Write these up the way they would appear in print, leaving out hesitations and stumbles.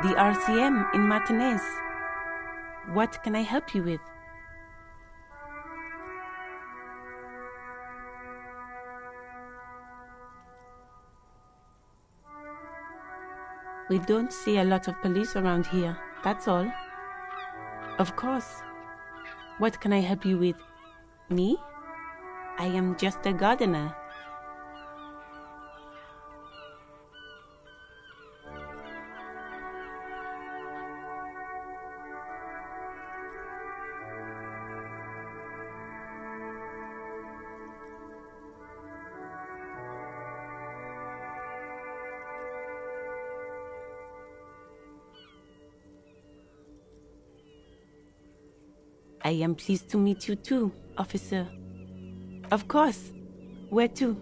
The RCM in Martinez. What can I help you with? We don't see a lot of police around here, that's all. Of course. What can I help you with? Me? I am just a gardener. I am pleased to meet you too, officer. Of course. Where to?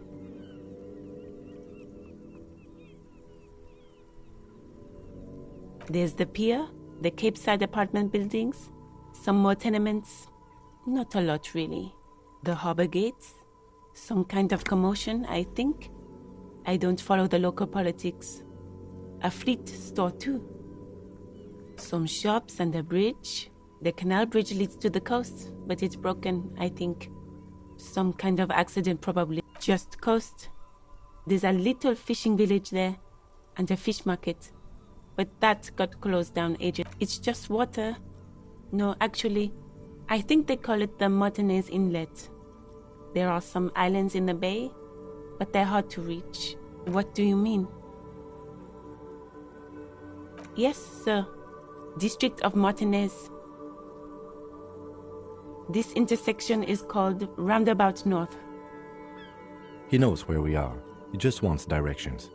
There's the pier, the Cape Side apartment buildings, some more tenements. Not a lot, really. The harbor gates. Some kind of commotion, I think. I don't follow the local politics. A fleet store, too. Some shops and a bridge. The canal bridge leads to the coast, but it's broken, I think. Some kind of accident, probably. Just coast. There's a little fishing village there, and a fish market. But that got closed down ages. It's just water. No, actually, I think they call it the Martinez Inlet. There are some islands in the bay, but they're hard to reach. What do you mean? Yes, sir. District of Martinez. This intersection is called Roundabout North. He knows where we are. He just wants directions.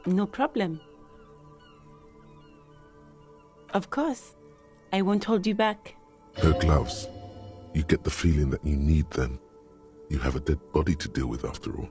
No problem. Of course. I won't hold you back. Her gloves. You get the feeling that you need them. You have a dead body to deal with after all.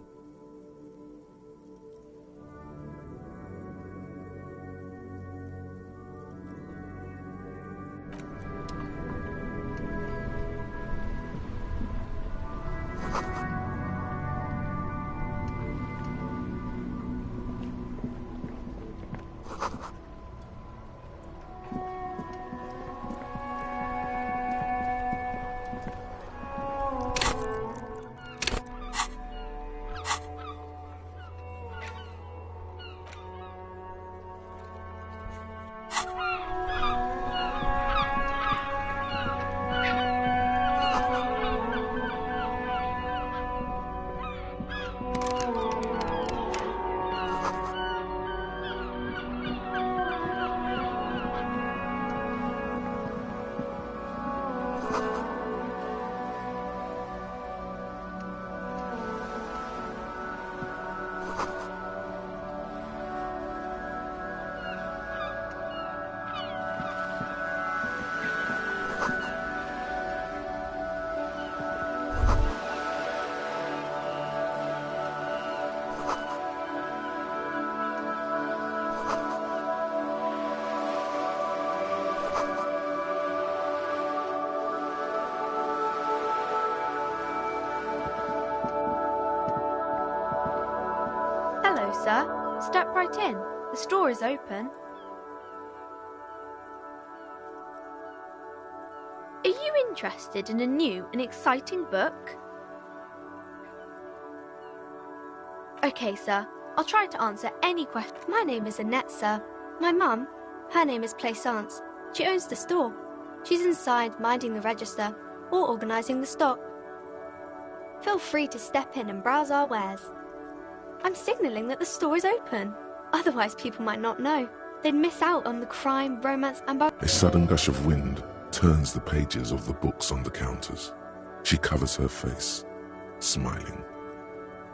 Hello, sir. Step right in. The store is open. Are you interested in a new and exciting book? Okay, sir. I'll try to answer any question. My name is Annette, sir. My mum, her name is Plaisance. She owns the store. She's inside minding the register or organising the stock. Feel free to step in and browse our wares. I'm signalling that the store is open. Otherwise, people might not know. They'd miss out on the crime, romance, and... A sudden gush of wind turns the pages of the books on the counters. She covers her face, smiling.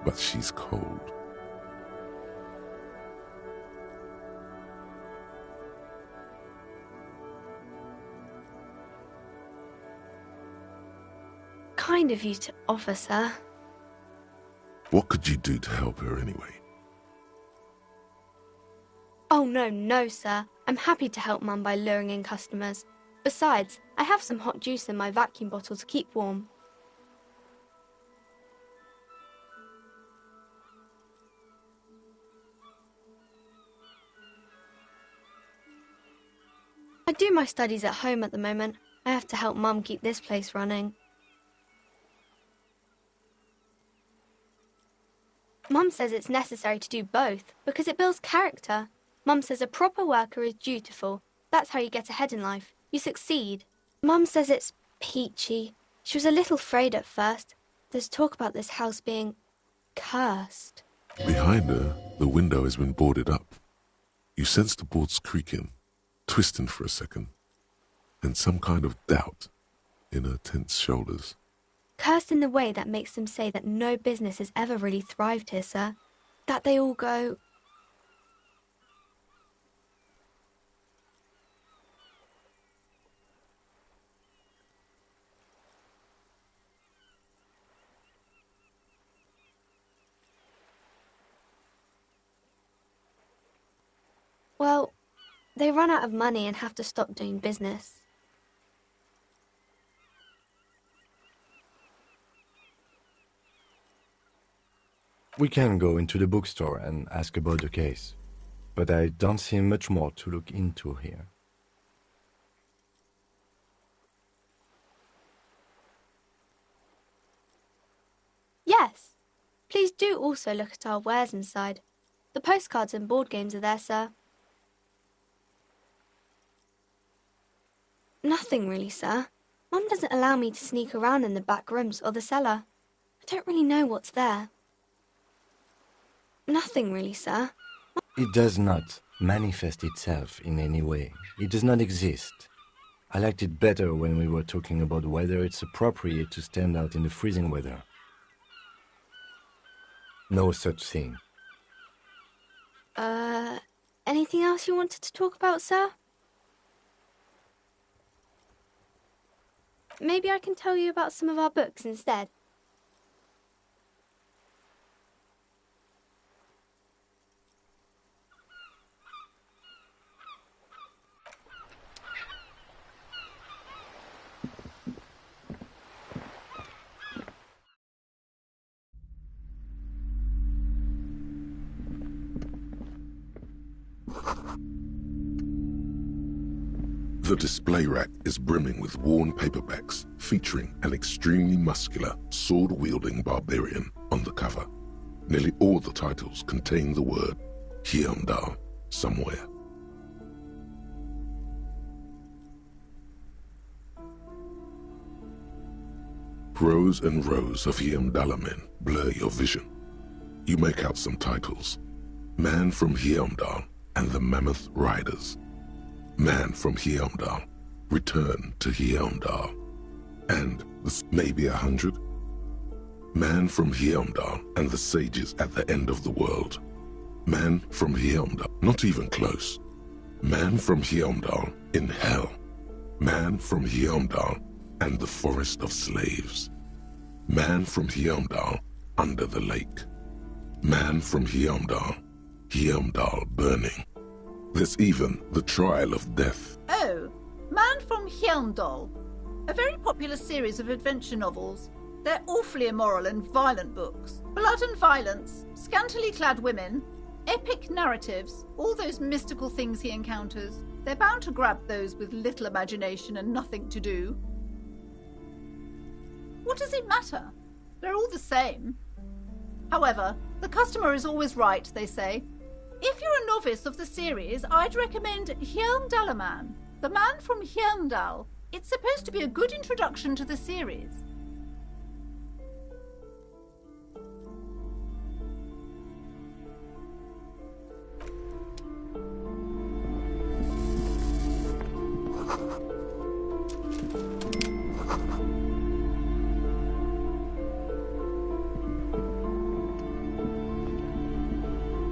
But she's cold. Kind of you to offer, sir. What could you do to help her anyway? Oh, no, sir. I'm happy to help Mum by luring in customers. Besides, I have some hot juice in my vacuum bottle to keep warm. I do my studies at home at the moment. I have to help Mum keep this place running. Mum says it's necessary to do both because it builds character. Mum says a proper worker is dutiful. That's how you get ahead in life. You succeed. Mum says it's peachy. She was a little afraid at first. There's talk about this house being cursed. Behind her, the window has been boarded up. You sense the boards creaking, twisting for a second, and some kind of doubt in her tense shoulders. Cursed in the way that makes them say that no business has ever really thrived here, sir. That they all go... Well, they run out of money and have to stop doing business. We can go into the bookstore and ask about the case, but I don't see much more to look into here. Yes. Please do also look at our wares inside. The postcards and board games are there, sir. Nothing really, sir. Mum doesn't allow me to sneak around in the back rooms or the cellar. I don't really know what's there. Nothing really, sir. It does not manifest itself in any way. It does not exist. I liked it better when we were talking about whether it's appropriate to stand out in the freezing weather. No such thing. Anything else you wanted to talk about, sir? Maybe I can tell you about some of our books instead. The display rack is brimming with worn paperbacks featuring an extremely muscular, sword-wielding barbarian on the cover. Nearly all the titles contain the word Heimdall somewhere. Rows and rows of Heimdall men blur your vision. You make out some titles. Man from Heimdall and the Mammoth Riders. Man from Heimdall, Return to Heimdall, and maybe 100. Man from Heimdall and the Sages at the End of the World. Man from Heimdall, not even close. Man from Heimdall in Hell. Man from Heimdall and the Forest of Slaves. Man from Heimdall under the lake. Man from Heimdall, Heimdall burning. There's even the Trial of Death. Oh, Man from Heimdall. A very popular series of adventure novels. They're awfully immoral and violent books. Blood and violence, scantily clad women, epic narratives, all those mystical things he encounters. They're bound to grab those with little imagination and nothing to do. What does it matter? They're all the same. However, the customer is always right, they say. If you're a novice of the series, I'd recommend Heimdallaman, the Man from Heimdall. It's supposed to be a good introduction to the series.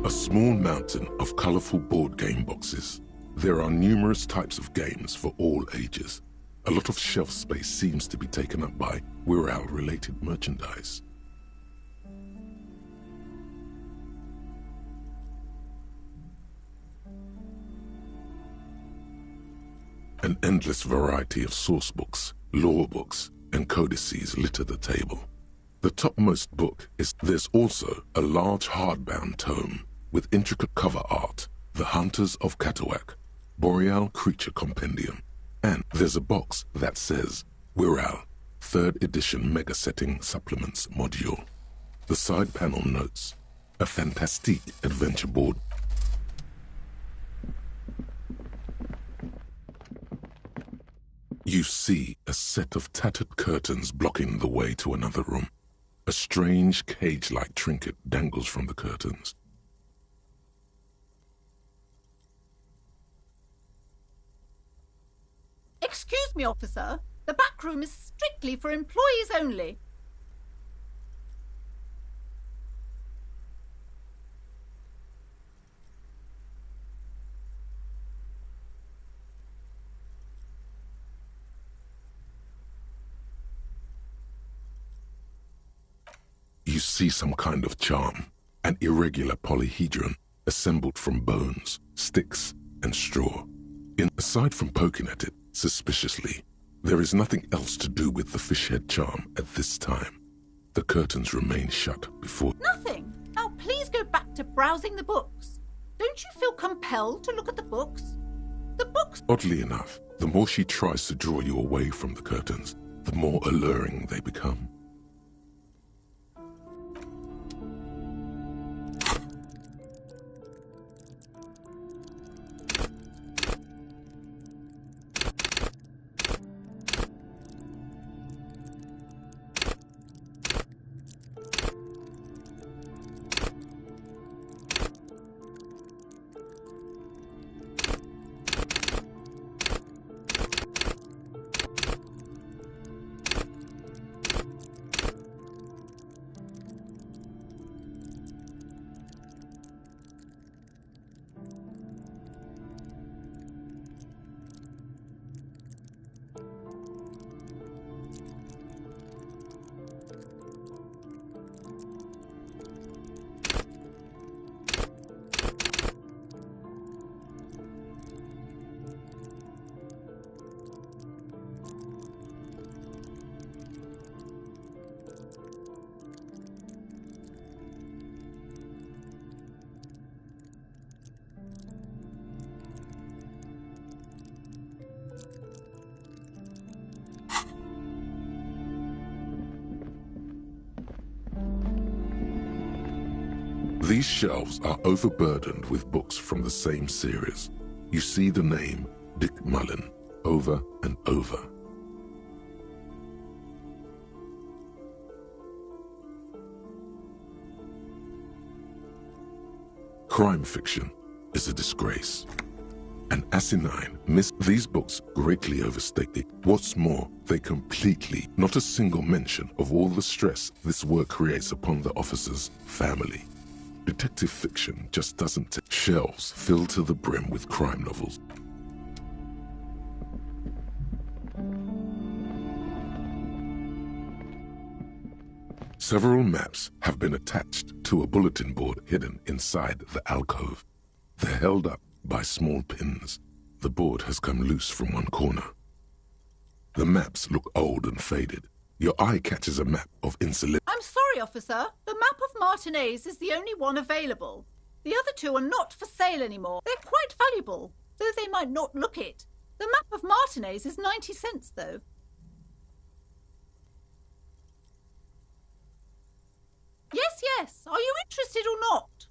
A small mountain of colorful board game boxes. There are numerous types of games for all ages. A lot of shelf space seems to be taken up by Wirral-related merchandise. An endless variety of source books, lore books, and codices litter the table. The topmost book is there's also a large hardbound tome with intricate cover art, The Hunters of Katawak. Boreal Creature Compendium. And there's a box that says Wirral, 3rd edition Mega Setting Supplements Module. The side panel notes, a fantastique adventure board. You see a set of tattered curtains blocking the way to another room. A strange cage-like trinket dangles from the curtains. Excuse me, officer. The back room is strictly for employees only. You see some kind of charm, an irregular polyhedron assembled from bones, sticks, and straw. Aside from poking at it suspiciously, there is nothing else to do with the fishhead charm at this time. The curtains remain shut before... Nothing. Now please go back to browsing the books. Don't you feel compelled to look at the books? The books... Oddly enough, the more she tries to draw you away from the curtains, the more alluring they become. These shelves are overburdened with books from the same series. You see the name Dick Mullen over and over. Crime fiction is a disgrace. An asinine these books greatly overstate it. What's more, they completely, not a single mention of all the stress this work creates upon the officer's family. Detective fiction just doesn't take shelves filled to the brim with crime novels. Several maps have been attached to a bulletin board hidden inside the alcove. They're held up by small pins. The board has come loose from one corner. The maps look old and faded. Your eye catches a map of Insular. I'm sorry, officer. The map of Martinez is the only one available. The other two are not for sale anymore. They're quite valuable, though they might not look it. The map of Martinez is 90 cents, though. Yes, yes. Are you interested or not?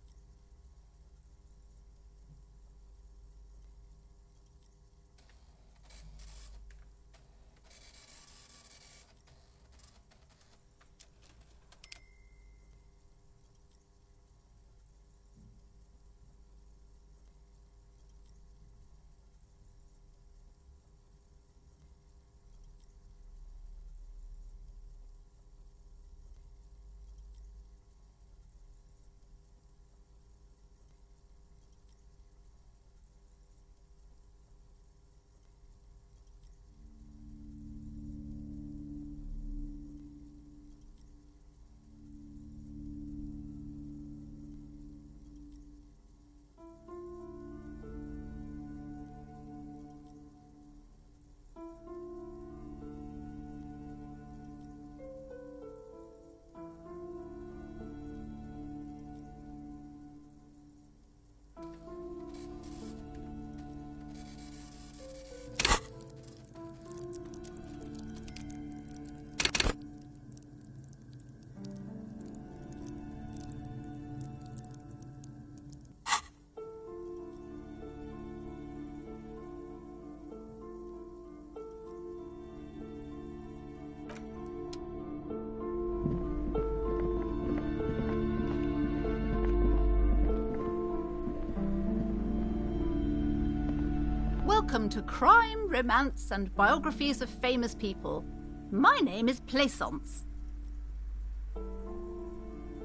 welcome to crime, romance, and biographies of famous people. My name is Plaisance.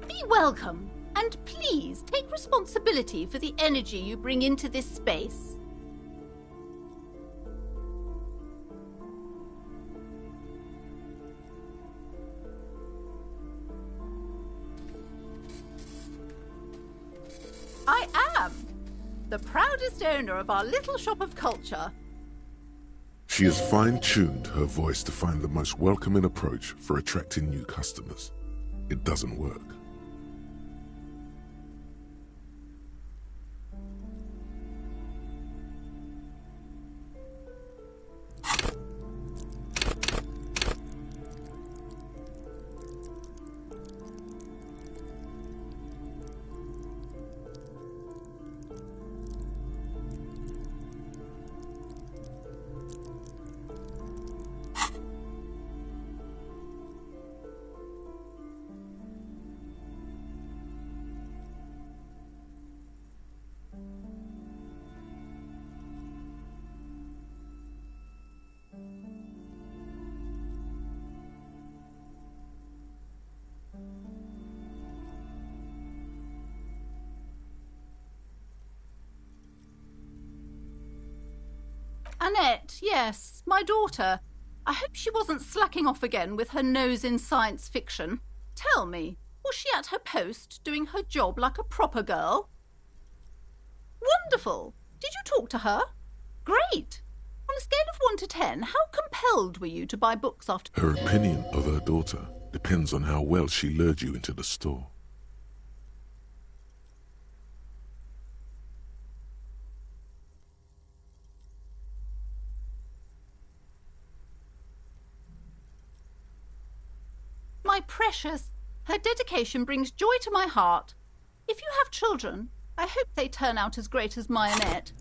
Be welcome, and please take responsibility for the energy you bring into this space. I am the proudest owner of our little shop of culture. She has fine-tuned her voice to find the most welcoming approach for attracting new customers. It doesn't work. Annette, yes, my daughter. I hope she wasn't slacking off again with her nose in science fiction. Tell me, was she at her post doing her job like a proper girl? Wonderful! Did you talk to her? Great! On a scale of 1 to 10, how compelled were you to buy books after... Her opinion of her daughter depends on how well she lured you into the store. My precious, her dedication brings joy to my heart. If you have children, I hope they turn out as great as my Annette.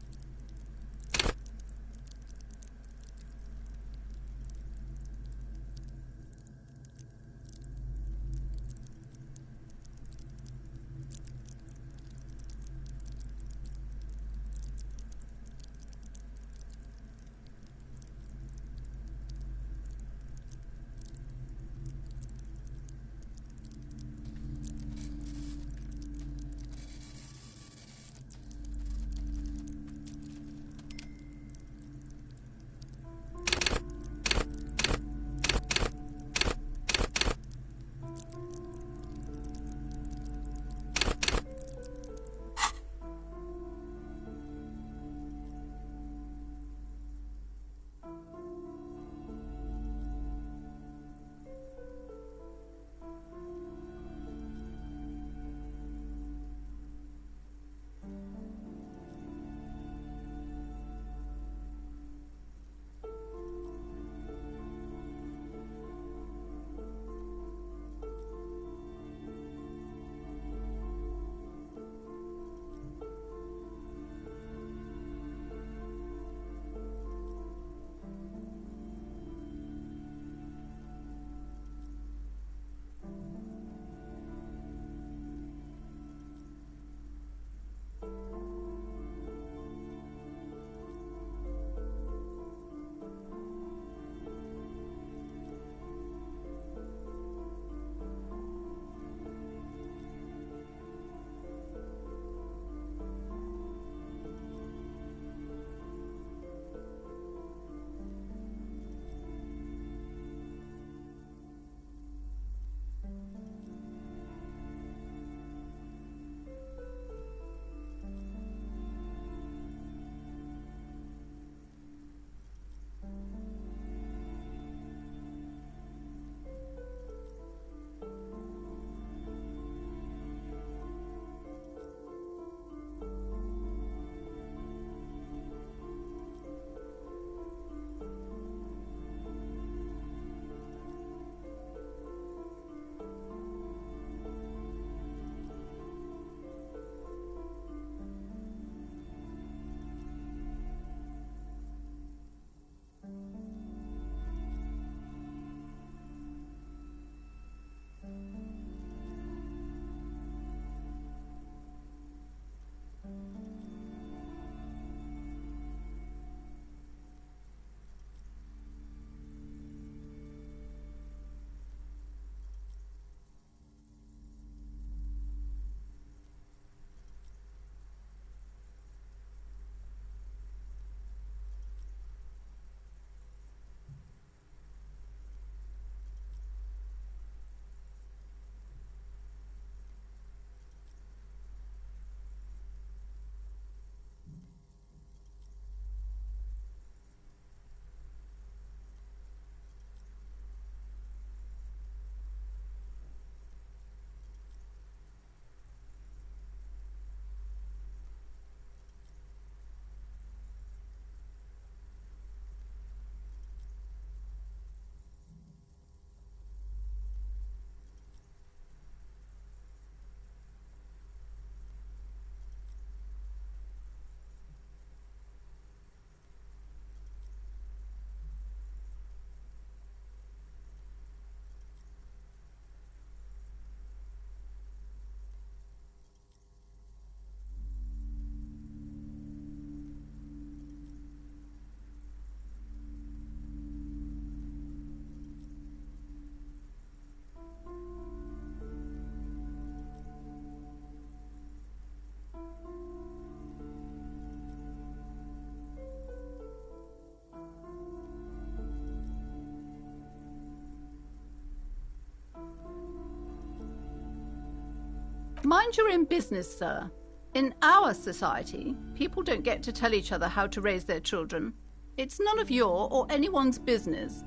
Mind your own business, sir. In our society, people don't get to tell each other how to raise their children. It's none of your or anyone's business.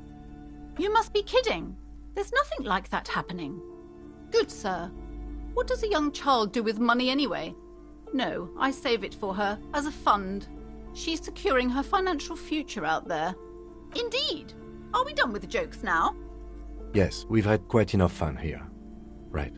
You must be kidding. There's nothing like that happening. Good, sir. What does a young child do with money anyway? No, I save it for her as a fund. She's securing her financial future out there. Indeed. Are we done with the jokes now? Yes, we've had quite enough fun here. Right.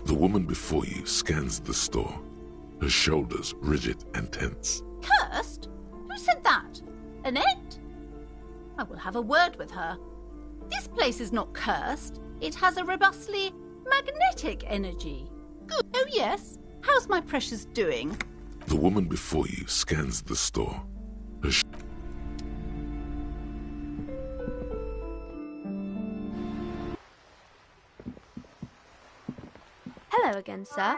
The woman before you scans the store, her shoulders rigid and tense. Cursed? Who said that? Annette? I will have a word with her. This place is not cursed. It has a robustly magnetic energy. Good. Oh, yes. How's my precious doing? The woman before you scans the store. Her Hello again, sir.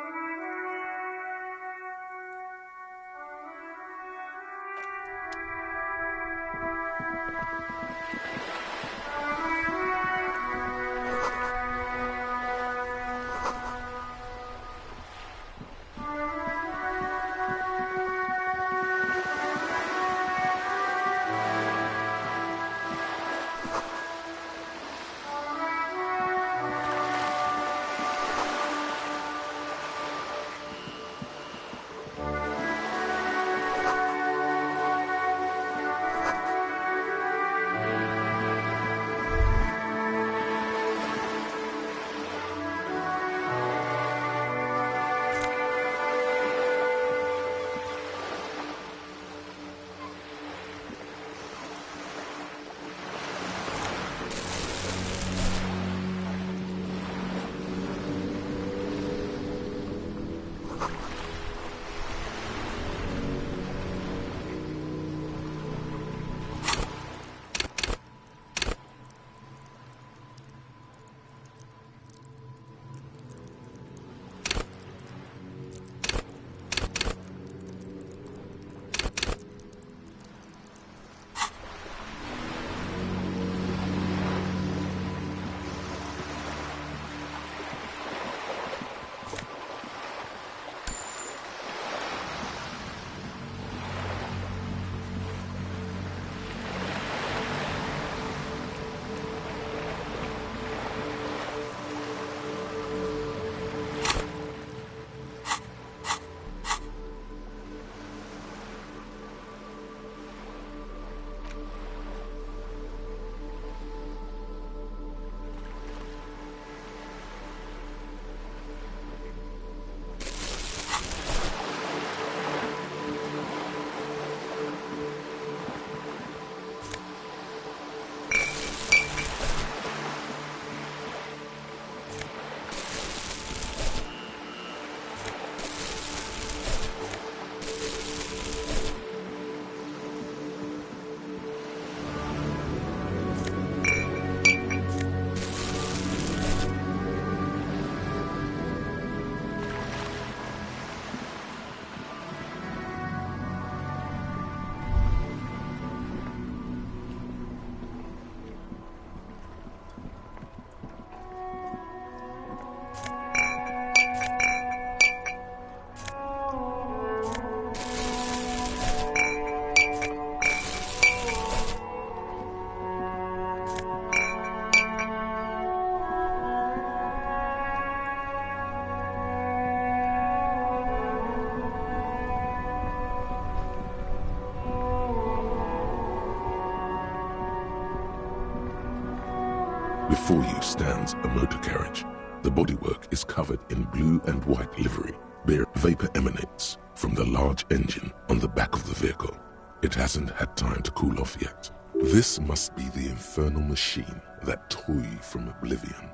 Before you stands a motor carriage. The bodywork is covered in blue and white livery. Vapor emanates from the large engine on the back of the vehicle. It hasn't had time to cool off yet. This must be the infernal machine that tore you from oblivion.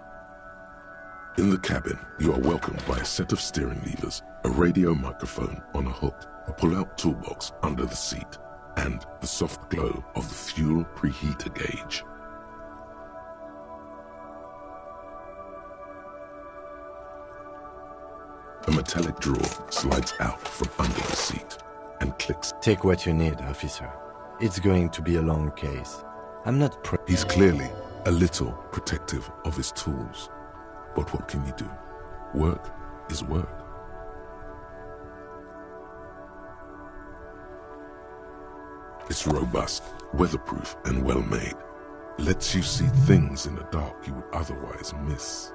In the cabin, you are welcomed by a set of steering levers, a radio microphone on a hook, a pull-out toolbox under the seat, and the soft glow of the fuel preheater gauge. A metallic drawer slides out from under the seat and clicks. Take what you need, officer. It's going to be a long case. I'm not He's clearly a little protective of his tools. But what can you do? Work is work. It's robust, weatherproof, and well-made. Lets you see things in the dark you would otherwise miss.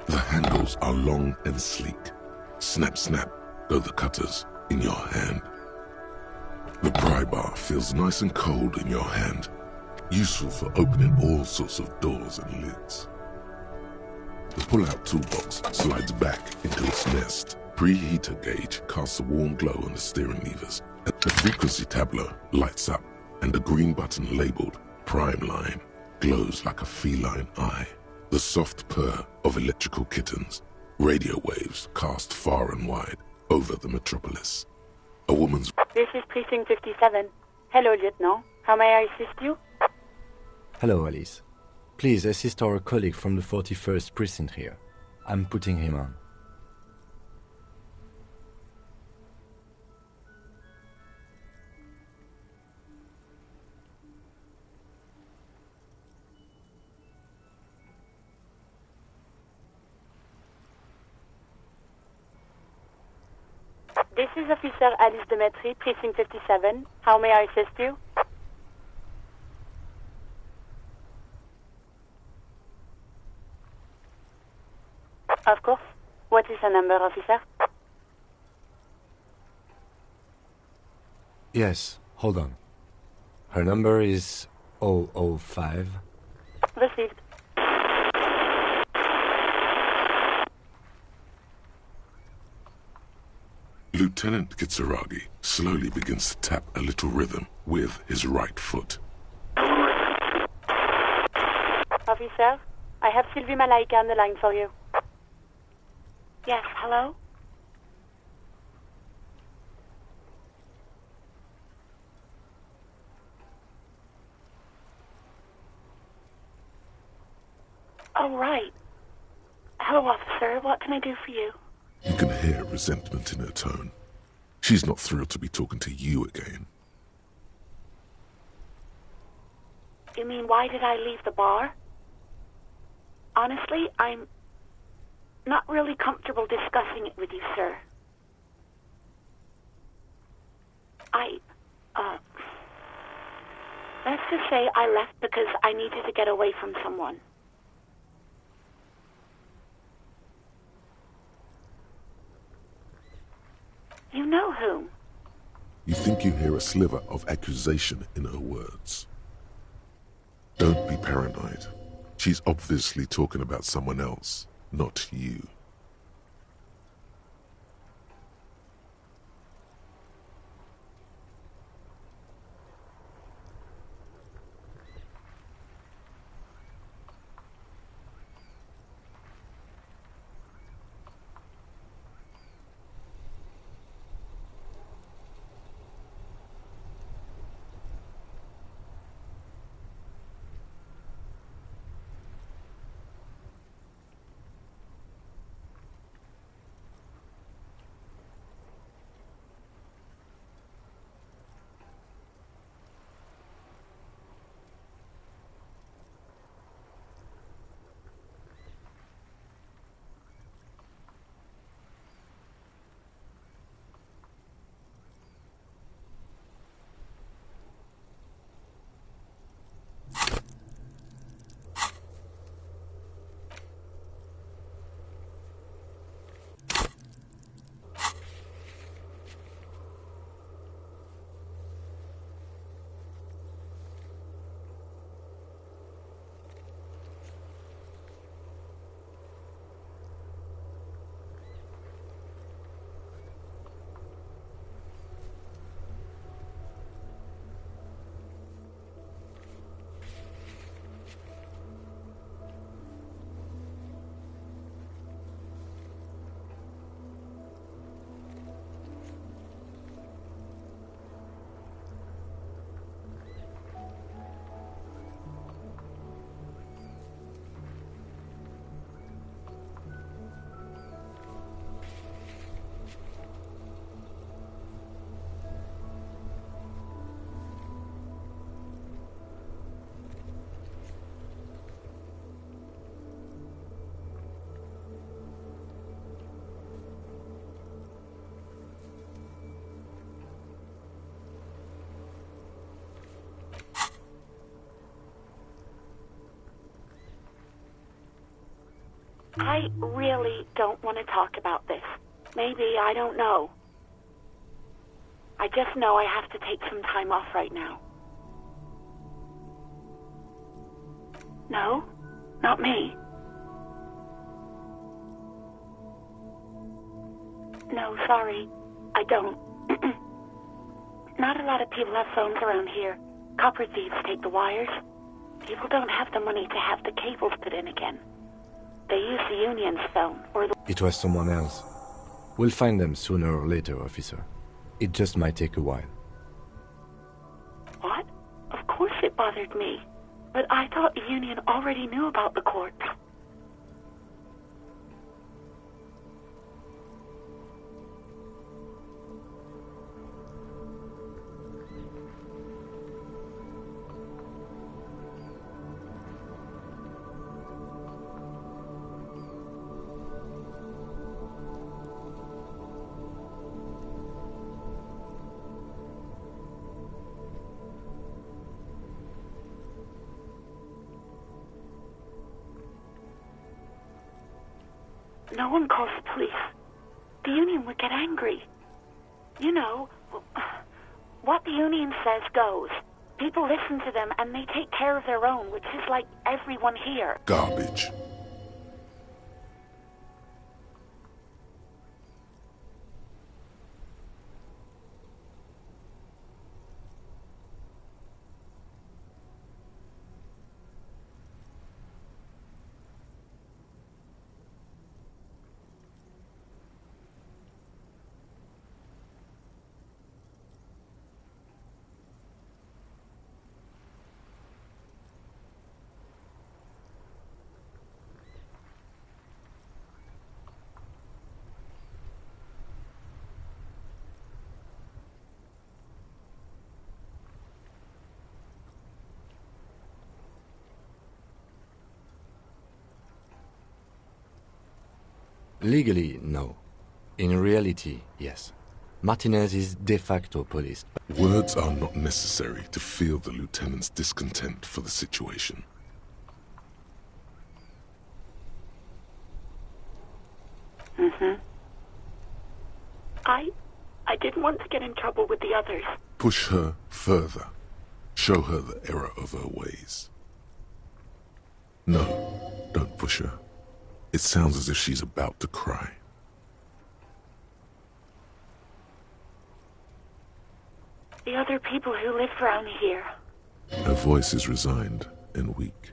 The handles are long and sleek. Snap, snap, go the cutters in your hand. The pry bar feels nice and cold in your hand, useful for opening all sorts of doors and lids. The pull-out toolbox slides back into its nest. Preheater gauge casts a warm glow on the steering levers. The frequency tableau lights up, and the green button labeled Prime Line glows like a feline eye. The soft purr of electrical kittens, radio waves cast far and wide over the metropolis. A woman's... This is Precinct 57. Hello, Lieutenant. How may I assist you? Hello, Alice. Please assist our colleague from the 41st precinct here. I'm putting him on. This is Officer Alice Demetri, Precinct 57. How may I assist you? Of course. What is the number, officer? Yes, hold on. Her number is 005. Received. Lieutenant Kitsuragi slowly begins to tap a little rhythm with his right foot. Officer, I have Sylvie Malaika on the line for you. Yes, hello? Oh, right. Hello, officer. What can I do for you? You can hear resentment in her tone. She's not thrilled to be talking to you again. You mean, why did I leave the bar? Honestly, I'm not really comfortable discussing it with you, sir. Let's just say I left because I needed to get away from someone. You know whom? You think you hear a sliver of accusation in her words. Don't be paranoid. She's obviously talking about someone else, not you. I really don't want to talk about this. Maybe, I don't know. I just know I have to take some time off right now. No, not me. No, sorry, I don't. Not a lot of people have phones around here. Copper thieves take the wires. People don't have the money to have the cables put in again. They use the union's phone, or the... It was someone else. We'll find them sooner or later, officer. It just might take a while. What? Of course it bothered me. But I thought the union already knew about the corpse. No one calls the police. The union would get angry. You know, what the union says goes. People listen to them and they take care of their own, which is like everyone here. Garbage. Legally, no. In reality, yes. Martinez is de facto police. Words are not necessary to feel the lieutenant's discontent for the situation. I didn't want to get in trouble with the others. Push her further. Show her the error of her ways. No, don't push her. It sounds as if she's about to cry. The other people who live around here. Her voice is resigned and weak.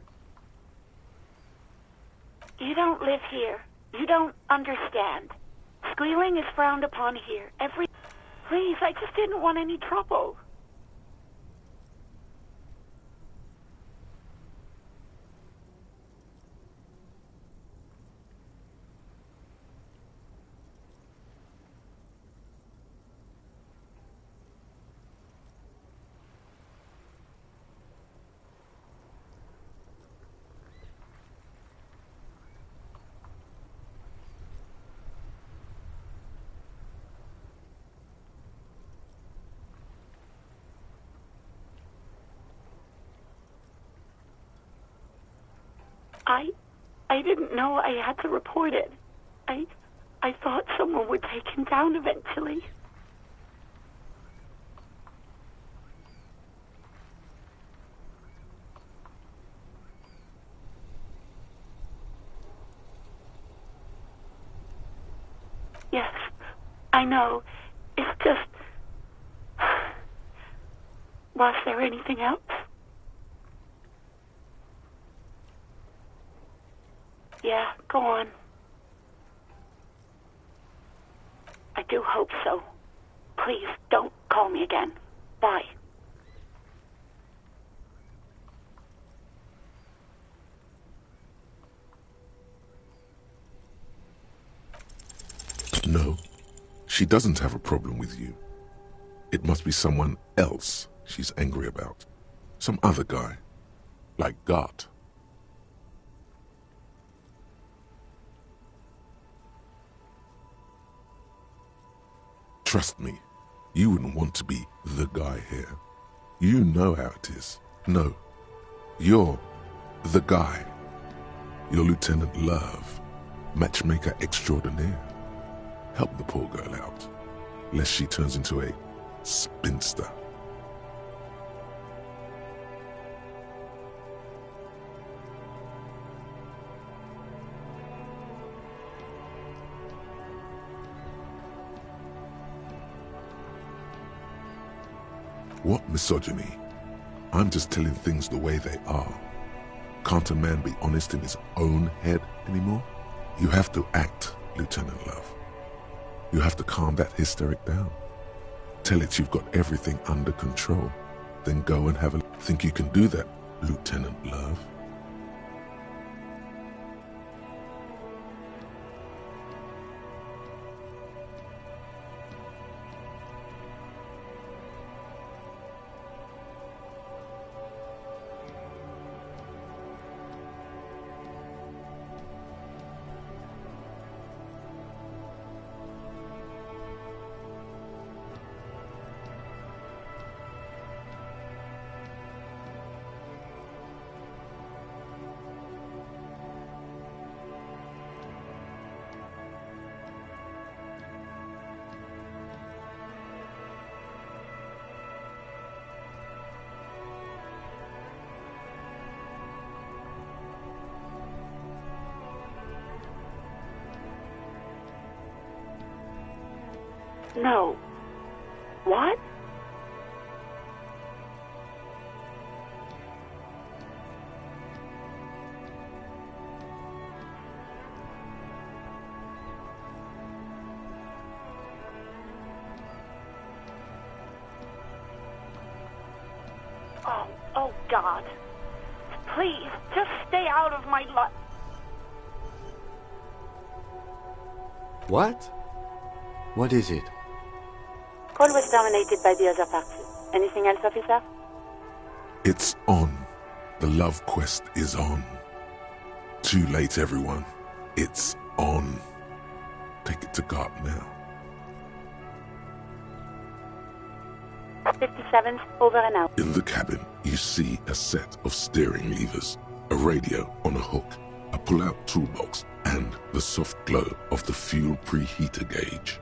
You don't live here. You don't understand. Squealing is frowned upon here. Please, I just didn't want any trouble. I didn't know I had to report it. I thought someone would take him down eventually. Yes, I know. It's just... Was there anything else? Yeah, go on. I do hope so. Please, don't call me again. Bye. No, she doesn't have a problem with you. It must be someone else she's angry about. Some other guy. Like Gart. Trust me, you wouldn't want to be the guy here. You know how it is. No, you're the guy. You're Lieutenant Love. Matchmaker extraordinaire. Help the poor girl out, lest she turns into a spinster. What misogyny? I'm just telling things the way they are. Can't a man be honest in his own head anymore? You have to act, Lieutenant Love. You have to calm that hysteric down. Tell it you've got everything under control. Then go and have a... Think you can do that, Lieutenant Love? No. What? Oh, God. Please, just stay out of my life. What? What is it? Call was terminated by the other party. Anything else, officer? It's on. The love quest is on. Too late, everyone. It's on. Take it to guard now. 57, over and out. In the cabin, you see a set of steering levers, a radio on a hook, a pull-out toolbox, and the soft glow of the fuel preheater gauge.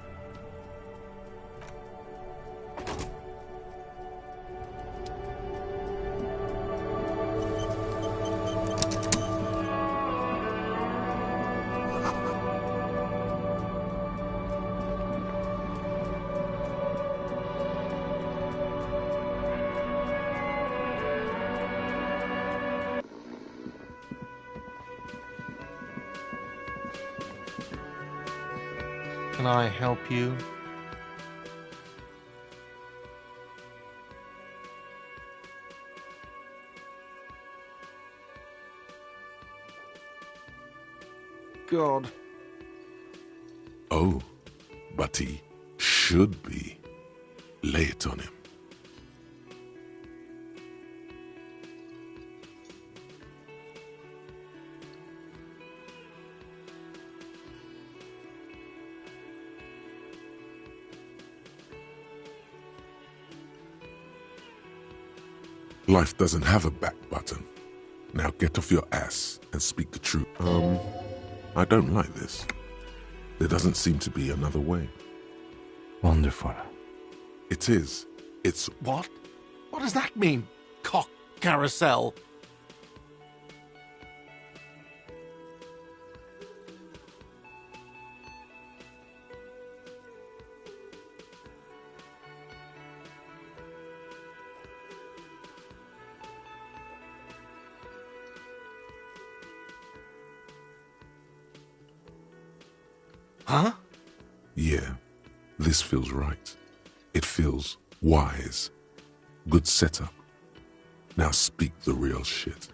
Can I help you? God. Oh, but he should be. Lay it on him. Life doesn't have a back button. Now get off your ass and speak the truth. I don't like this. There doesn't seem to be another way. Wonderful. It is. It's... What? What does that mean? Cock carousel? Huh? Yeah, this feels right. It feels wise. Good setup. Now speak the real shit.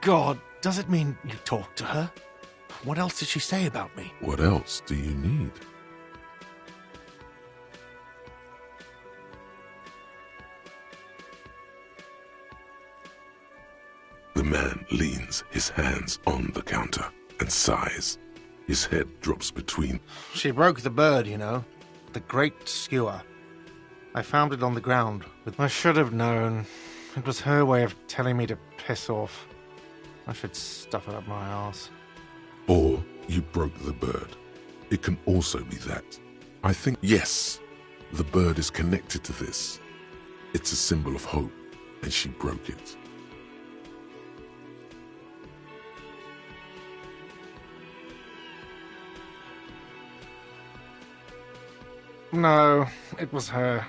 God, does it mean you talked to her? What else did she say about me? What else do you need? The man leans his hands on the counter and sighs. His head drops between. She broke the bird, you know. The great skewer. I found it on the ground. I should have known. It was her way of telling me to piss off. I should stuff it up my arse. Or you broke the bird. It can also be that. I think, yes, the bird is connected to this. It's a symbol of hope, and she broke it. No, it was her.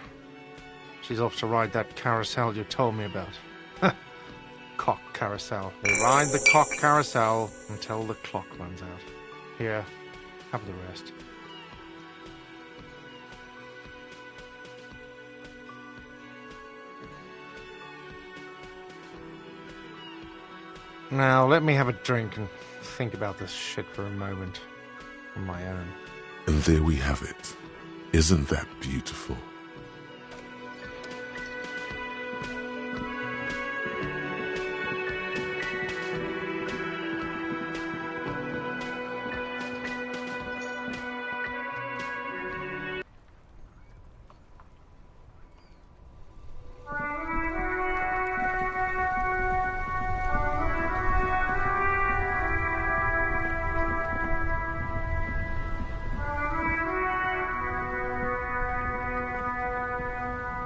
She's off to ride that carousel you told me about. Cock carousel. They ride the cock carousel until the clock runs out. Here, have the rest. Now, let me have a drink and think about this shit for a moment. On my own. And there we have it. Isn't that beautiful?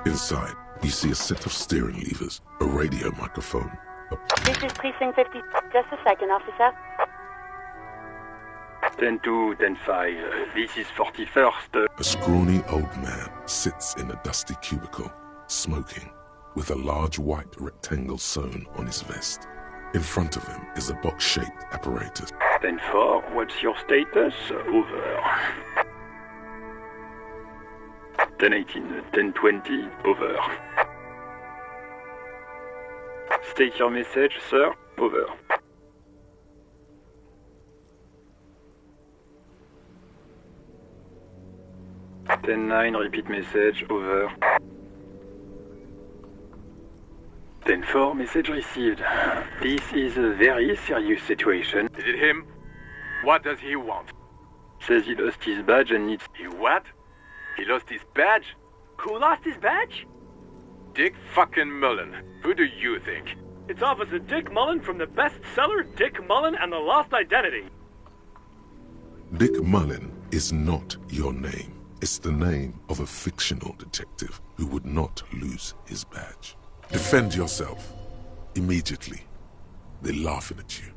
Inside, you see a set of steering levers, a radio microphone. This is Precinct 50. Just a second, officer. 10-2, 10-5. This is 41st. A scrawny old man sits in a dusty cubicle, smoking, with a large white rectangle sewn on his vest. In front of him is a box-shaped apparatus. 10-4, what's your status? Over. 10-18, 10-20, over. State your message, sir. Over. 10-9, repeat message. Over. 10-4, message received. This is a very serious situation. Is it him? What does he want? Says he lost his badge and needs... He what? He lost his badge? Who lost his badge? Dick fucking Mullen. Who do you think? It's Officer Dick Mullen from the bestseller Dick Mullen and the Lost Identity. Dick Mullen is not your name. It's the name of a fictional detective who would not lose his badge. Defend yourself. Immediately. They're laughing at you.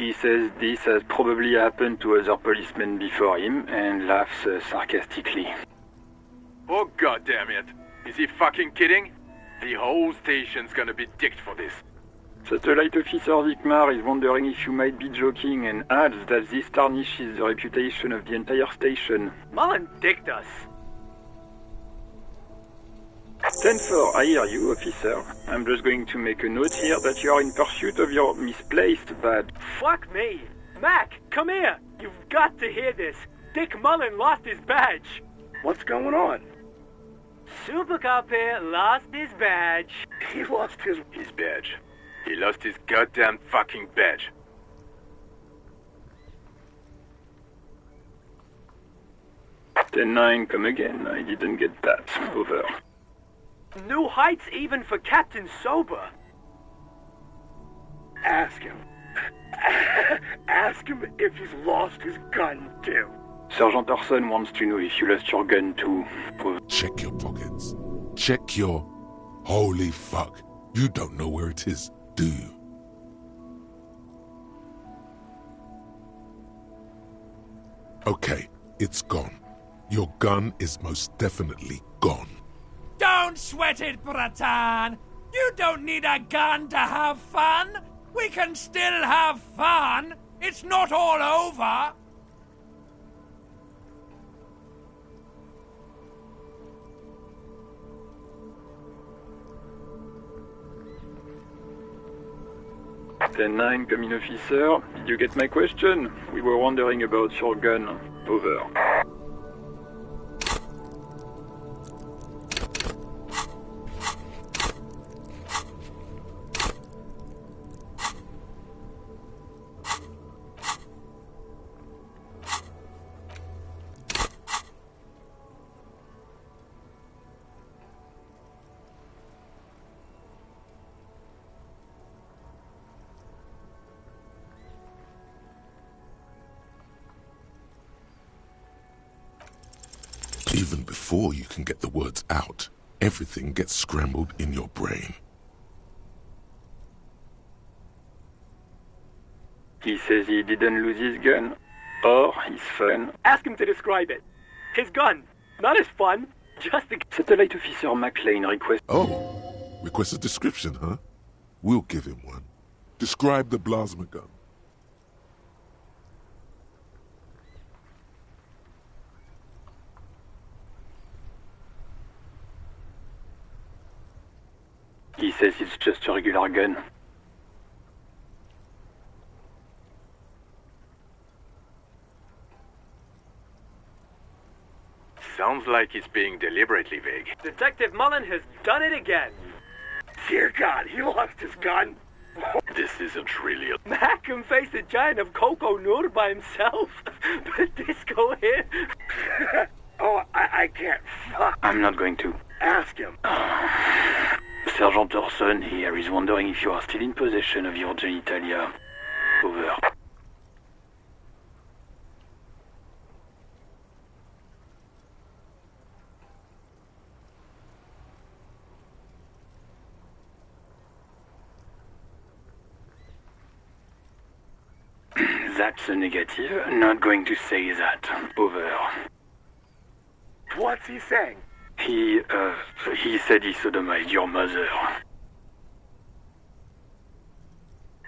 He says this has probably happened to other policemen before him and laughs sarcastically. Oh, goddammit. Is he fucking kidding? The whole station's gonna be dicked for this. Satellite Officer Vikmar is wondering if you might be joking and adds that this tarnishes the reputation of the entire station. Mullen dicked us. 10-4, I hear you, officer. I'm just going to make a note here that you are in pursuit of your misplaced badge. Fuck me. Mac, come here. You've got to hear this. Dick Mullen lost his badge. What's going on? Super Cop here lost his badge. He lost his badge. He lost his goddamn fucking badge. Ten-9, come again. I didn't get that. Over. New heights even for Captain Sober. Ask him. Ask him if he's lost his gun, too. Sergeant Orson wants to know if you lost your gun, too. Over. Check your pockets. Check your... Holy fuck. You don't know where it is, do you? Okay, it's gone. Your gun is most definitely gone. Don't sweat it, Bratan! You don't need a gun to have fun! We can still have fun! It's not all over! Ten-9, come in, officer. Did you get my question? We were wondering about your gun. Over. Even before you can get the words out, everything gets scrambled in your brain. He says he didn't lose his gun, or his fun. Ask him to describe it. His gun, not his fun, just the... Satellite Officer McLean requests... Oh, request a description, huh? We'll give him one. Describe the plasma gun. He says it's just a regular gun. Sounds like he's being deliberately vague. Detective Mullen has done it again. Dear God, he lost his gun. This isn't really a... Mac can face a giant of Coco Nur by himself. But Disco here... Oh, I can't. Fuck. I'm not going to. Ask him. Sergeant Orson here is wondering if you are still in possession of your genitalia. Over. That's a negative. Not going to say that. Over. What's he saying? He said he sodomized your mother.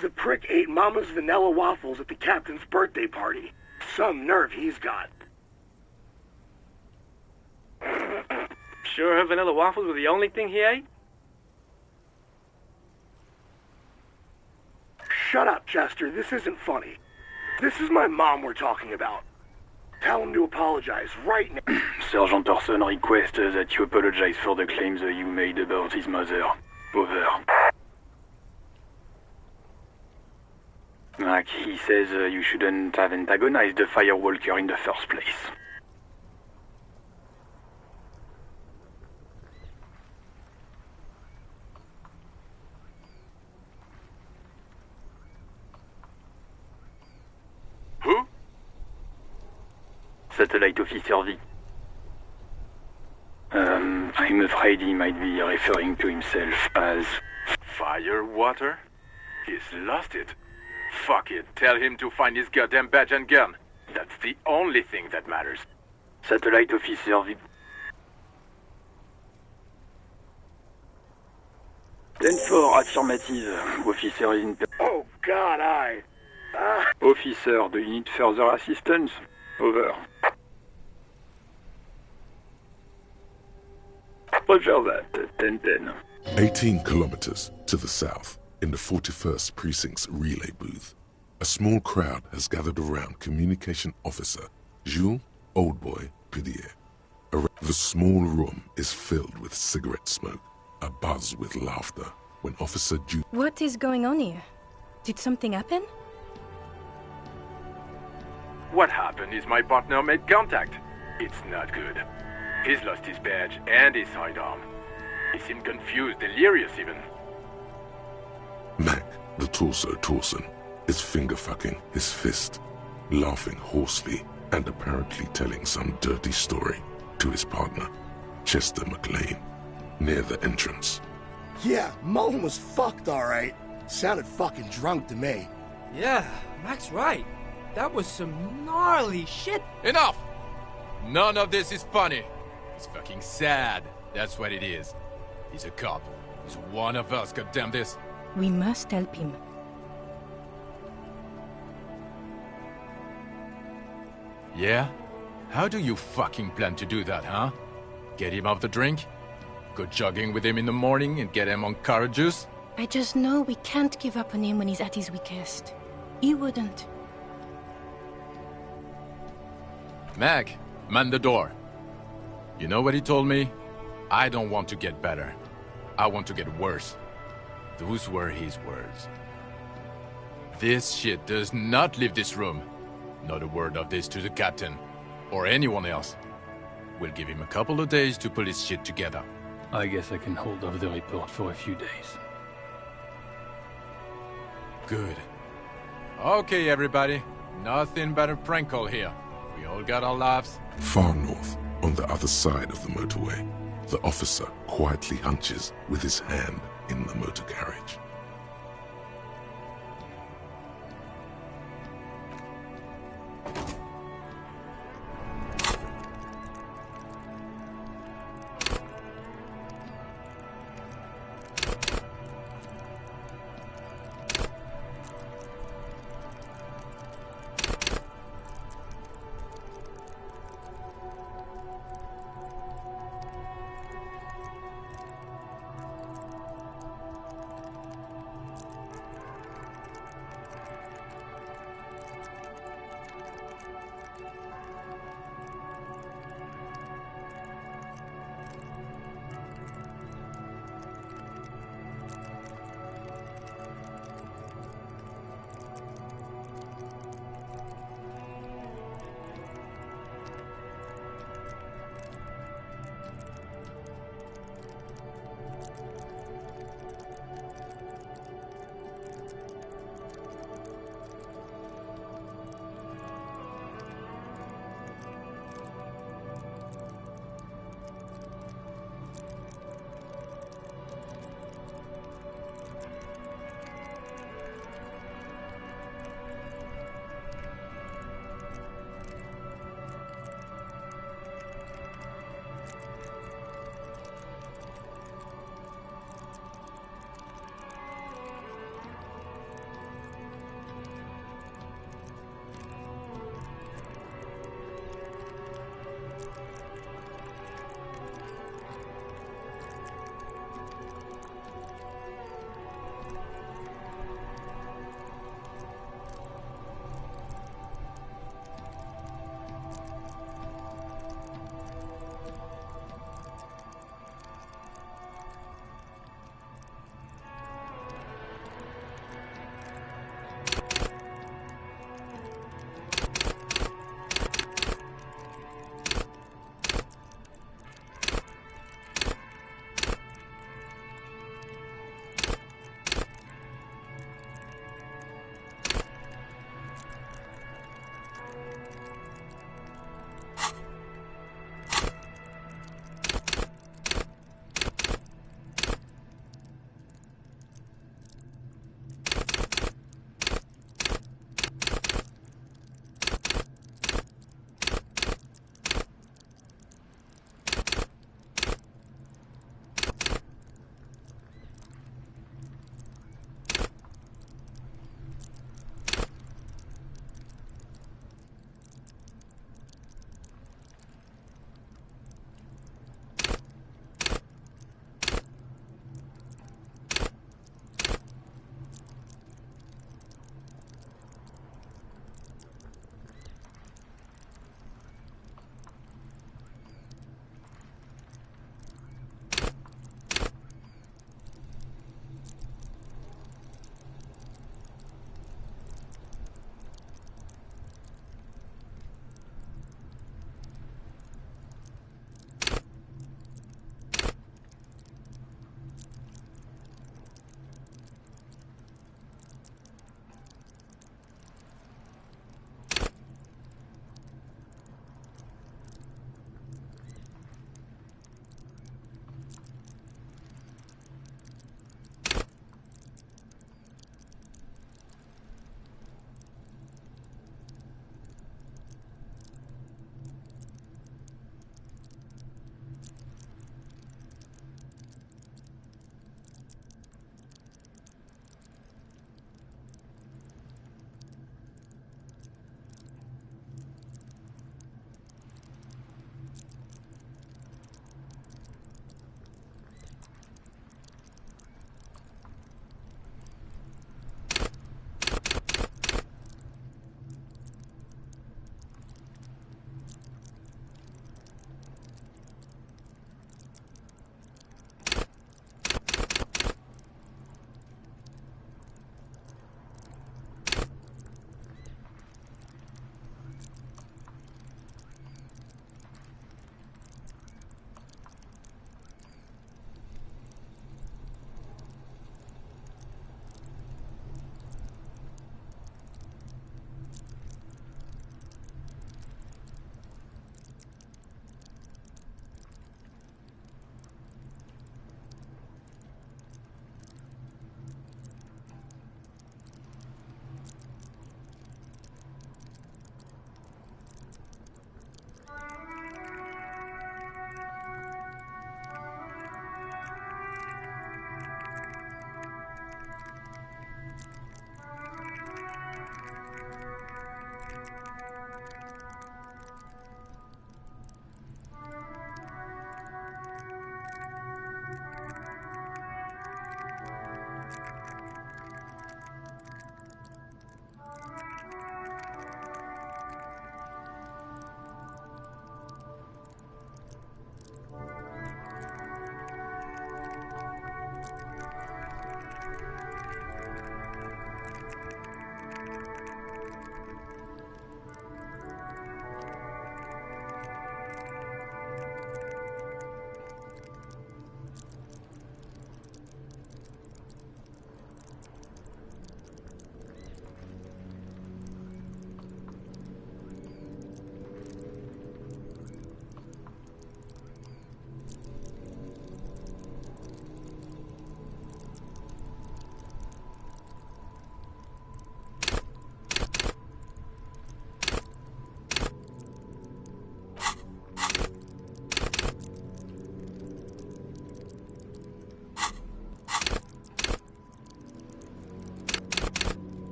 The prick ate Mama's vanilla waffles at the captain's birthday party. Some nerve he's got. Sure her vanilla waffles were the only thing he ate? Shut up, Chester. This isn't funny. This is my mom we're talking about. Tell him to apologize right now. Sergeant Orson requests that you apologize for the claims you made about his mother. Over. Mac, he says you shouldn't have antagonized the Firewalker in the first place. Who? Satellite Officer V. I'm afraid he might be referring to himself as... Firewater? He's lost it. Fuck it. Tell him to find his goddamn badge and gun. That's the only thing that matters. Satellite officer VIP. 10-4, affirmative. Officer in... Oh, God, Officer de Unit Further Assistance. Over. Roger that. 10-10. 18 kilometers to the south, in the 41st Precinct's relay booth, a small crowd has gathered around Communication Officer Jules Oldboy Pidier. The small room is filled with cigarette smoke, abuzz with laughter, when Officer Jules... What is going on here? Did something happen? What happened is my partner made contact. It's not good. He's lost his badge and his sidearm. He seemed confused, delirious even. Mac, the torso Torson, is finger-fucking his fist, laughing hoarsely and apparently telling some dirty story to his partner, Chester McLean, near the entrance. Yeah, Mullen was fucked, alright. Sounded fucking drunk to me. Yeah, Mac's right. That was some gnarly shit. Enough! None of this is funny. It's fucking sad. That's what it is. He's a cop. He's one of us, goddamn this. We must help him. Yeah? How do you fucking plan to do that, huh? Get him off the drink? Go jogging with him in the morning and get him on carrot juice? I just know we can't give up on him when he's at his weakest. He wouldn't. Mac, man the door. You know what he told me? I don't want to get better. I want to get worse. Those were his words. This shit does not leave this room. Not a word of this to the captain, or anyone else. We'll give him a couple of days to pull his shit together. I guess I can hold over the report for a few days. Good. Okay, everybody. Nothing but a prank call here. We all got our laughs. Far north, on the other side of the motorway, the officer quietly hunches with his hand in the motor carriage.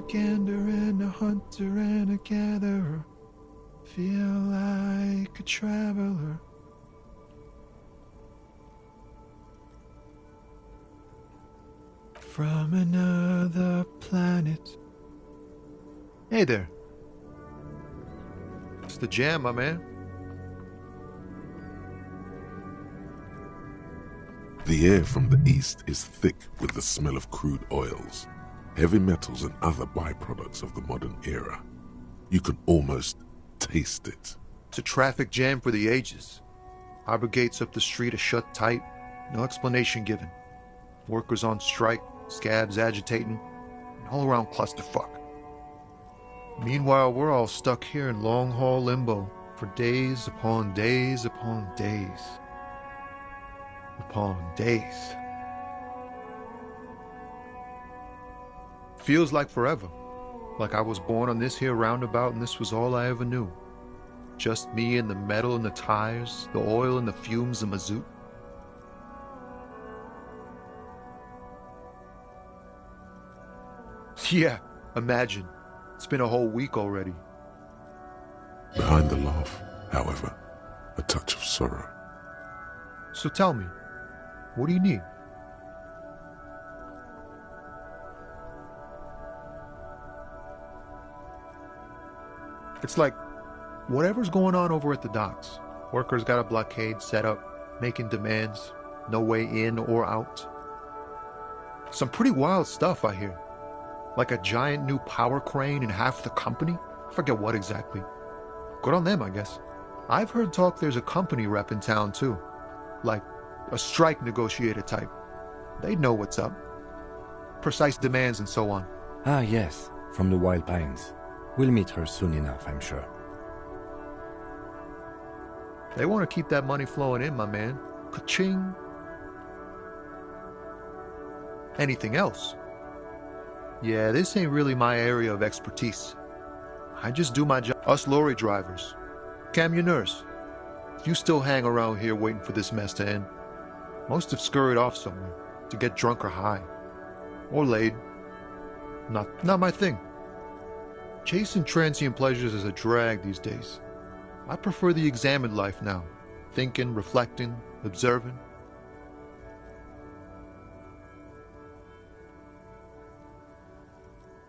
gander and a hunter and a gatherer. Feel like a traveler. From another planet. Hey there. It's the jam, my man. The air from the east is thick with the smell of crude oils, heavy metals and other byproducts of the modern era. You can almost taste it. It's a traffic jam for the ages. Harbor gates up the street are shut tight, no explanation given. Workers on strike, scabs agitating, an all-around clusterfuck. Meanwhile, we're all stuck here in long-haul limbo for days upon days upon days. Upon days. Feels like forever. Like I was born on this here roundabout and this was all I ever knew. Just me and the metal and the tires, the oil and the fumes of mazout. Yeah, imagine. It's been a whole week already. Behind the laugh, however, a touch of sorrow. So tell me, what do you need? It's like, whatever's going on over at the docks. Workers got a blockade set up, making demands, no way in or out. Some pretty wild stuff, I hear. Like a giant new power crane in half the company? I forget what exactly. Good on them, I guess. I've heard talk there's a company rep in town, too. Like a strike negotiator type. They'd know what's up. Precise demands and so on. Ah, yes, from the Wild Pines. We'll meet her soon enough, I'm sure. They want to keep that money flowing in, my man. Ka-ching. Anything else? Yeah, this ain't really my area of expertise. I just do my job. Us lorry drivers. Camionneurs. If you still hang around here waiting for this mess to end, most have scurried off somewhere to get drunk or high. Or laid. Not my thing. Chasing transient pleasures is a drag these days. I prefer the examined life now. Thinking, reflecting, observing.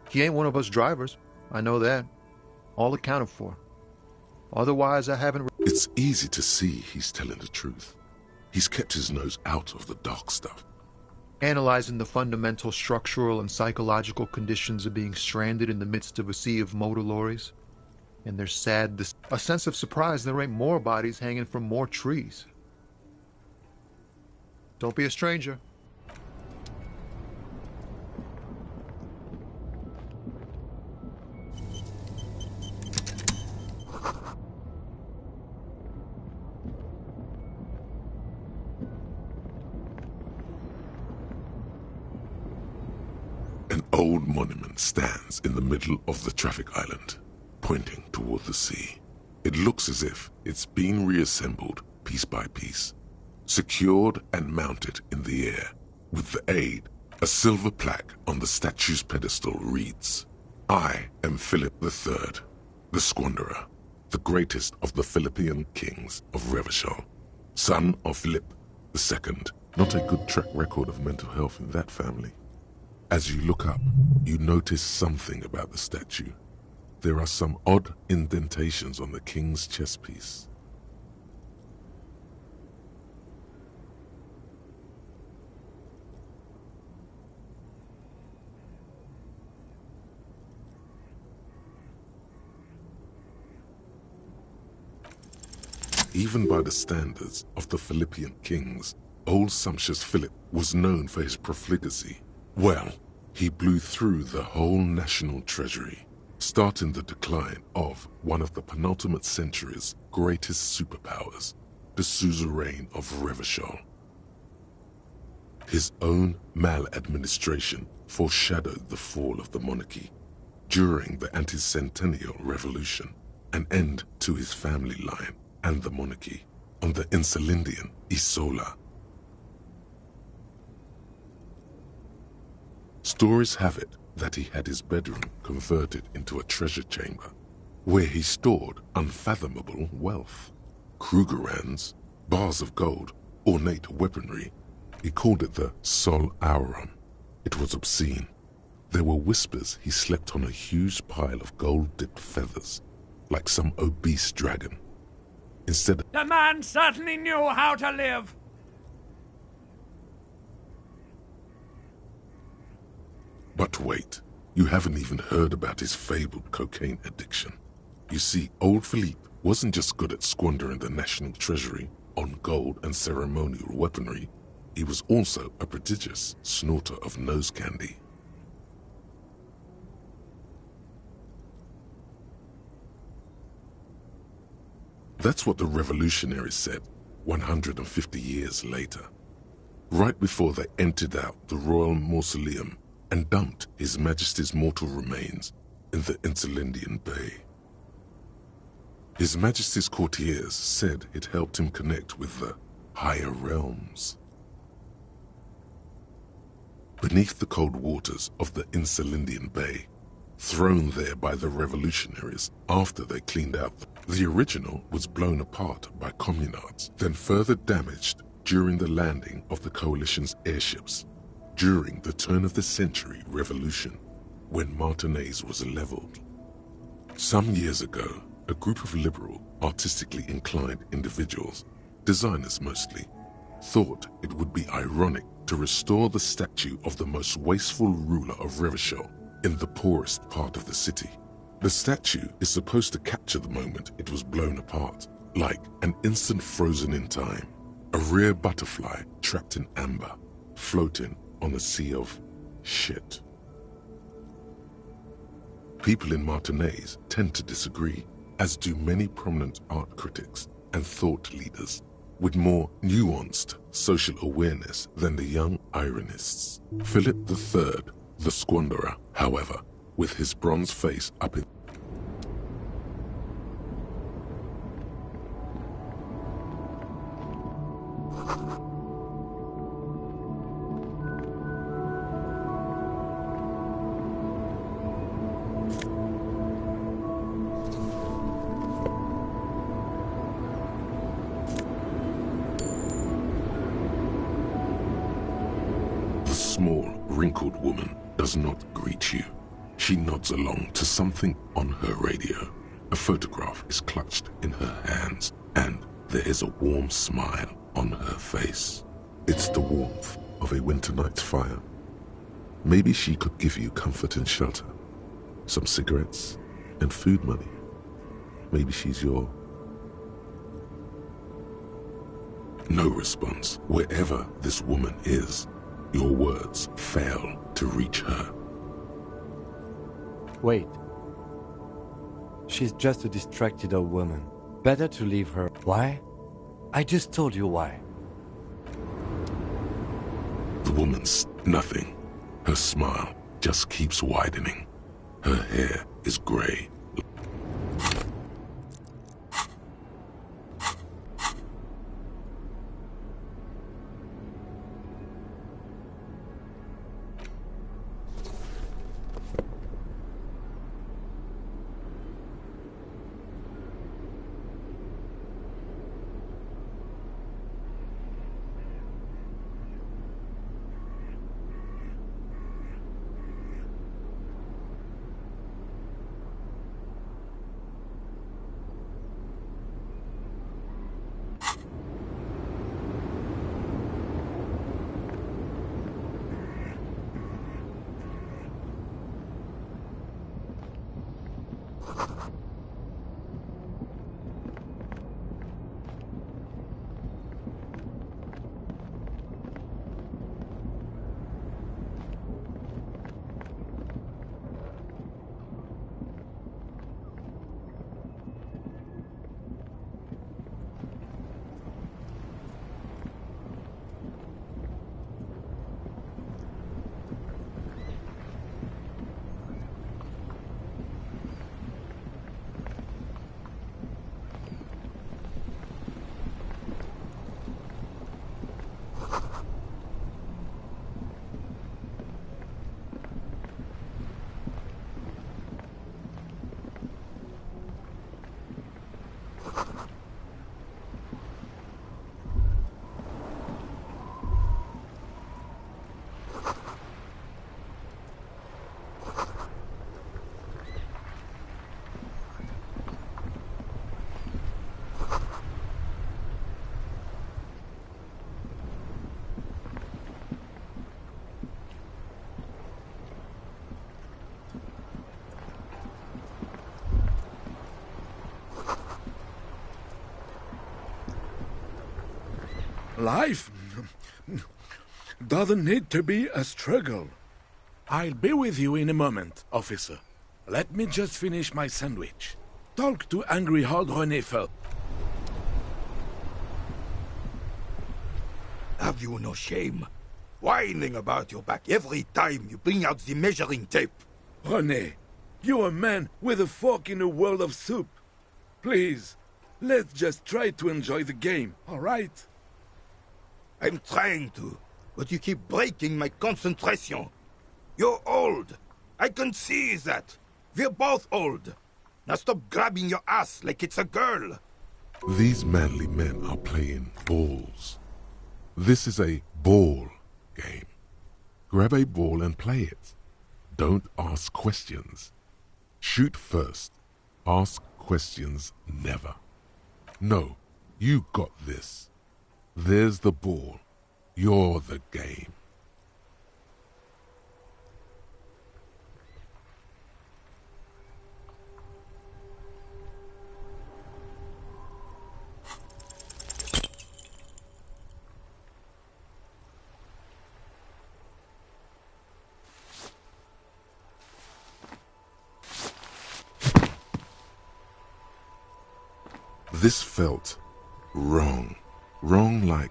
He ain't one of us drivers. I know that. All accounted for. Otherwise, I haven't... It's easy to see he's telling the truth. He's kept his nose out of the dark stuff. Analyzing the fundamental structural and psychological conditions of being stranded in the midst of a sea of motor lorries. And there's a sense of surprise there ain't more bodies hanging from more trees. Don't be a stranger. An old monument stands in the middle of the traffic island, pointing toward the sea. It looks as if it's been reassembled piece by piece, secured and mounted in the air. With the aid, a silver plaque on the statue's pedestal reads, "I am Philip III, the Squanderer, the greatest of the Philippian kings of Revachol, son of Philip II." Not a good track record of mental health in that family. As you look up, you notice something about the statue. There are some odd indentations on the king's chest piece. Even by the standards of the Philippian kings, old sumptuous Philip was known for his profligacy. Well, he blew through the whole national treasury, starting the decline of one of the penultimate century's greatest superpowers, the suzerain of Revachol. His own maladministration foreshadowed the fall of the monarchy. During the anti-centennial revolution, an end to his family line and the monarchy on the Insulindian Isola. Stories have it that he had his bedroom converted into a treasure chamber, where he stored unfathomable wealth. Krugerrands, bars of gold, ornate weaponry. He called it the Sol Auron. It was obscene. There were whispers he slept on a huge pile of gold-dipped feathers, like some obese dragon. Instead, The man certainly knew how to live. But wait, you haven't even heard about his fabled cocaine addiction. You see, old Philippe wasn't just good at squandering the national treasury on gold and ceremonial weaponry, he was also a prodigious snorter of nose candy. That's what the revolutionaries said 150 years later, right before they emptied out the royal mausoleum and dumped His Majesty's mortal remains in the Elysium Bay. His Majesty's courtiers said it helped him connect with the higher realms. Beneath the cold waters of the Elysium Bay, thrown there by the revolutionaries after they cleaned out, the original was blown apart by communards, then further damaged during the landing of the coalition's airships during the turn-of-the-century revolution, when Martinaise was leveled. Some years ago, a group of liberal, artistically inclined individuals, designers mostly, thought it would be ironic to restore the statue of the most wasteful ruler of Revachol in the poorest part of the city. The statue is supposed to capture the moment it was blown apart, like an instant frozen in time, a rare butterfly trapped in amber, floating on a sea of shit. People in Martinaise tend to disagree, as do many prominent art critics and thought leaders with more nuanced social awareness than the young ironists. Philip III, the squanderer, however, with his bronze face up in small, wrinkled woman does not greet you. She nods along to something on her radio. A photograph is clutched in her hands, and there is a warm smile on her face. It's the warmth of a winter night's fire. Maybe she could give you comfort and shelter, some cigarettes and food money. Maybe she's your... No response. Wherever this woman is, your words fail to reach her. Wait. She's just a distracted old woman. Better to leave her. Why? I just told you why. The woman's nothing. Her smile just keeps widening. Her hair is gray. Life doesn't need to be a struggle. I'll be with you in a moment, officer. Let me just finish my sandwich. Talk to angry old René first. Have you no shame? Whining about your back every time you bring out the measuring tape. René, you're a man with a fork in a world of soup. Please, let's just try to enjoy the game, all right? I'm trying to, but you keep breaking my concentration. You're old. I can see that. We're both old. Now stop grabbing your ass like it's a girl. These manly men are playing balls. This is a ball game. Grab a ball and play it. Don't ask questions. Shoot first. Ask questions never. No, you got this. There's the ball. You're the game. This felt wrong. Wrong like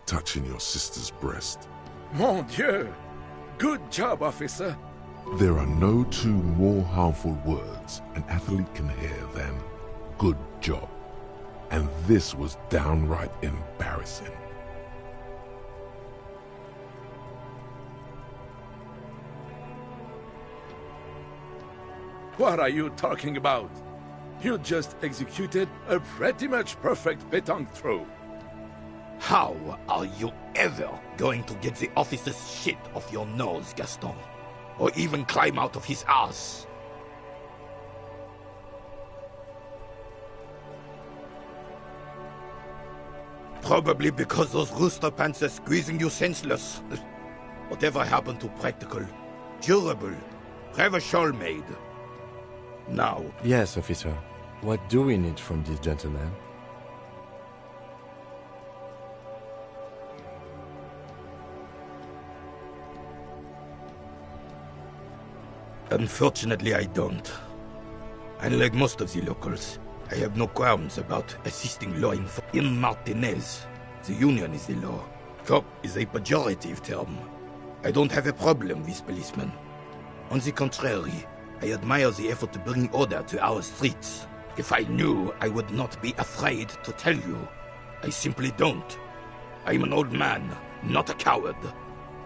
touching your sister's breast. Mon Dieu! Good job, officer. There are no two more harmful words an athlete can hear than good job. And this was downright embarrassing. What are you talking about? You just executed a pretty much perfect pétanque throw. How are you ever going to get the officer's shit off your nose, Gaston? Or even climb out of his ass? Probably because those rooster pants are squeezing you senseless. Whatever happened to practical, durable, have a shawl made? Now. Yes, officer. What do we need from this gentleman? Unfortunately, I don't. Unlike most of the locals, I have no qualms about assisting law enforcement. In Martinez, the union is the law. Cop is a pejorative term. I don't have a problem with policemen. On the contrary, I admire the effort to bring order to our streets. If I knew, I would not be afraid to tell you. I simply don't. I'm an old man, not a coward.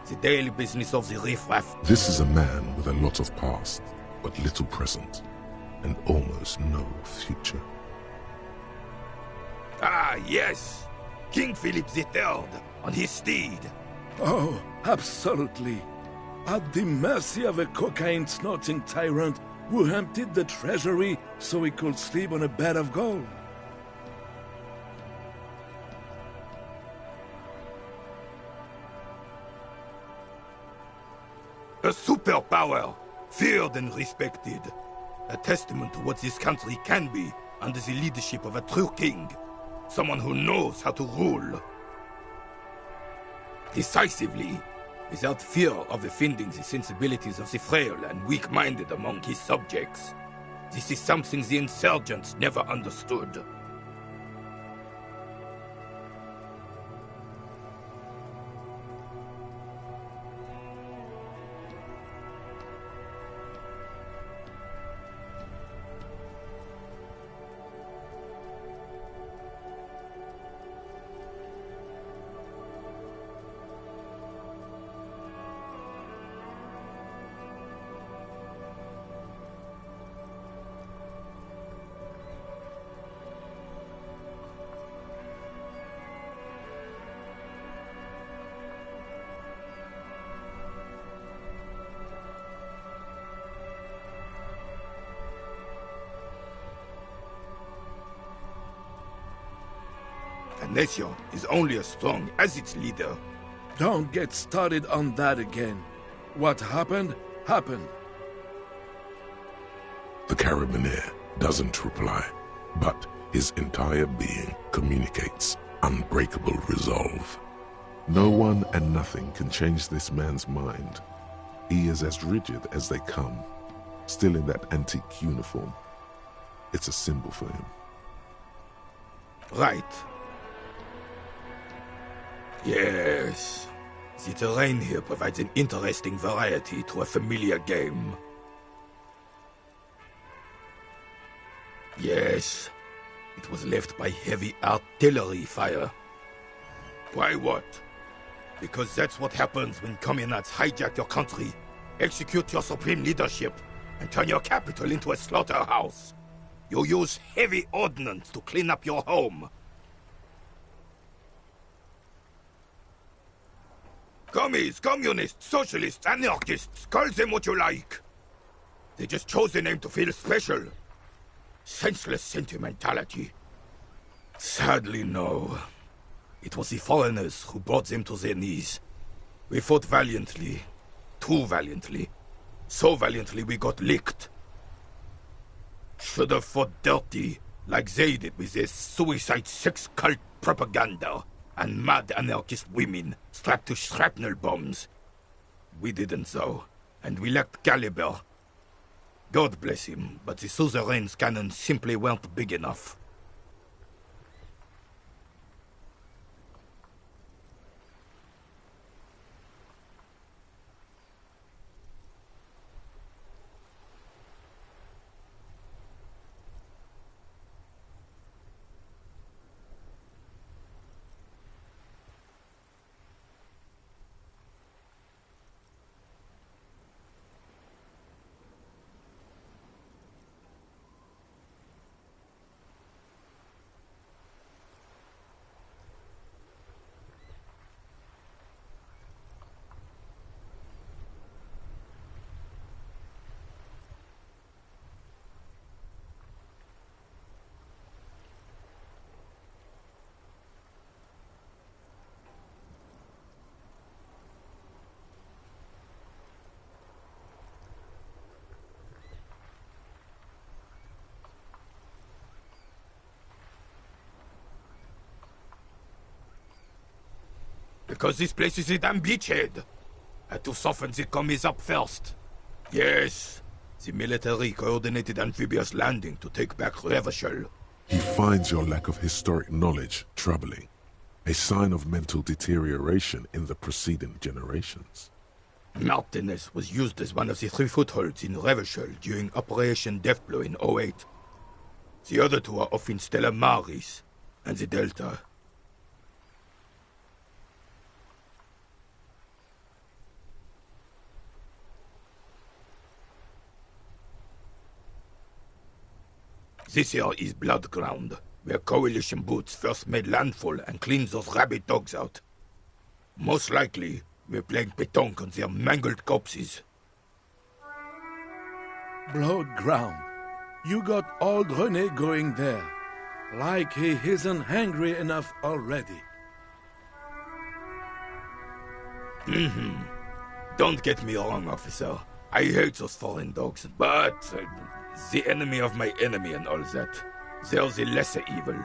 The daily business of the riffraff. This is a man with a lot of past, but little present, and almost no future. Ah, yes! King Philip III, on his steed. Oh, absolutely. At the mercy of a cocaine-snorting tyrant who emptied the treasury so he could sleep on a bed of gold. A superpower, feared and respected. A testament to what this country can be under the leadership of a true king. Someone who knows how to rule. Decisively, without fear of offending the sensibilities of the frail and weak-minded among his subjects. This is something the insurgents never understood. A nation is only as strong as its leader. Don't get started on that again. What happened, happened. The Carabinier doesn't reply, but his entire being communicates. unbreakable resolve. No one and nothing can change this man's mind. He is as rigid as they come, still in that antique uniform. It's a symbol for him. Right. Yes. The terrain here provides an interesting variety to a familiar game. Yes. It was left by heavy artillery fire. Why what? Because that's what happens when communists hijack your country, execute your supreme leadership, and turn your capital into a slaughterhouse. You use heavy ordnance to clean up your home. Commies, communists, socialists, anarchists, call them what you like. They just chose the name to feel special. Senseless sentimentality. Sadly, no. It was the foreigners who brought them to their knees. We fought valiantly. Too valiantly. So valiantly we got licked. Should have fought dirty, like they did with their suicide sex cult propaganda and mad anarchist women strapped to shrapnel bombs. We didn't though, and we lacked caliber. God bless him, but the suzerain's cannons simply weren't big enough. Because this place is a damn beachhead. Had to soften the commies up first. Yes, the military coordinated amphibious landing to take back Revachol. He finds your lack of historic knowledge troubling, a sign of mental deterioration in the preceding generations. Martinez was used as one of the 3 footholds in Revachol during Operation Deathblow in 08. The other 2 are off in Stella Maris and the Delta. This here is Blood Ground, where Coalition boots first made landfall and cleaned those rabid dogs out. Most likely, we're playing pétanque on their mangled corpses. Blood Ground. You got old René going there. Like he isn't hungry enough already. Don't get me wrong, officer. I hate those foreign dogs, but the enemy of my enemy and all that. They're the lesser evil.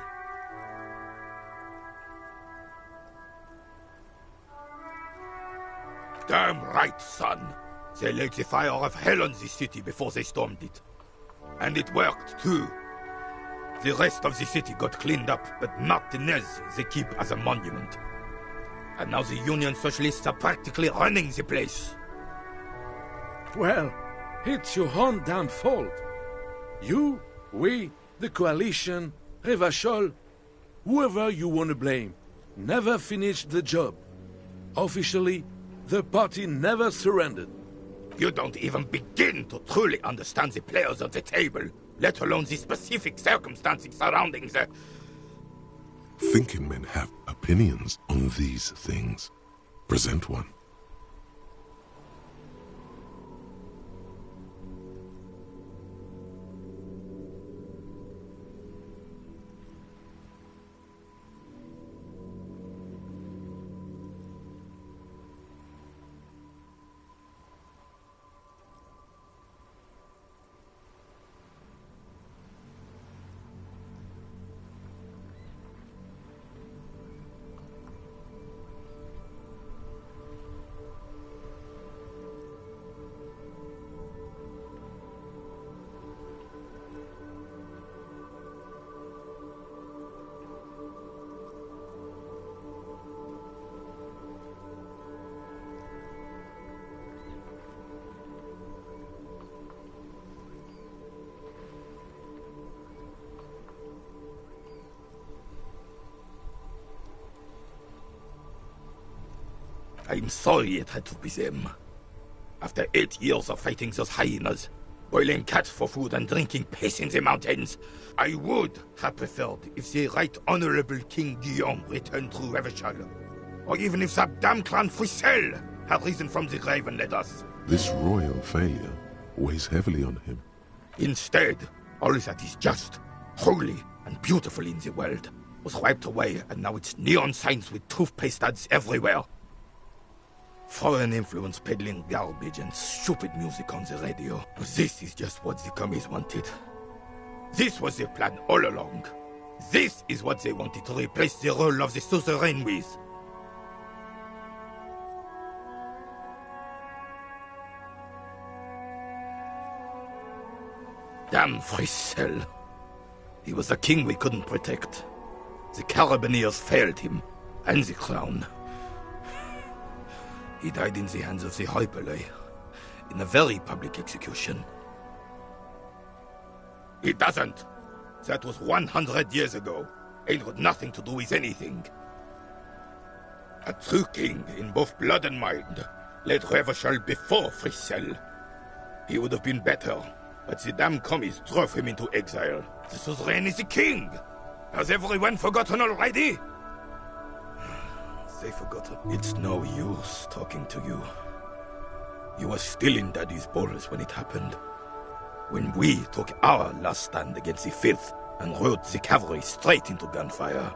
Damn right, son. They laid the fire of hell on the city before they stormed it. And it worked, too. The rest of the city got cleaned up, but Martinez they keep as a monument. And now the Union Socialists are practically running the place. Well, it's your own damn fault. You, we, the Coalition, Revachol, whoever you want to blame, never finished the job. Officially, the party never surrendered. You don't even begin to truly understand the players of the table, let alone the specific circumstances surrounding the... Thinking men have opinions on these things. Present one. I'm sorry it had to be them. After 8 years of fighting those hyenas, boiling cats for food and drinking piss in the mountains, I would have preferred if the Right Honorable King Guillaume returned through Revachol, or even if that damn clan Frissel had risen from the grave and led us. This royal failure weighs heavily on him. Instead, all that is just, holy, and beautiful in the world was wiped away, and now it's neon signs with toothpaste ads everywhere. Foreign influence peddling garbage and stupid music on the radio. This is just what the commies wanted. This was their plan all along. This is what they wanted to replace the role of the suzerain with. Damn Frissel. He was a king we couldn't protect. The Carabineers failed him, and the crown. He died in the hands of the Hyperlay, in a very public execution. It doesn't. That was 100 years ago. Ain't got nothing to do with anything. A true king in both blood and mind led Revachol before Frissel. He would have been better, but the damn commies drove him into exile. The suzerain is the king! Has everyone forgotten already? They forgotten. It's no use talking to you. You were still in Daddy's balls when it happened. When we took our last stand against the filth and rode the cavalry straight into gunfire.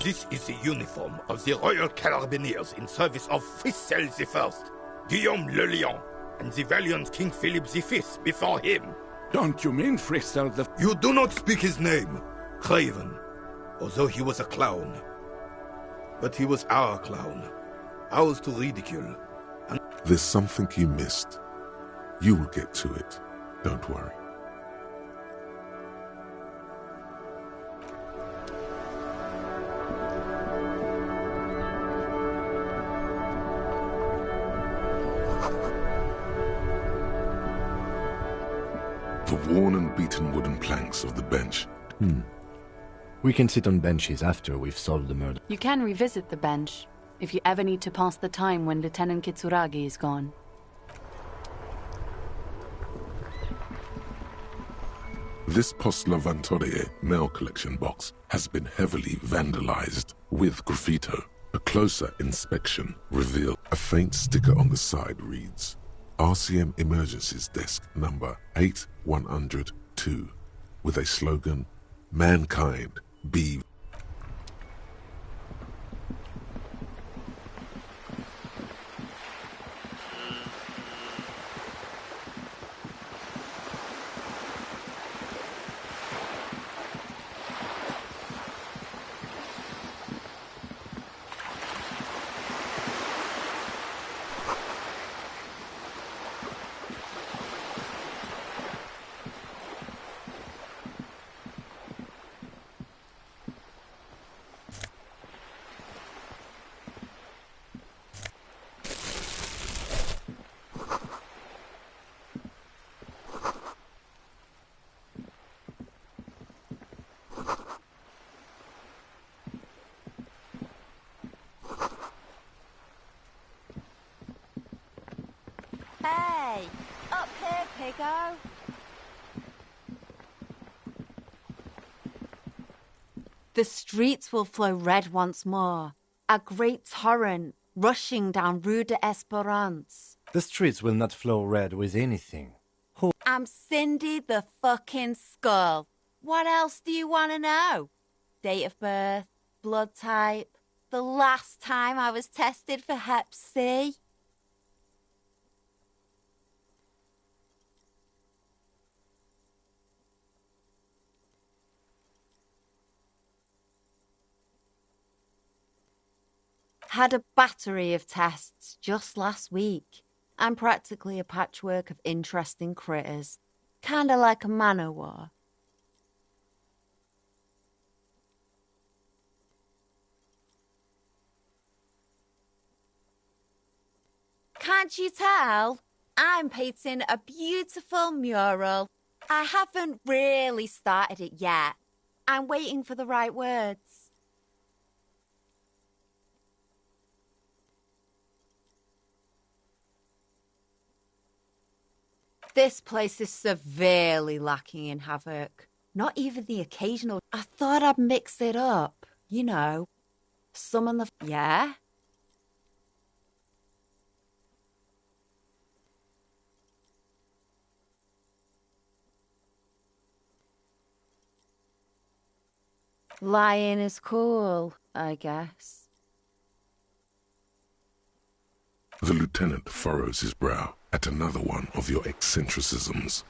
This is the uniform of the Royal Carabineers in service of Frissel I, Guillaume le Lion, and the valiant King Philip V before him. Don't you mean Frissel the... You do not speak his name, Craven, although he was a clown. But he was our clown, ours to ridicule. And there's something you missed. You will get to it. Don't worry. The worn and beaten wooden planks of the bench. We can sit on benches after we've solved the murder. You can revisit the bench, if you ever need to pass the time when Lieutenant Kitsuragi is gone. This Post Lavantorie mail collection box has been heavily vandalized with graffito. A closer inspection revealed a faint sticker on the side reads, RCM Emergencies Desk number 8102, with a slogan, Mankind be... Hey! Up here, Piggo! The streets will flow red once more. A great torrent rushing down Rue de Esperance. The streets will not flow red with anything. I'm Cindy the fucking Skull. What else do you want to know? Date of birth, blood type, the last time I was tested for Hep C. Had a battery of tests just last week. I'm practically a patchwork of interesting critters. Kinda like a man-o'-war. Can't you tell? I'm painting a beautiful mural. I haven't really started it yet. I'm waiting for the right words. This place is severely lacking in havoc. Not even the occasional... I thought I'd mix it up. You know, summon the... Yeah? Lying is cool, I guess. The lieutenant furrows his brow at another one of your eccentricisms.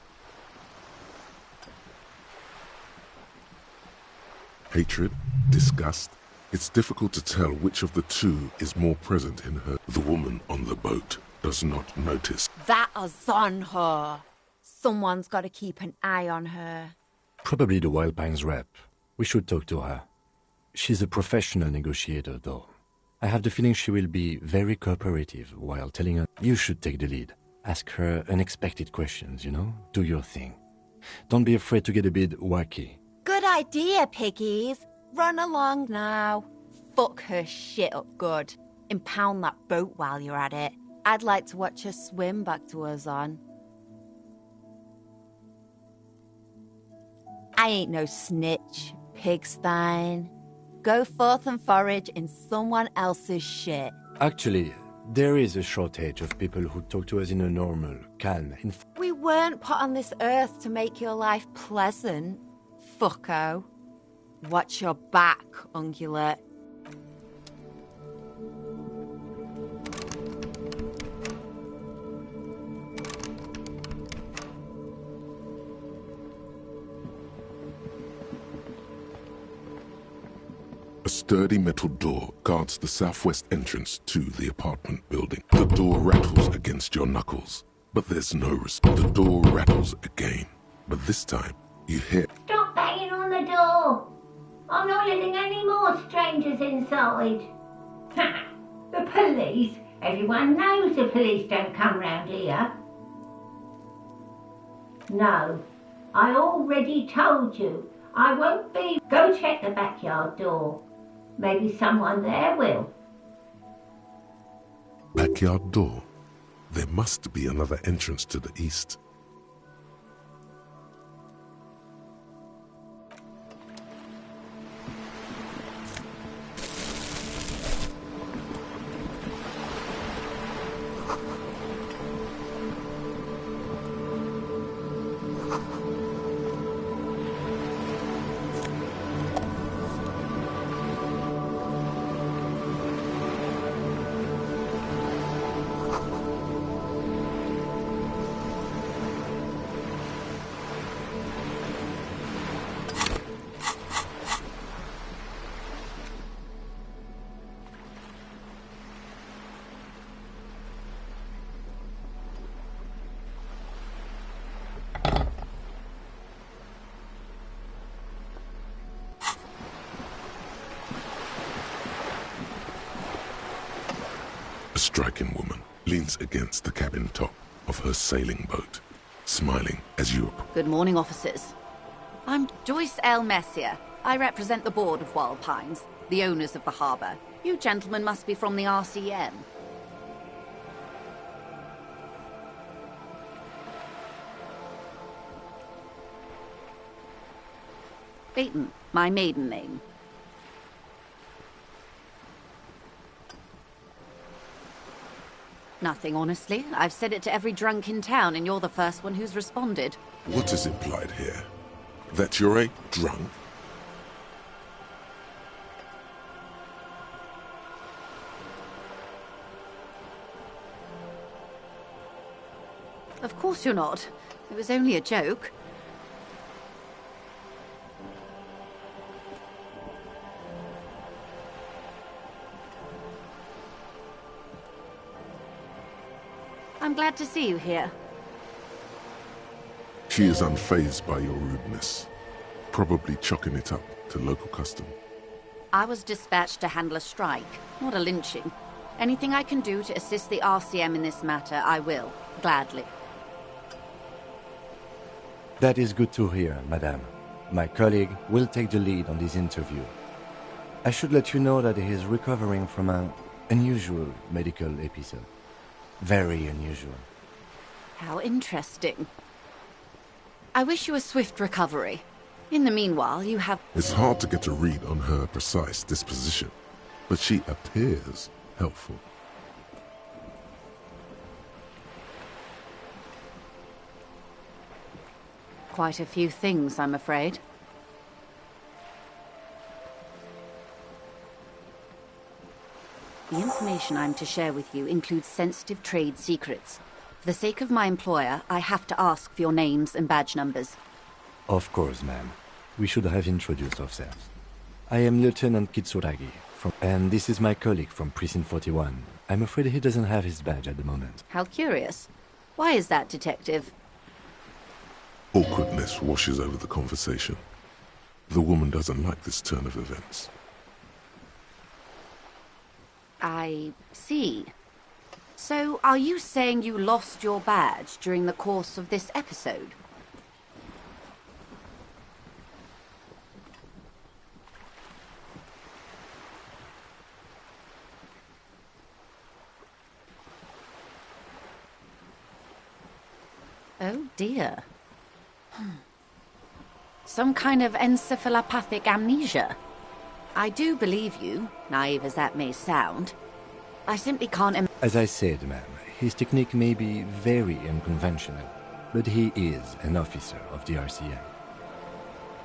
Hatred, disgust, it's difficult to tell which of the two is more present in her. The woman on the boat does not notice. That is on her. Someone's got to keep an eye on her. Probably the Wild Pines rep. We should talk to her. She's a professional negotiator, though. I have the feeling she will be very cooperative while telling her you should take the lead. Ask her unexpected questions, you know? Do your thing. Don't be afraid to get a bit wacky. Good idea, piggies. Run along now. Fuck her shit up good. Impound that boat while you're at it. I'd like to watch her swim back to us on. I ain't no snitch, Pigstein. Go forth and forage in someone else's shit. Actually, there is a shortage of people who talk to us in a normal, calm, We weren't put on this earth to make your life pleasant, fucko. Watch your back, ungulate. A sturdy metal door guards the southwest entrance to the apartment building. The door rattles against your knuckles, but there's no response. The door rattles again, but this time you hear... Stop banging on the door! I'm not letting any more strangers inside. The police? Everyone knows the police don't come round here. No, I already told you. I won't be. Go check the backyard door. Maybe someone there will. Backyard door? There must be another entrance to the east. A striking woman leans against the cabin top of her sailing boat, smiling as you... Good morning, officers. I'm Joyce L. Messier. I represent the board of Wild Pines, the owners of the harbour. You gentlemen must be from the RCM. Baton, my maiden name. Nothing, honestly. I've said it to every drunk in town, and you're the first one who's responded. What is implied here? That you're a drunk? Of course you're not. It was only a joke. I'm glad to see you here. She is unfazed by your rudeness, probably chalking it up to local custom. I was dispatched to handle a strike, not a lynching. Anything I can do to assist the RCM in this matter, I will, gladly. That is good to hear, madame. My colleague will take the lead on this interview. I should let you know that he is recovering from an unusual medical episode. Very unusual. How interesting. I wish you a swift recovery. In the meanwhile, you have... It's hard to get a read on her precise disposition, but she appears helpful. Quite a few things, I'm afraid. The information I'm to share with you includes sensitive trade secrets. For the sake of my employer, I have to ask for your names and badge numbers. Of course, ma'am. We should have introduced ourselves. I am Lieutenant Kitsuragi, and this is my colleague from Precinct 41. I'm afraid he doesn't have his badge at the moment. How curious. Why is that, Detective? Awkwardness washes over the conversation. The woman doesn't like this turn of events. I see. So, are you saying you lost your badge during the course of this episode? Oh dear. Some kind of encephalopathic amnesia. I do believe you, naive as that may sound. I simply can't As I said, ma'am, his technique may be very unconventional, but he is an officer of the RCM.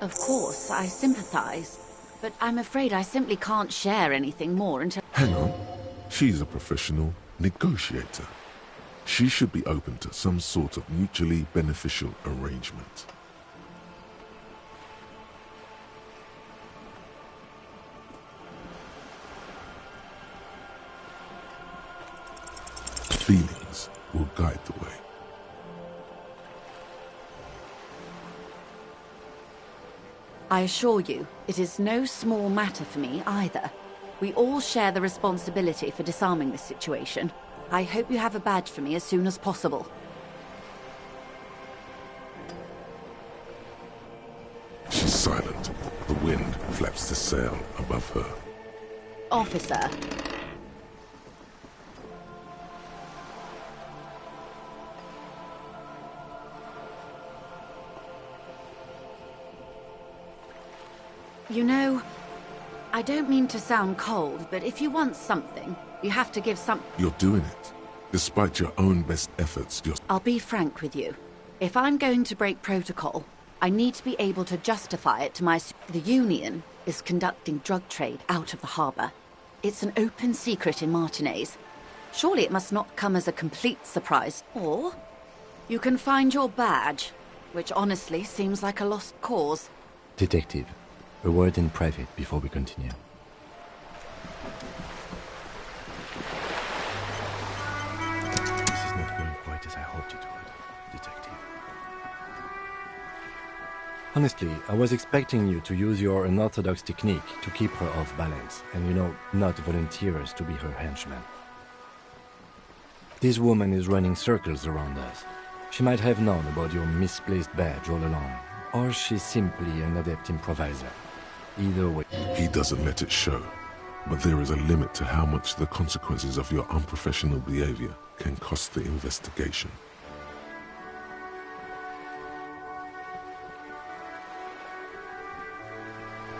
Of course, I sympathize, but I'm afraid I simply can't share anything more until... Hang on. She's a professional negotiator. She should be open to some sort of mutually beneficial arrangement. Feelings will guide the way. I assure you, it is no small matter for me either. We all share the responsibility for disarming this situation. I hope you have a badge for me as soon as possible. She's silent. The wind flaps the sail above her. Officer. You know, I don't mean to sound cold, but if you want something, you have to give some... You're doing it. Despite your own best efforts, I'll be frank with you. If I'm going to break protocol, I need to be able to justify it to my... The Union is conducting drug trade out of the harbour. It's an open secret in Martinez. Surely it must not come as a complete surprise. Or you can find your badge, which honestly seems like a lost cause. Detective, a word in private before we continue. This is not going quite as I hoped it would, Detective. Honestly, I was expecting you to use your unorthodox technique to keep her off balance, and not volunteer us to be her henchmen. This woman is running circles around us. She might have known about your misplaced badge all along, or she's simply an adept improviser. Either way. He doesn't let it show, but there is a limit to how much the consequences of your unprofessional behavior can cost the investigation.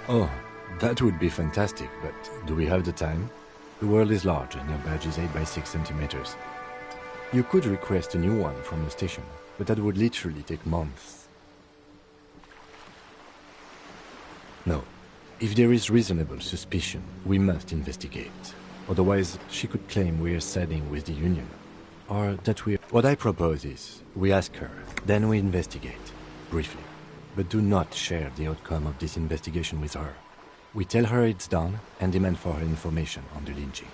Oh, that would be fantastic, but do we have the time? The world is large and your badge is 8 by 6 centimeters. You could request a new one from the station, but that would literally take months. No. If there is reasonable suspicion, we must investigate. Otherwise, she could claim we are siding with the Union. Or that we... What I propose is, we ask her, then we investigate, briefly. But do not share the outcome of this investigation with her. We tell her it's done and demand for her information on the lynching.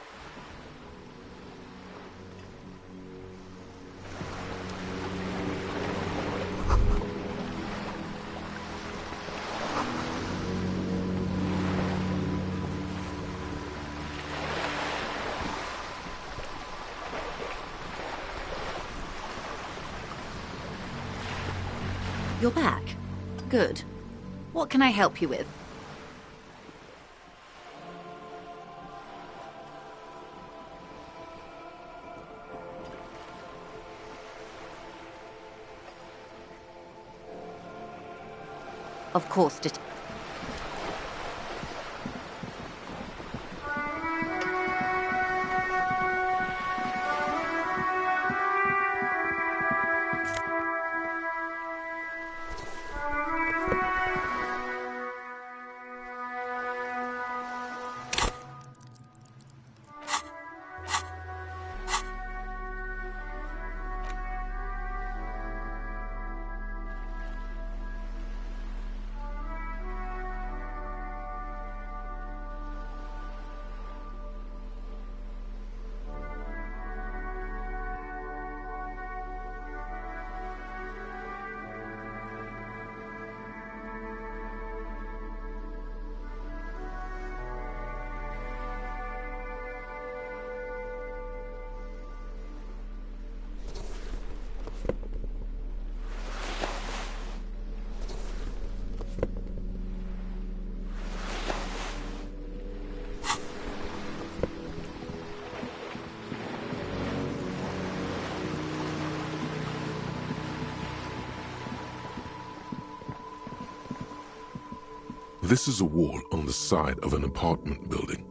You're back. Good. What can I help you with? Of course, This is a wall on the side of an apartment building.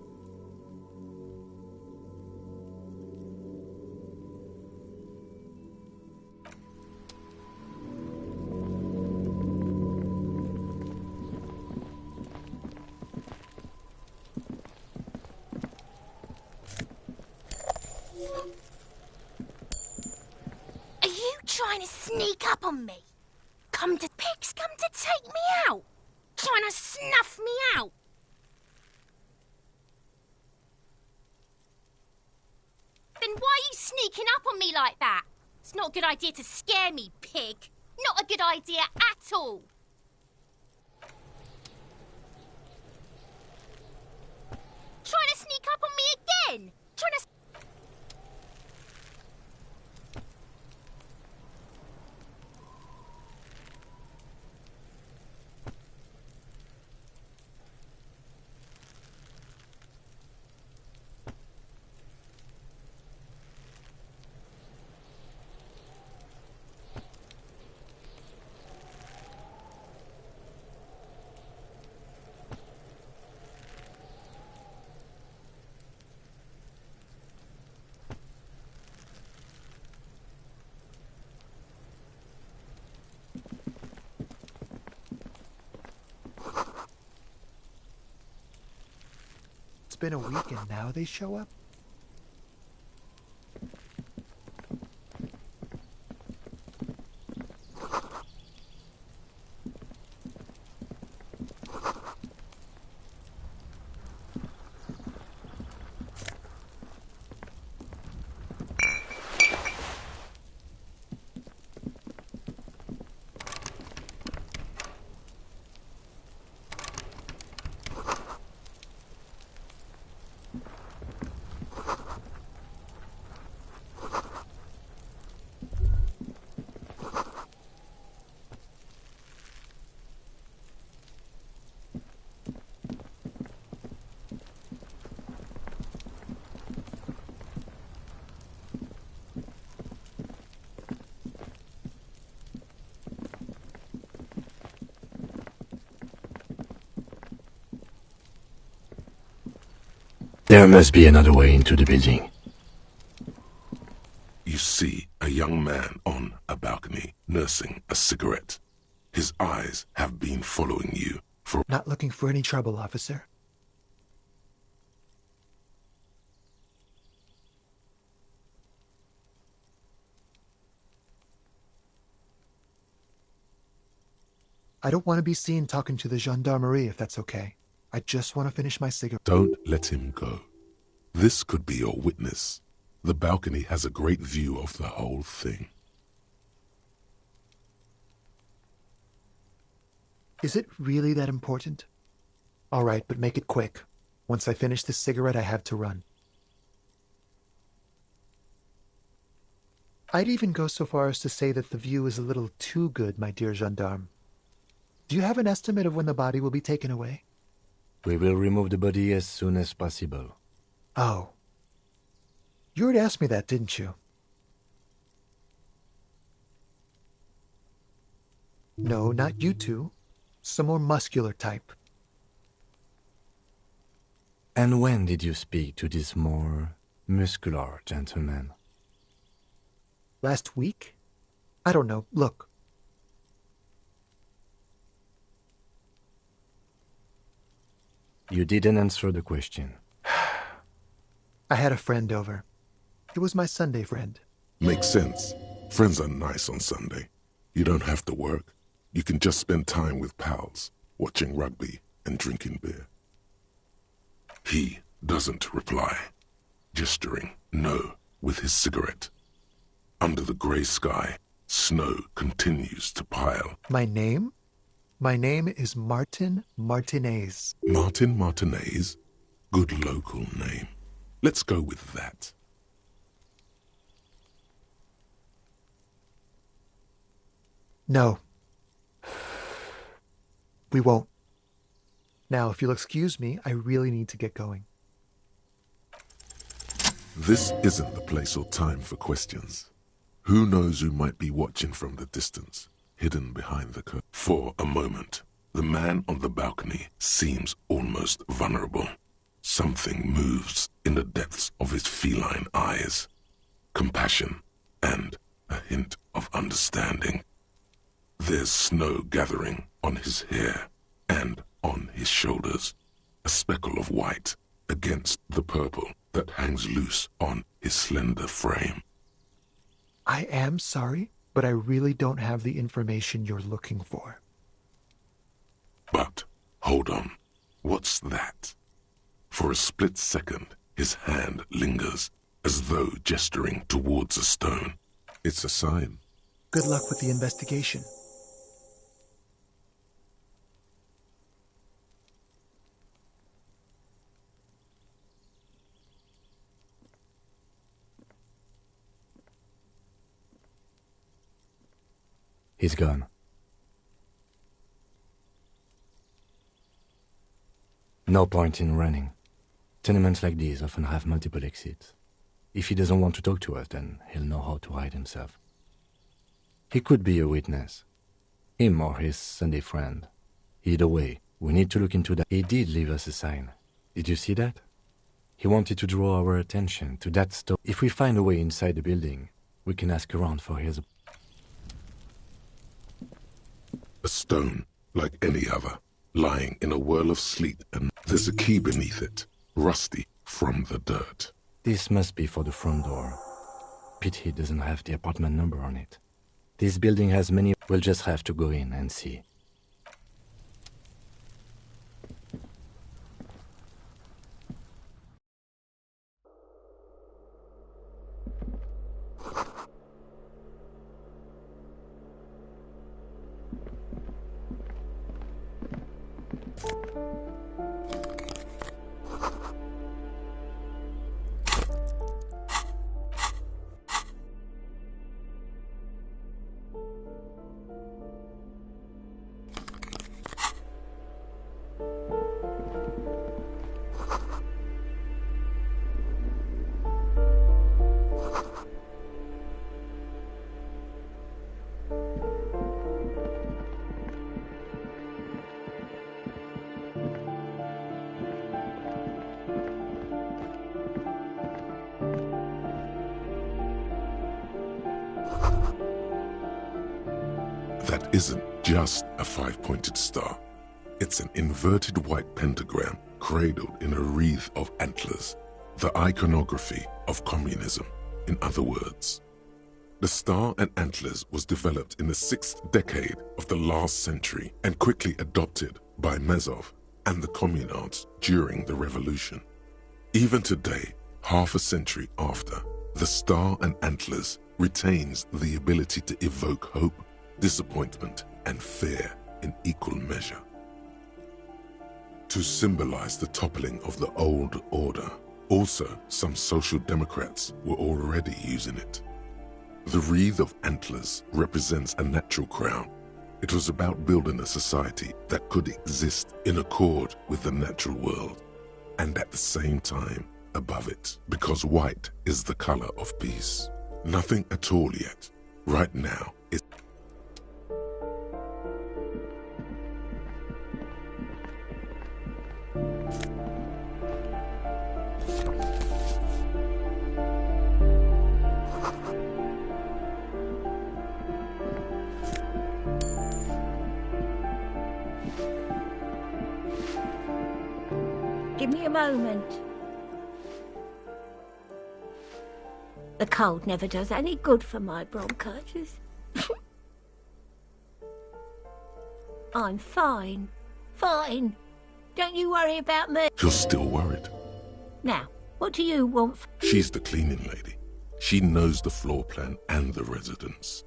Are you trying to sneak up on me? Pigs come to take me out? Trying to snuff me out? Then why are you sneaking up on me like that? It's not a good idea to scare me, pig. Not a good idea at all. Trying to sneak up on me again? Trying to... It's been a week and now they show up? There must be another way into the building. You see a young man on a balcony nursing a cigarette. His eyes have been following you for... Not looking for any trouble, officer. I don't want to be seen talking to the gendarmerie, if that's okay. I just want to finish my cigarette. Don't let him go. This could be your witness. The balcony has a great view of the whole thing. Is it really that important? All right, but make it quick. Once I finish this cigarette, I have to run. I'd even go so far as to say that the view is a little too good, my dear gendarme. Do you have an estimate of when the body will be taken away? We will remove the body as soon as possible. Oh. You already asked me that, didn't you? No, not you two. Some more muscular type. And when did you speak to this more muscular gentleman? Last week? I don't know. Look. You didn't answer the question. I had a friend over. It was my Sunday friend. Makes sense. Friends are nice on Sunday. You don't have to work. You can just spend time with pals, watching rugby and drinking beer. He doesn't reply, gesturing no with his cigarette. Under the grey sky, snow continues to pile. My name? My name is Martin Martinez. Martin Martinez? Good local name. Let's go with that. No. We won't. Now, if you'll excuse me, I really need to get going. This isn't the place or time for questions. Who knows who might be watching from the distance, hidden behind the curtain? For a moment, the man on the balcony seems almost vulnerable. Something moves in the depths of his feline eyes. Compassion and a hint of understanding. There's snow gathering on his hair and on his shoulders, a speckle of white against the purple that hangs loose on his slender frame. I am sorry, but I really don't have the information you're looking for. But, hold on, what's that? For a split second, his hand lingers, as though gesturing towards a stone. It's a sign. Good luck with the investigation. He's gone. No point in running. Tenements like these often have multiple exits. If he doesn't want to talk to us, then he'll know how to hide himself. He could be a witness. Him or his Sunday friend. Either way, we need to look into that. He did leave us a sign. Did you see that? He wanted to draw our attention to that stone. If we find a way inside the building, we can ask around for his... A stone, like any other, lying in a whirl of sleet, and there's a key beneath it, rusty from the dirt. This must be for the front door. Pity doesn't have the apartment number on it. This building has many... We'll just have to go in and see. That isn't just a five-pointed star. It's an inverted white pentagram cradled in a wreath of antlers, the iconography of communism, in other words. The star and antlers was developed in the 6th decade of the last century and quickly adopted by Mazov and the communards during the revolution. Even today, half a century after, the star and antlers retains the ability to evoke hope, disappointment, and fear in equal measure. To symbolize the toppling of the old order, also some social democrats were already using it. The wreath of antlers represents a natural crown. It was about building a society that could exist in accord with the natural world, and at the same time above it, because white is the color of peace. Nothing at all yet. Right now is... Give me a moment. The cold never does any good for my bronchitis. I'm fine. Fine. Don't you worry about me. You're still worried. Now, what do you want? She's the cleaning lady. She knows the floor plan and the residence.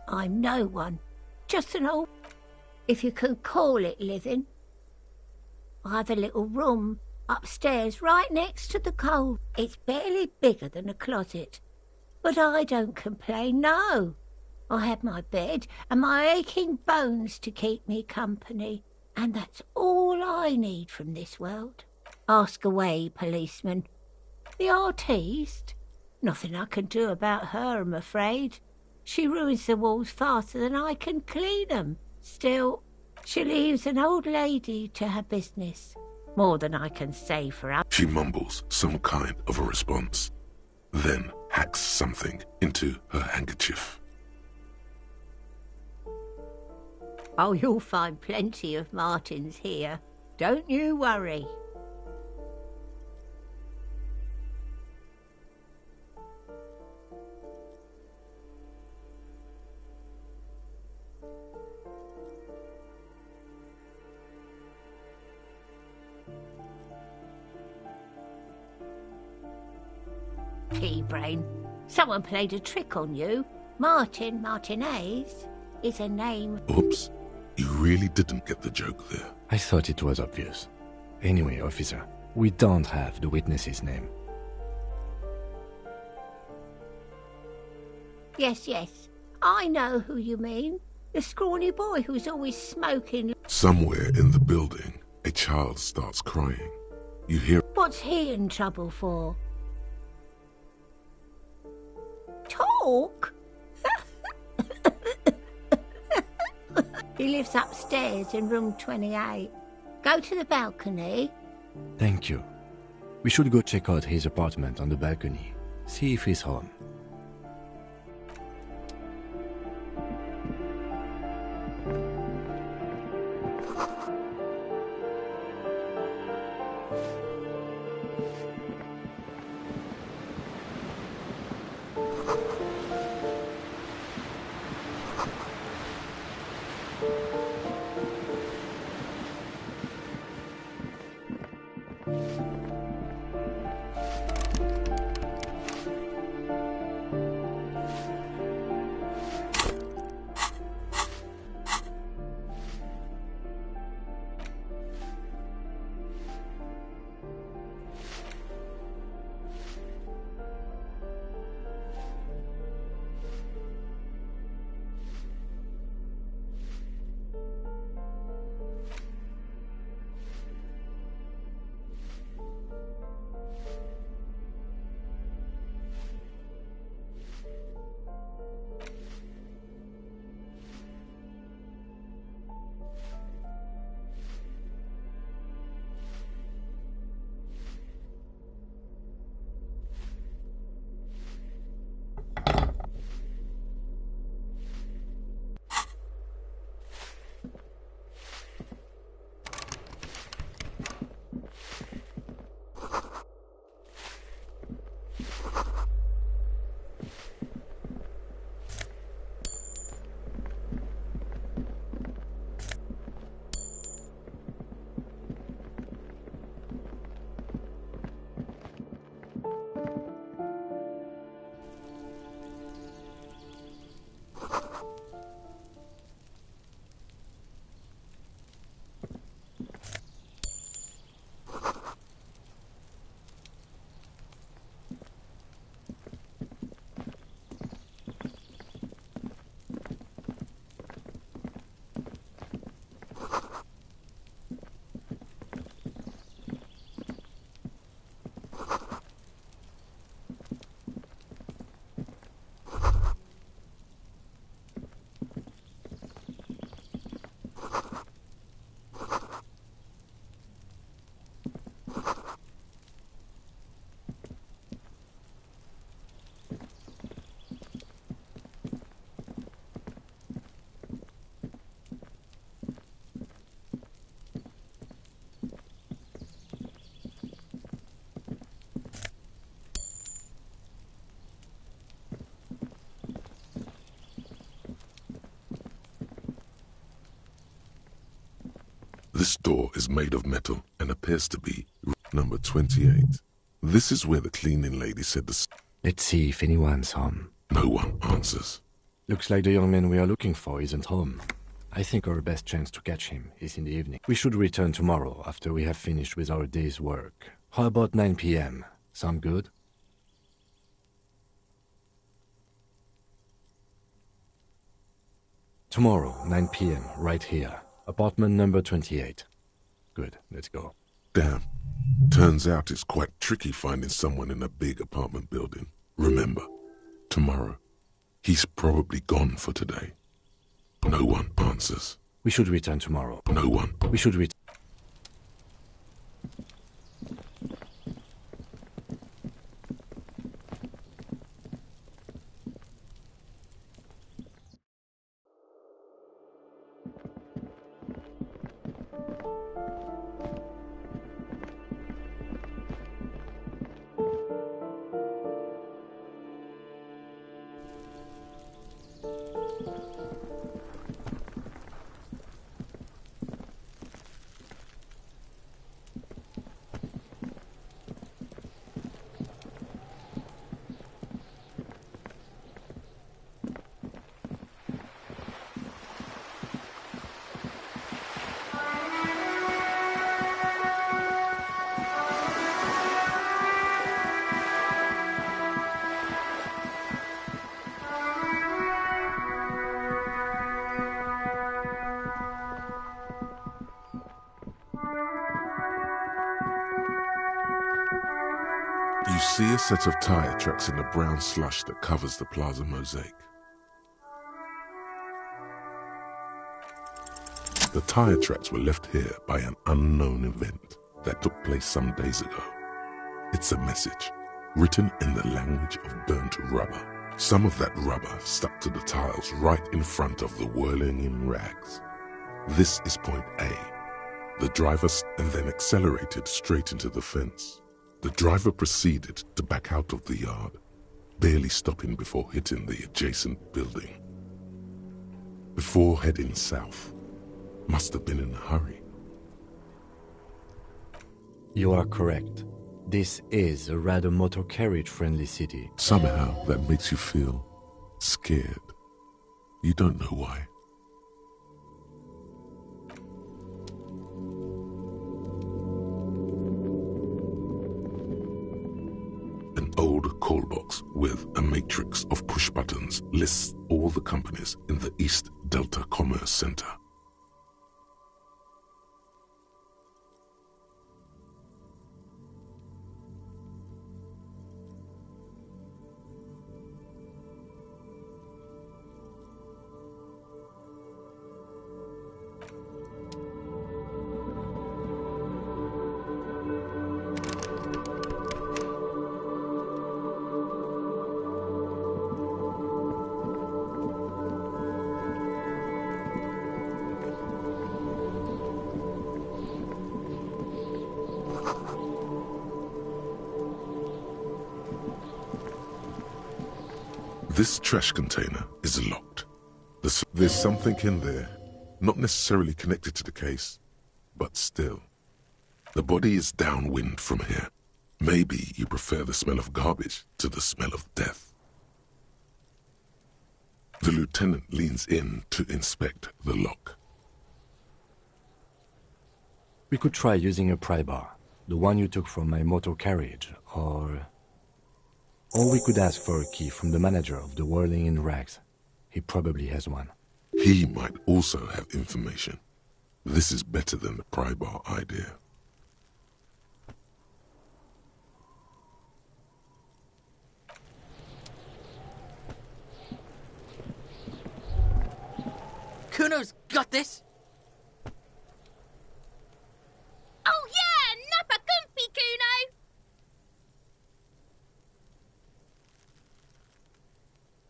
I'm no one. Just an old... if you can call it living. I have a little room upstairs right next to the coal. It's barely bigger than a closet. But I don't complain, no. I have my bed and my aching bones to keep me company. And that's all I need from this world. Ask away, policeman. The artiste? Nothing I can do about her, I'm afraid. She ruins the walls faster than I can clean them. Still, she leaves an old lady to her business. More than I can say for her. She mumbles some kind of a response, then hacks something into her handkerchief. Oh, you'll find plenty of Martins here. Don't you worry. Pea-brain. Someone played a trick on you. Martinez, is a name. Oops. You really didn't get the joke there. I thought it was obvious. Anyway, officer, we don't have the witness's name. Yes. I know who you mean. The scrawny boy who's always smoking. Somewhere in the building, a child starts crying. You hear... What's he in trouble for? Talk? He lives upstairs in room 28. Go to the balcony. Thank you. We should go check out his apartment on the balcony. See if he's home. This door is made of metal and appears to be number 28. This is where the cleaning lady said the... Let's see if anyone's home. No one answers. Looks like the young man we are looking for isn't home. I think our best chance to catch him is in the evening. We should return tomorrow after we have finished with our day's work. How about 9 p.m.? Sound good? Tomorrow, 9 p.m., right here. Apartment number 28. Good, let's go. Damn. Turns out it's quite tricky finding someone in a big apartment building. Remember, tomorrow. He's probably gone for today. No one answers. We should return tomorrow. No one. We should return. You see a set of tire tracks in the brown slush that covers the plaza mosaic. The tire tracks were left here by an unknown event that took place some days ago. It's a message, written in the language of burnt rubber. Some of that rubber stuck to the tiles right in front of the whirling in rags. This is point A. The driver and then accelerated straight into the fence. The driver proceeded to back out of the yard, barely stopping before hitting the adjacent building. Before heading south, must have been in a hurry. You are correct. This is a rather motor carriage-friendly city. Somehow that makes you feel scared. You don't know why. An old call box with a matrix of push buttons lists all the companies in the East Delta Commerce Center. This trash container is locked. There's something in there, not necessarily connected to the case, but still. The body is downwind from here. Maybe you prefer the smell of garbage to the smell of death. The lieutenant leans in to inspect the lock. We could try using a pry bar, the one you took from my motor carriage, or we could ask for a key from the manager of the Whirling in Rags. He probably has one. He might also have information. This is better than the pry bar idea. Kuno's got this! Oh yeah! Nappa Gumpy, Kuno!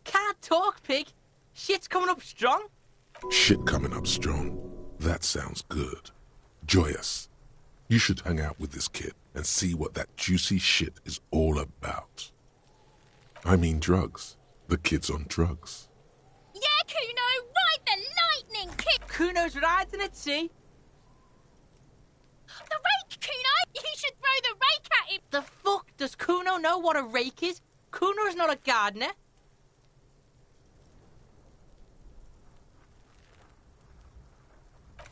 Can't talk, pig! Shit's coming up strong! Shit coming up strong. That sounds good. Joyous. You should hang out with this kid and see what that juicy shit is all about. I mean drugs. The kid's on drugs. Yeah, Kuno! Ride the lightning, kid! Kuno's riding it, see? Does Kuno know what a rake is? Kuno's not a gardener.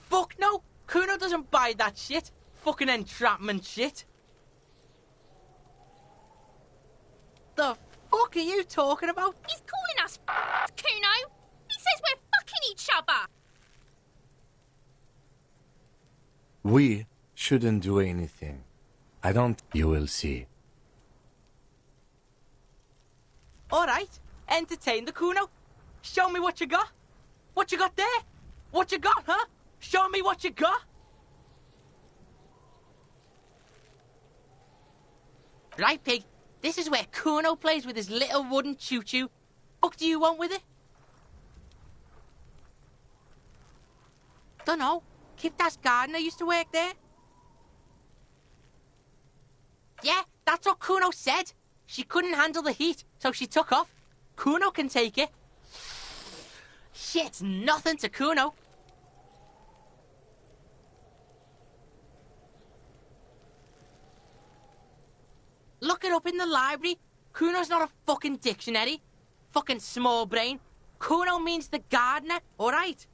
Fuck no! Kuno doesn't buy that shit. Fucking entrapment shit. The fuck are you talking about? He's calling us Kuno. He says we're fucking each other. We shouldn't do anything. I don't... You will see. Alright, entertain the Kuno. Show me what you got. What you got there? What you got, huh? Show me what you got. Right, Pig. This is where Kuno plays with his little wooden choo-choo. What do you want with it? Dunno. Kipta's gardener used to work there. Yeah, that's what Kuno said. She couldn't handle the heat, so she took off. Kuno can take it. Shit's nothing to Kuno. Look it up in the library. Kuno's not a fucking dictionary. Fucking small brain. Kuno means the gardener, alright?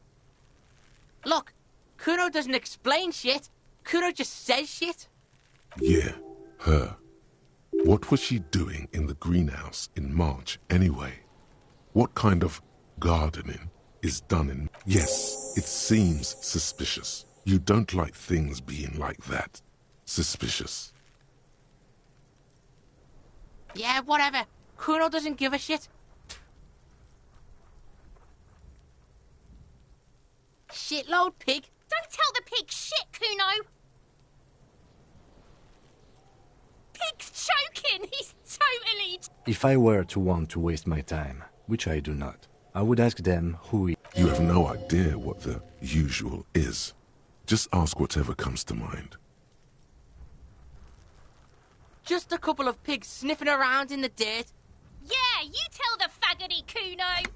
Look, Kuno doesn't explain shit. Kuno just says shit. Yeah, her. What was she doing in the greenhouse in March anyway? What kind of gardening is done in... Yes, it seems suspicious. You don't like things being like that. Suspicious. Yeah, whatever. Kuno doesn't give a shit. Shitload, Pig. Don't tell the pig shit, Kuno. Pig's choking. He's totally... If I were to want to waste my time, which I do not, I would ask them who... You have no idea what the usual is. Just ask whatever comes to mind. Just a couple of pigs sniffing around in the dirt. Yeah, you tell the faggoty Kuno.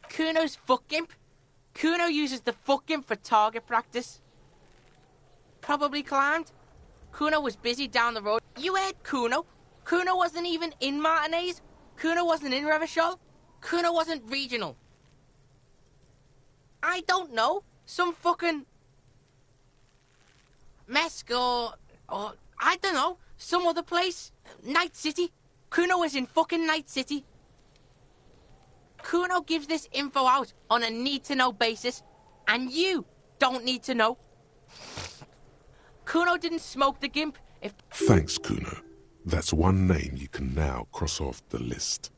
Kuno's fuck gimp. Kuno uses the fuck gimp for target practice. Probably climbed. Kuno was busy down the road. You heard Kuno. Kuno wasn't even in Martinez. Kuno wasn't in Revachol. Kuno wasn't regional. I don't know. Some fucking... Mesk or I don't know, some other place. Night City. Kuno was in fucking Night City. Kuno gives this info out on a need-to-know basis, and you don't need to know. Kuno didn't smoke the gimp. If... Thanks, Kuno. That's one name you can now cross off the list.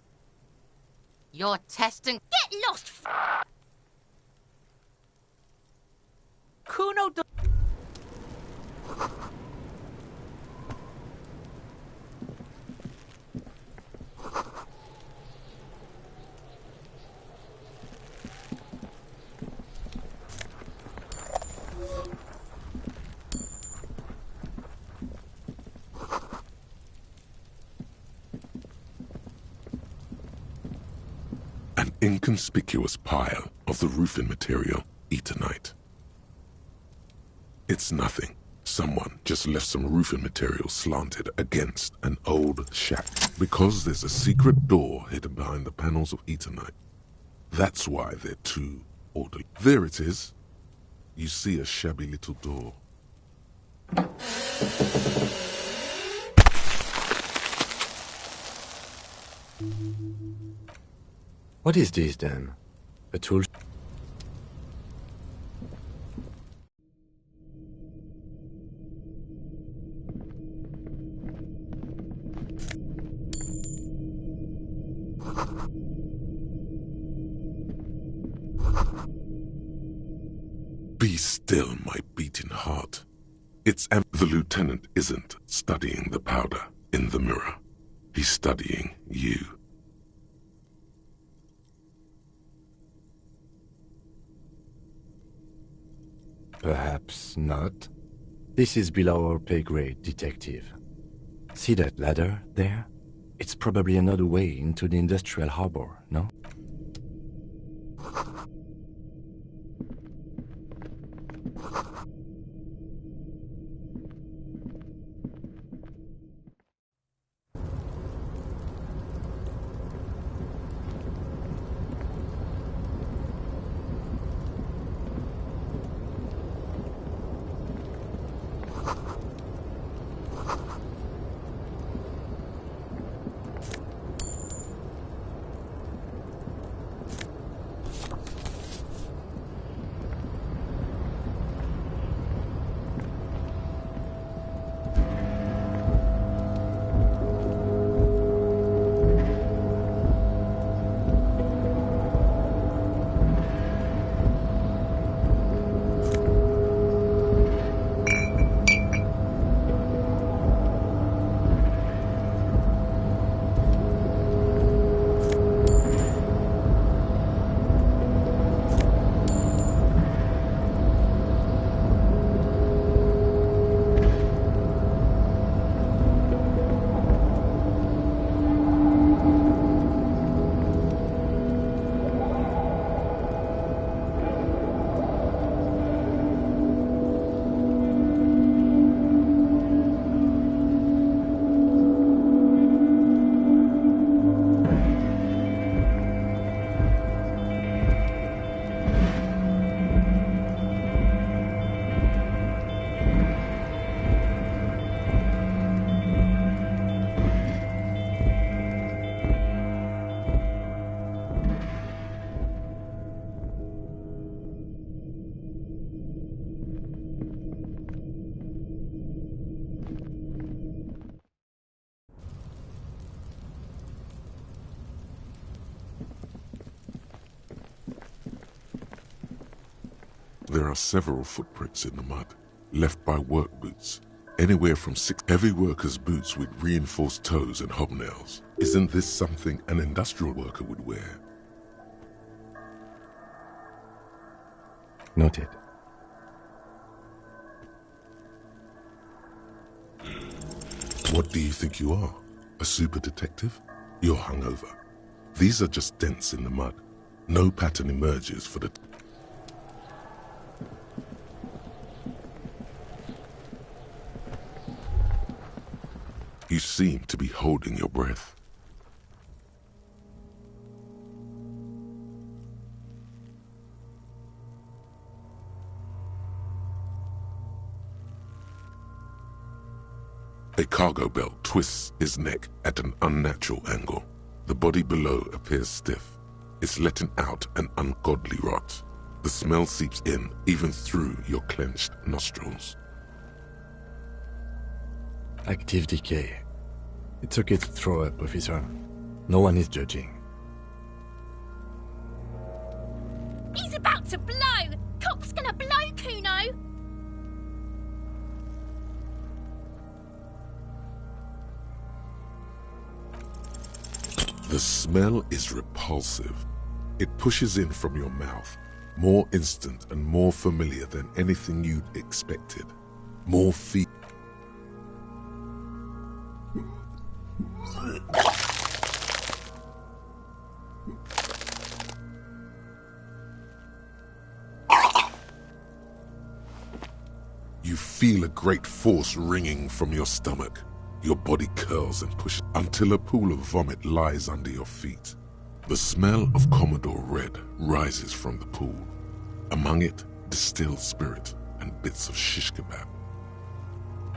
You're testing... Get lost, Kuno... An inconspicuous pile of the roofing material, Eternite. It's nothing. Someone just left some roofing material slanted against an old shack. Because there's a secret door hidden behind the panels of Eternite. That's why they're too orderly. There it is. You see a shabby little door. What is this then? A tool? Be still, my beating heart. The lieutenant isn't studying the powder in the mirror. He's studying you. Perhaps not. This is below our pay grade, detective. See that ladder there? It's probably another way into the industrial harbor, no? There are several footprints in the mud, left by work boots. Anywhere from 6 heavy workers' boots with reinforced toes and hobnails. Isn't this something an industrial worker would wear? Noted. What do you think you are? A super detective? You're hungover. These are just dents in the mud. No pattern emerges for the... You seem to be holding your breath. A cargo belt twists his neck at an unnatural angle. The body below appears stiff. It's letting out an ungodly rot. The smell seeps in, even through your clenched nostrils. Active decay. It's okay to throw up, officer. No one is judging. He's about to blow! Cop's gonna blow, Kuno! The smell is repulsive. It pushes in from your mouth, more instant and more familiar than anything you'd expected. More feet. You feel a great force ringing from your stomach. Your body curls and pushes until a pool of vomit lies under your feet. The smell of Commodore Red rises from the pool. Among it, distilled spirit and bits of shish kebab.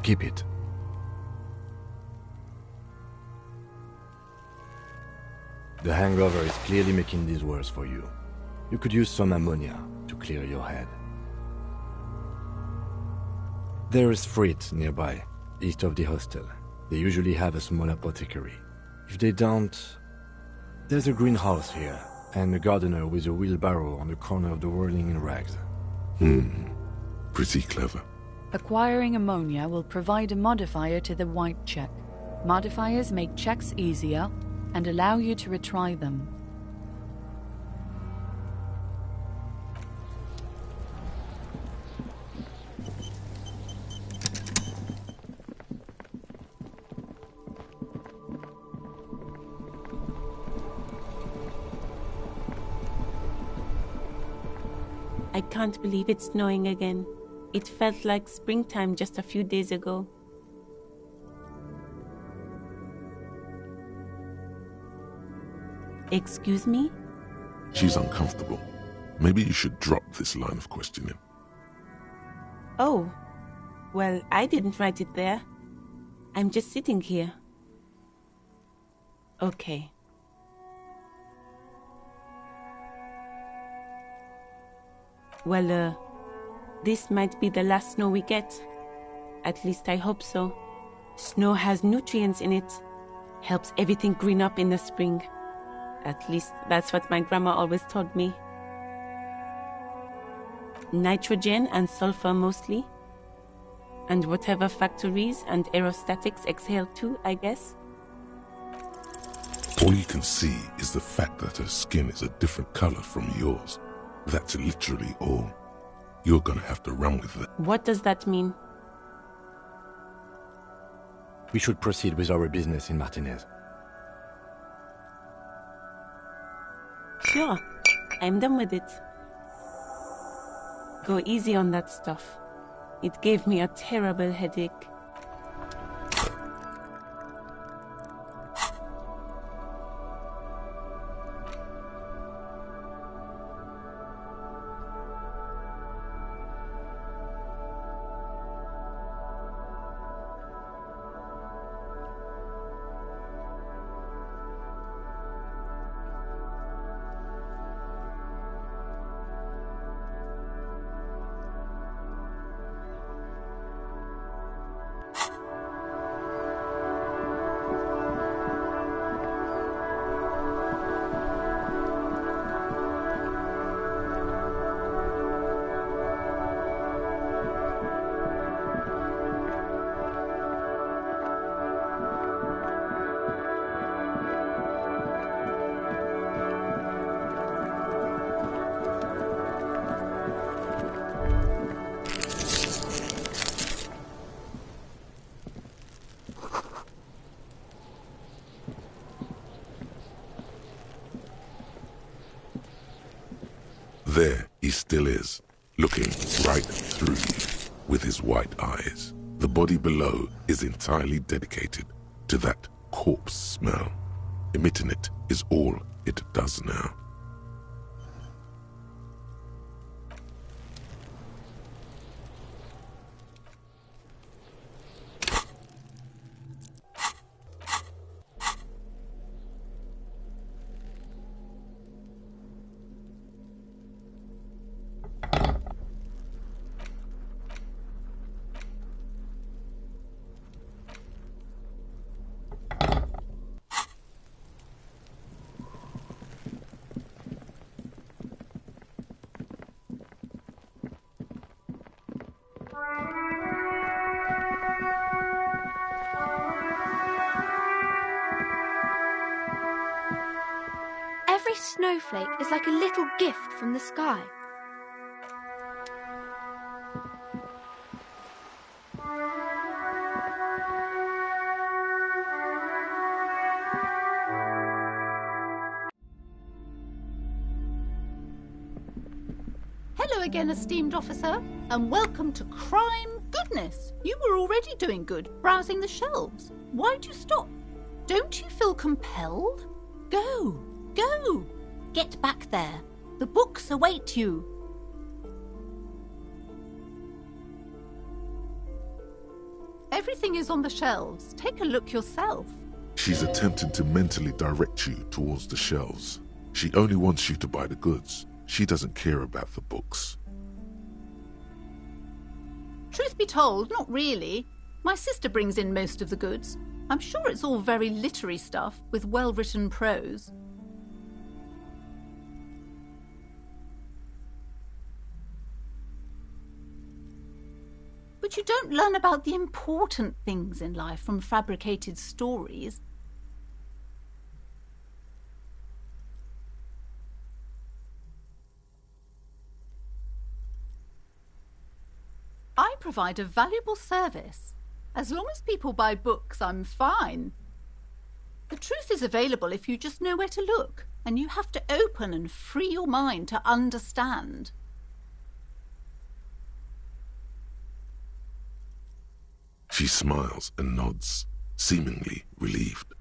Keep it. The hangover is clearly making this worse for you. You could use some ammonia to clear your head. There is Frit nearby, east of the hostel. They usually have a small apothecary. If they don't... There's a greenhouse here, and a gardener with a wheelbarrow on the corner of the whirling in rags. Pretty clever. Acquiring ammonia will provide a modifier to the white check. Modifiers make checks easier and allow you to retry them. I can't believe it's snowing again. It felt like springtime just a few days ago. Excuse me? She's uncomfortable. Maybe you should drop this line of questioning. Oh, Well, I didn't write it there. I'm just sitting here. Okay. Well, this might be the last snow we get. At least I hope so. Snow has nutrients in it. Helps everything green up in the spring. At least that's what my grandma always told me. Nitrogen and sulfur mostly. And whatever factories and aerostatics exhale too, I guess. All you can see is the fact that her skin is a different color from yours. That's literally all. You're gonna have to run with that. What does that mean? We should proceed with our business in Martinez. Sure, I'm done with it. Go easy on that stuff. It gave me a terrible headache. There he still is, looking right through you with his white eyes. The body below is entirely dedicated to that corpse smell. Emitting it is all it does now. Every snowflake is like a little gift from the sky. Hello again, esteemed officer, and welcome to Crime Goodness. You were already doing good, browsing the shelves. Why'd you stop? Don't you feel compelled? Go, go! Get back there. The books await you. Everything is on the shelves. Take a look yourself. She's attempting to mentally direct you towards the shelves. She only wants you to buy the goods. She doesn't care about the books. Truth be told, not really. My sister brings in most of the goods. I'm sure it's all very literary stuff with well-written prose. But you don't learn about the important things in life from fabricated stories. I provide a valuable service. As long as people buy books, I'm fine. The truth is available if you just know where to look, and you have to open and free your mind to understand. She smiles and nods, seemingly relieved.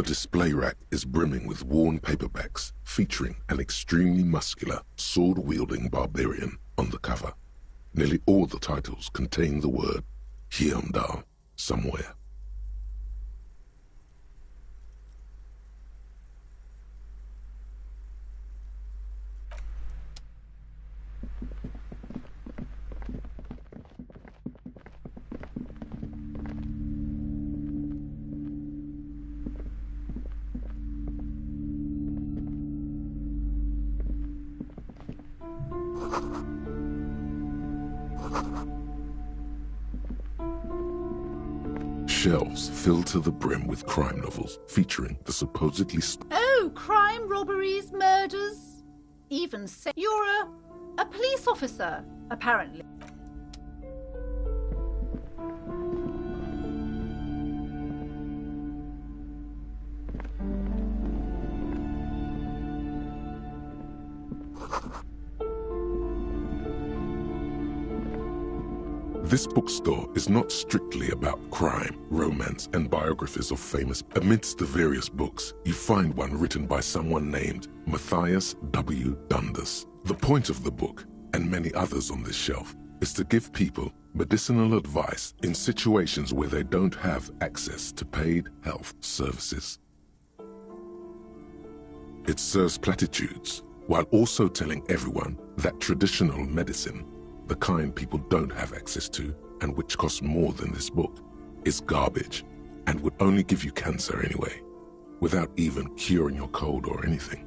The display rack is brimming with worn paperbacks featuring an extremely muscular, sword-wielding barbarian on the cover. Nearly all the titles contain the word Heimdall somewhere. Shelves filled to the brim with crime novels featuring the supposedly Oh, crime, robberies, murders. Even say you're a police officer, apparently. This bookstore is not strictly about crime, romance, and biographies of famous. Amidst the various books, you find one written by someone named Matthias W. Dundas. The point of the book, and many others on this shelf, is to give people medicinal advice in situations where they don't have access to paid health services. It serves platitudes, while also telling everyone that traditional medicine, the kind people don't have access to and which costs more than this book, is garbage and would only give you cancer anyway, without even curing your cold or anything.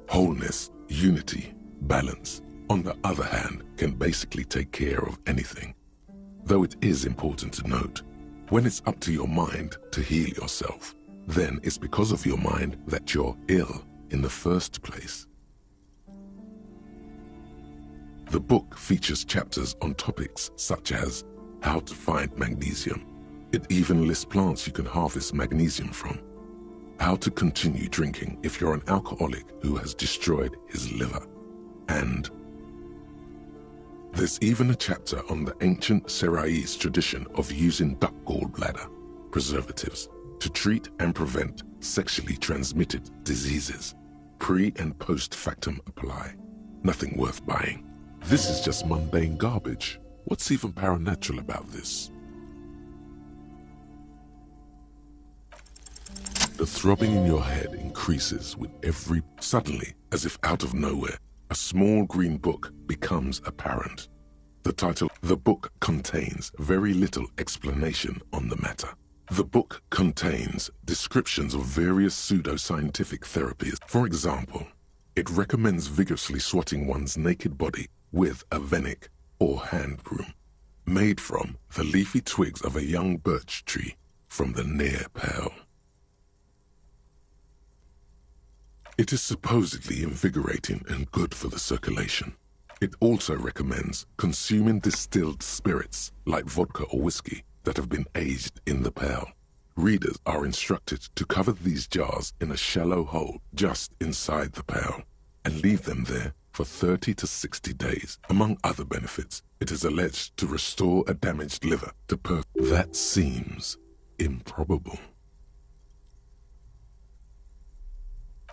Wholeness, unity, balance, on the other hand, can basically take care of anything. Though it is important to note, when it's up to your mind to heal yourself, then it's because of your mind that you're ill in the first place. The book features chapters on topics such as how to find magnesium. It even lists plants you can harvest magnesium from. How to continue drinking if you're an alcoholic who has destroyed his liver. And there's even a chapter on the ancient Seraïs tradition of using duck gallbladder preservatives to treat and prevent sexually transmitted diseases. Pre and post factum apply. Nothing worth buying. This is just mundane garbage. What's even paranatural about this? The throbbing in your head increases with every... Suddenly, as if out of nowhere, a small green book becomes apparent. The title, the book contains very little explanation on the matter. The book contains descriptions of various pseudoscientific therapies. For example, it recommends vigorously swatting one's naked body with a venik or hand broom, made from the leafy twigs of a young birch tree from the near Pale. It is supposedly invigorating and good for the circulation. It also recommends consuming distilled spirits like vodka or whiskey that have been aged in the Pale. Readers are instructed to cover these jars in a shallow hole just inside the Pale and leave them there for 30 to 60 days. Among other benefits, it is alleged to restore a damaged liver to perfect. That seems improbable.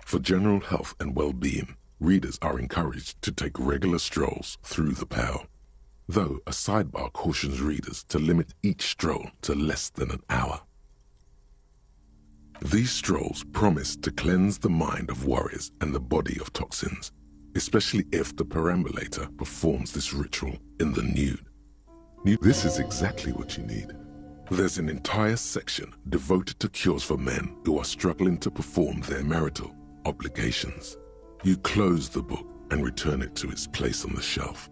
For general health and well-being, readers are encouraged to take regular strolls through the Pale, though a sidebar cautions readers to limit each stroll to less than an hour. These strolls promise to cleanse the mind of worries and the body of toxins, especially if the perambulator performs this ritual in the nude. This is exactly what you need. There's an entire section devoted to cures for men who are struggling to perform their marital obligations. You close the book and return it to its place on the shelf.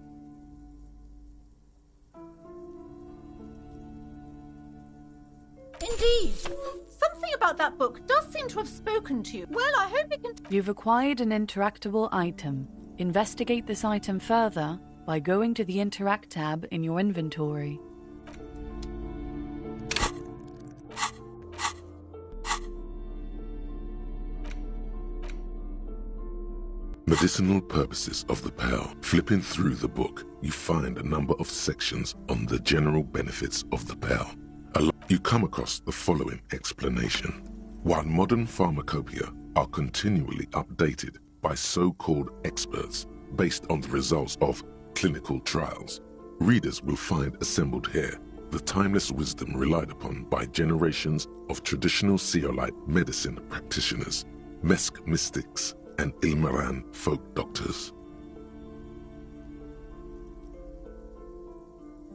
Indeed. Something about that book does seem to have spoken to you. Well, I hope it can... You've acquired an interactable item. Investigate this item further by going to the Interact tab in your inventory. Medicinal purposes of the Pale. Flipping through the book, you find a number of sections on the general benefits of the Pale. You come across the following explanation. While modern pharmacopoeia are continually updated by so-called experts based on the results of clinical trials, readers will find assembled here the timeless wisdom relied upon by generations of traditional Seolite medicine practitioners, Mesk mystics, and Ilmaran folk doctors.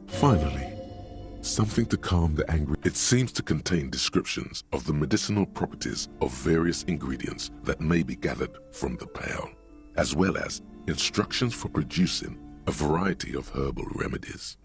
Finally, something to calm the angry. It seems to contain descriptions of the medicinal properties of various ingredients that may be gathered from the pail, as well as instructions for producing a variety of herbal remedies.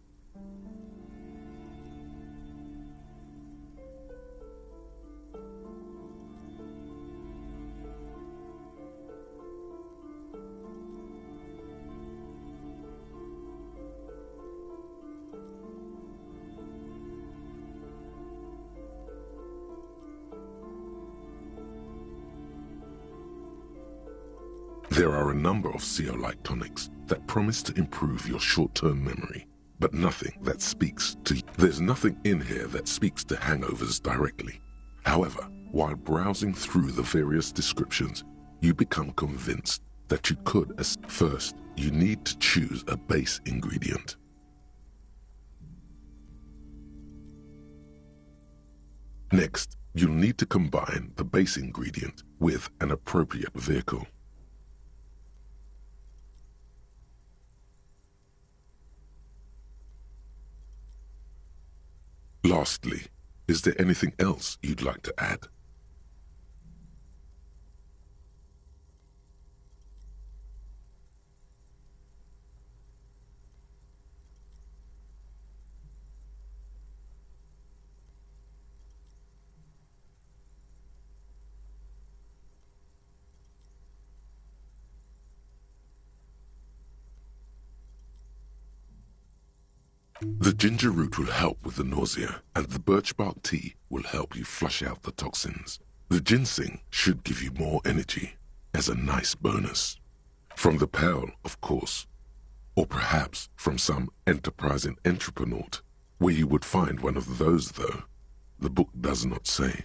There are a number of Seolite tonics that promise to improve your short-term memory, but nothing that speaks to... There's nothing in here that speaks to hangovers directly. However, while browsing through the various descriptions, you become convinced that you could... First, you need to choose a base ingredient. Next, you'll need to combine the base ingredient with an appropriate vehicle. Lastly, is there anything else you'd like to add? The ginger root will help with the nausea, and the birch bark tea will help you flush out the toxins. The ginseng should give you more energy, as a nice bonus. From the pearl, of course. Or perhaps from some enterprising entrepreneur, where you would find one of those, though. The book does not say.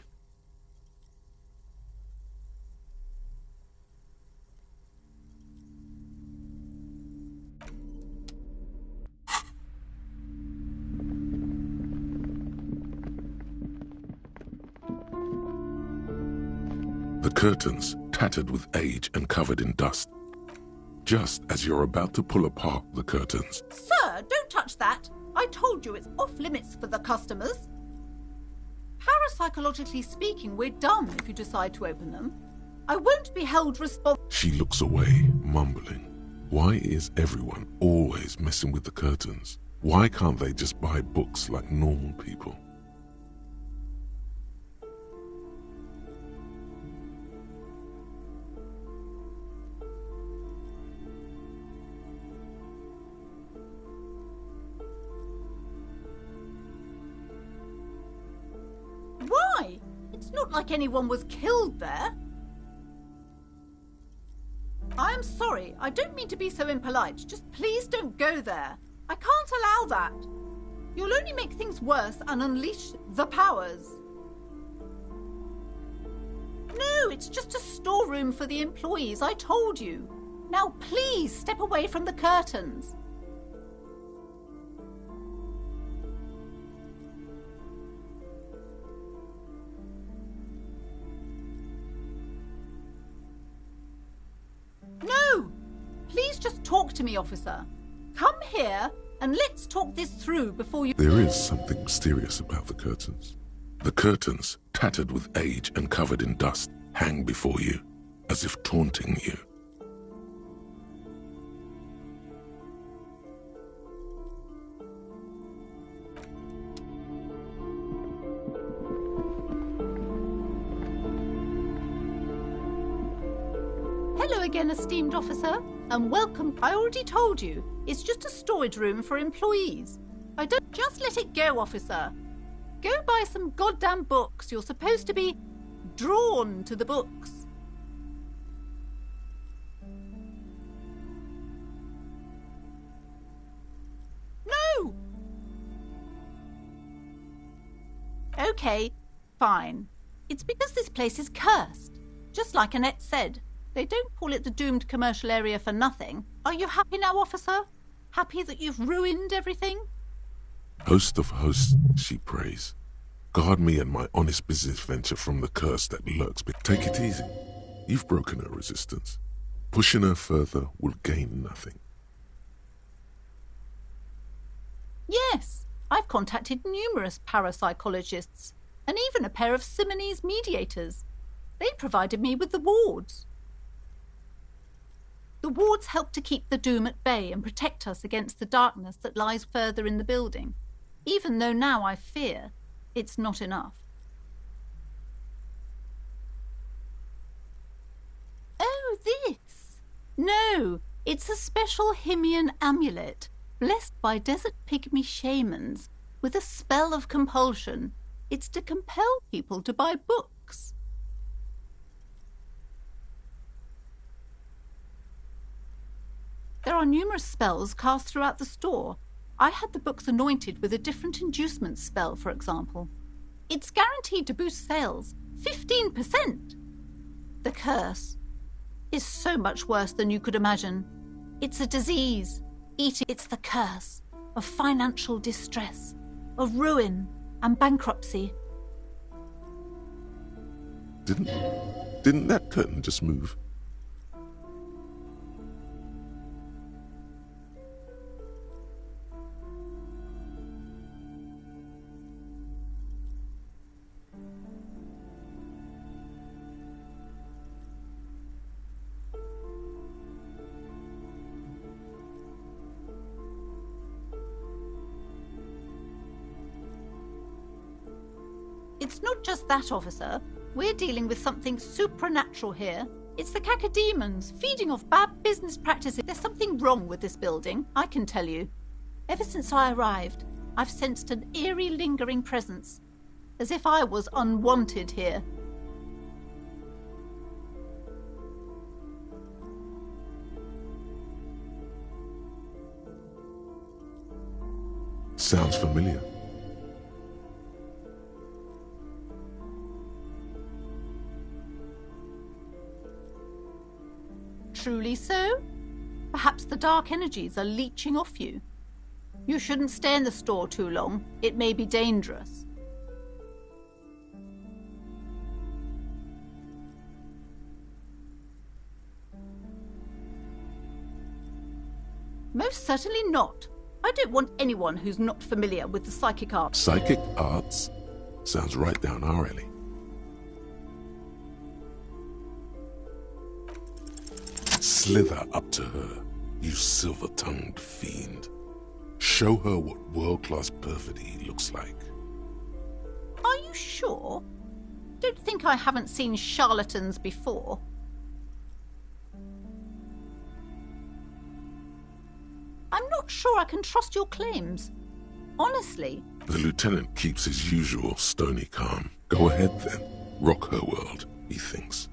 The curtains, tattered with age and covered in dust. Just as you're about to pull apart the curtains. Sir, don't touch that. I told you it's off limits for the customers. Parapsychologically speaking, we're done if you decide to open them. I won't be held responsible. She looks away, mumbling. Why is everyone always messing with the curtains? Why can't they just buy books like normal people? Why? It's not like anyone was killed there. I am sorry. I don't mean to be so impolite. Just please don't go there. I can't allow that. You'll only make things worse and unleash the powers. No, it's just a storeroom for the employees, I told you. Now please step away from the curtains. No! Please just talk to me, officer. Come here and let's talk this through before you... There is something mysterious about the curtains. The curtains, tattered with age and covered in dust, hang before you, as if taunting you. Hello again, esteemed officer, and welcome. I already told you, it's just a storage room for employees. I don't... Just let it go, officer. Go buy some goddamn books. You're supposed to be drawn to the books. No! Okay, fine. It's because this place is cursed. Just like Annette said, they don't call it the doomed commercial area for nothing. Are you happy now, officer? Happy that you've ruined everything? Host of hosts, she prays. Guard me and my honest business venture from the curse that lurks. But take it easy. You've broken her resistance. Pushing her further will gain nothing. Yes, I've contacted numerous parapsychologists and even a pair of Simonese mediators. They provided me with the wards. The wards help to keep the doom at bay and protect us against the darkness that lies further in the building, even though now I fear it's not enough. Oh, this? No, it's a special Himian amulet, blessed by desert pygmy shamans, with a spell of compulsion. It's to compel people to buy books. There are numerous spells cast throughout the store. I had the books anointed with a different inducement spell, for example. It's guaranteed to boost sales 15%. The curse is so much worse than you could imagine. It's a disease. It's the curse of financial distress, of ruin and bankruptcy. Didn't that curtain just move? It's not just that, officer. We're dealing with something supernatural here. It's the cacodemons, feeding off bad business practices. There's something wrong with this building, I can tell you. Ever since I arrived, I've sensed an eerie, lingering presence, as if I was unwanted here. Sounds familiar. Truly so? Perhaps the dark energies are leeching off you. You shouldn't stay in the store too long. It may be dangerous. Most certainly not. I don't want anyone who's not familiar with the psychic arts. Psychic arts? Sounds right down our alley. Slither up to her, you silver-tongued fiend. Show her what world-class perfidy looks like. Are you sure? Don't think I haven't seen charlatans before. I'm not sure I can trust your claims. Honestly. The lieutenant keeps his usual stony calm. Go ahead then. Rock her world, he thinks.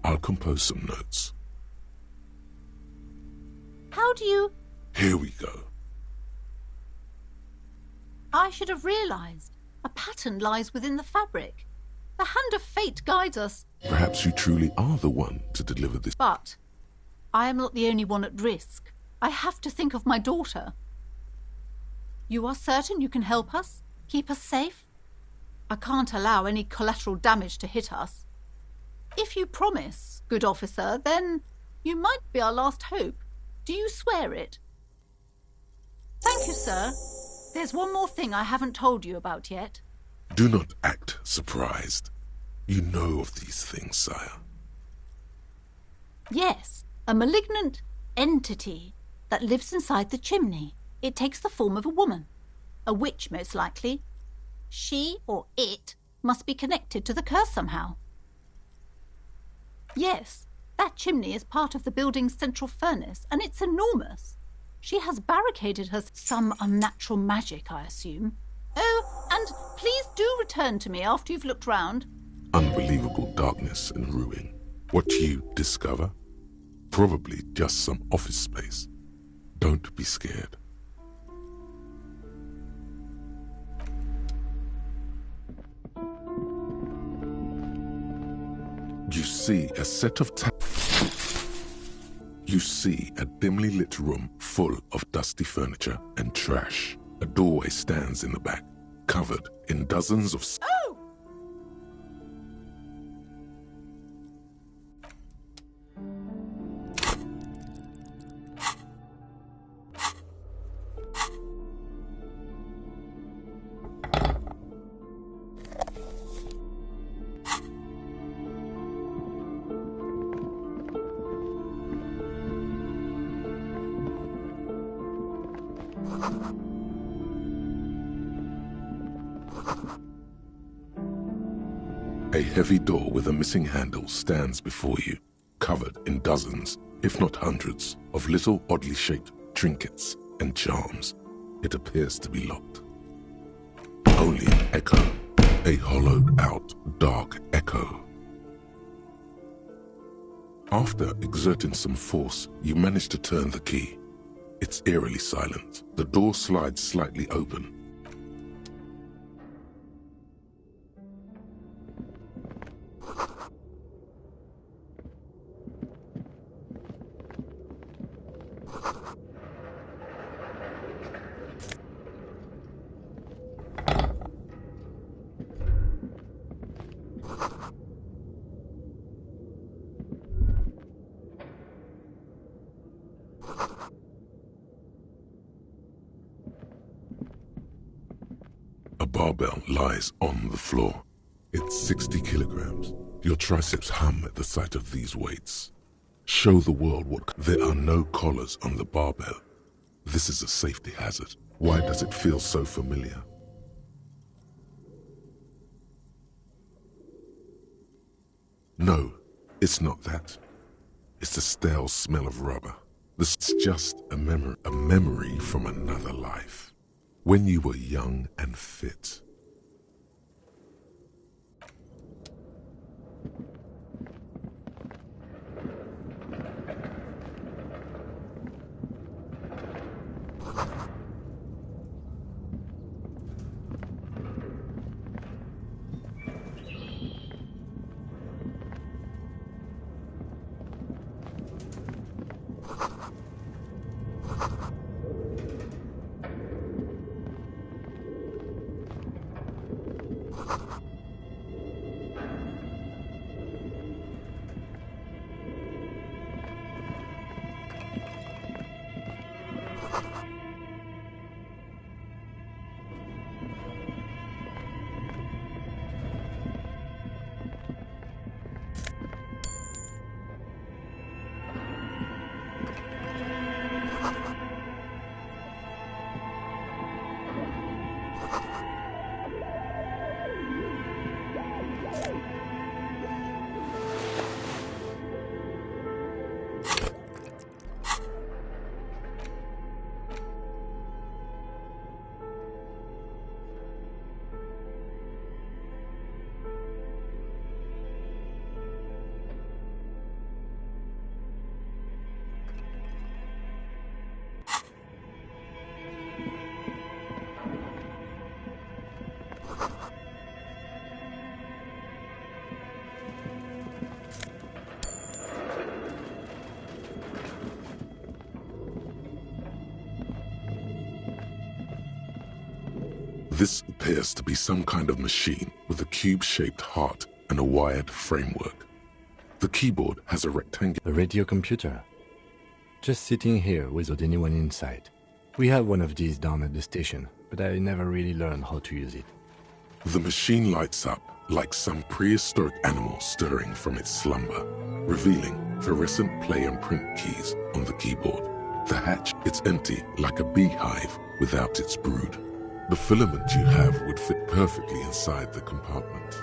I'll compose some notes. How do you... Here we go. I should have realized. A pattern lies within the fabric. The hand of fate guides us. Perhaps you truly are the one to deliver this. But I am not the only one at risk. I have to think of my daughter. You are certain you can help us? Keep us safe? I can't allow any collateral damage to hit us. If you promise, good officer, then you might be our last hope. Do you swear it? Thank you, sir. There's one more thing I haven't told you about yet. Do not act surprised. You know of these things, sire. Yes, a malignant entity that lives inside the chimney. It takes the form of a woman. A witch, most likely. She, or it, must be connected to the curse somehow. Yes, that chimney is part of the building's central furnace, and it's enormous. She has barricaded her some unnatural magic, I assume. Oh, and please do return to me after you've looked round. Unbelievable darkness and ruin. What you discover? Probably just some office space. Don't be scared. see a set of You see a dimly lit room full of dusty furniture and trash. A doorway stands in the back, covered in dozens of... Oh! A heavy door with a missing handle stands before you, covered in dozens, if not hundreds, of little oddly shaped trinkets and charms. It appears to be locked. Only an echo, a hollowed-out, dark echo. After exerting some force, you manage to turn the key. It's eerily silent. The door slides slightly open. A barbell lies on the floor. It's 60 kilograms. Your triceps hum at the sight of these weights. Show the world what... There are no collars on the barbell. This is a safety hazard. Why does it feel so familiar? No, it's not that. It's the stale smell of rubber. This is just a memory from another life. When you were young and fit. This appears to be some kind of machine with a cube-shaped heart and a wired framework. The keyboard has a rectangle. A radio computer. Just sitting here without anyone inside. We have one of these down at the station, but I never really learned how to use it. The machine lights up like some prehistoric animal stirring from its slumber, revealing fluorescent play and print keys on the keyboard. The hatch, it's empty like a beehive without its brood. The filament you have would fit perfectly inside the compartment.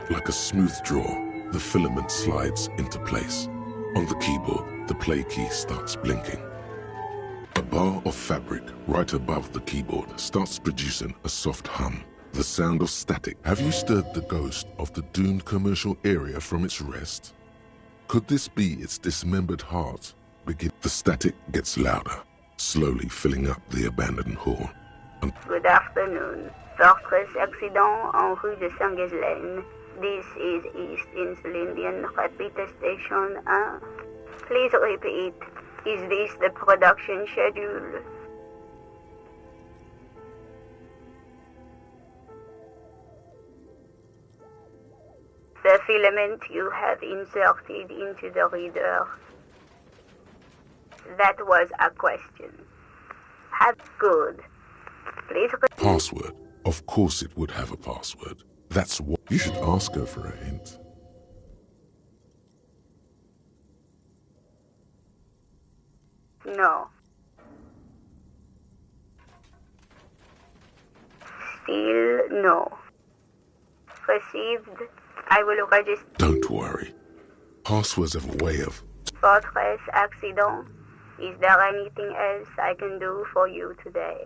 Like a smooth draw, the filament slides into place. On the keyboard, the play key starts blinking. A bar of fabric right above the keyboard starts producing a soft hum, the sound of static. Have you stirred the ghost of the doomed commercial area from its rest? Could this be its dismembered heart? The static gets louder, slowly filling up the abandoned hall. Good afternoon. Fortress accident en rue de Saint-Ghislaine. This is East Insulindian Repeater Station. Please repeat. Is this the production schedule? The filament you have inserted into the reader. That was a question. Have good. Please Password. Of course it would have a password. That's what... You should ask her for a hint. No. Still no. Received. I will register. Don't worry. Passwords have a way of... Fortress accident. Is there anything else I can do for you today?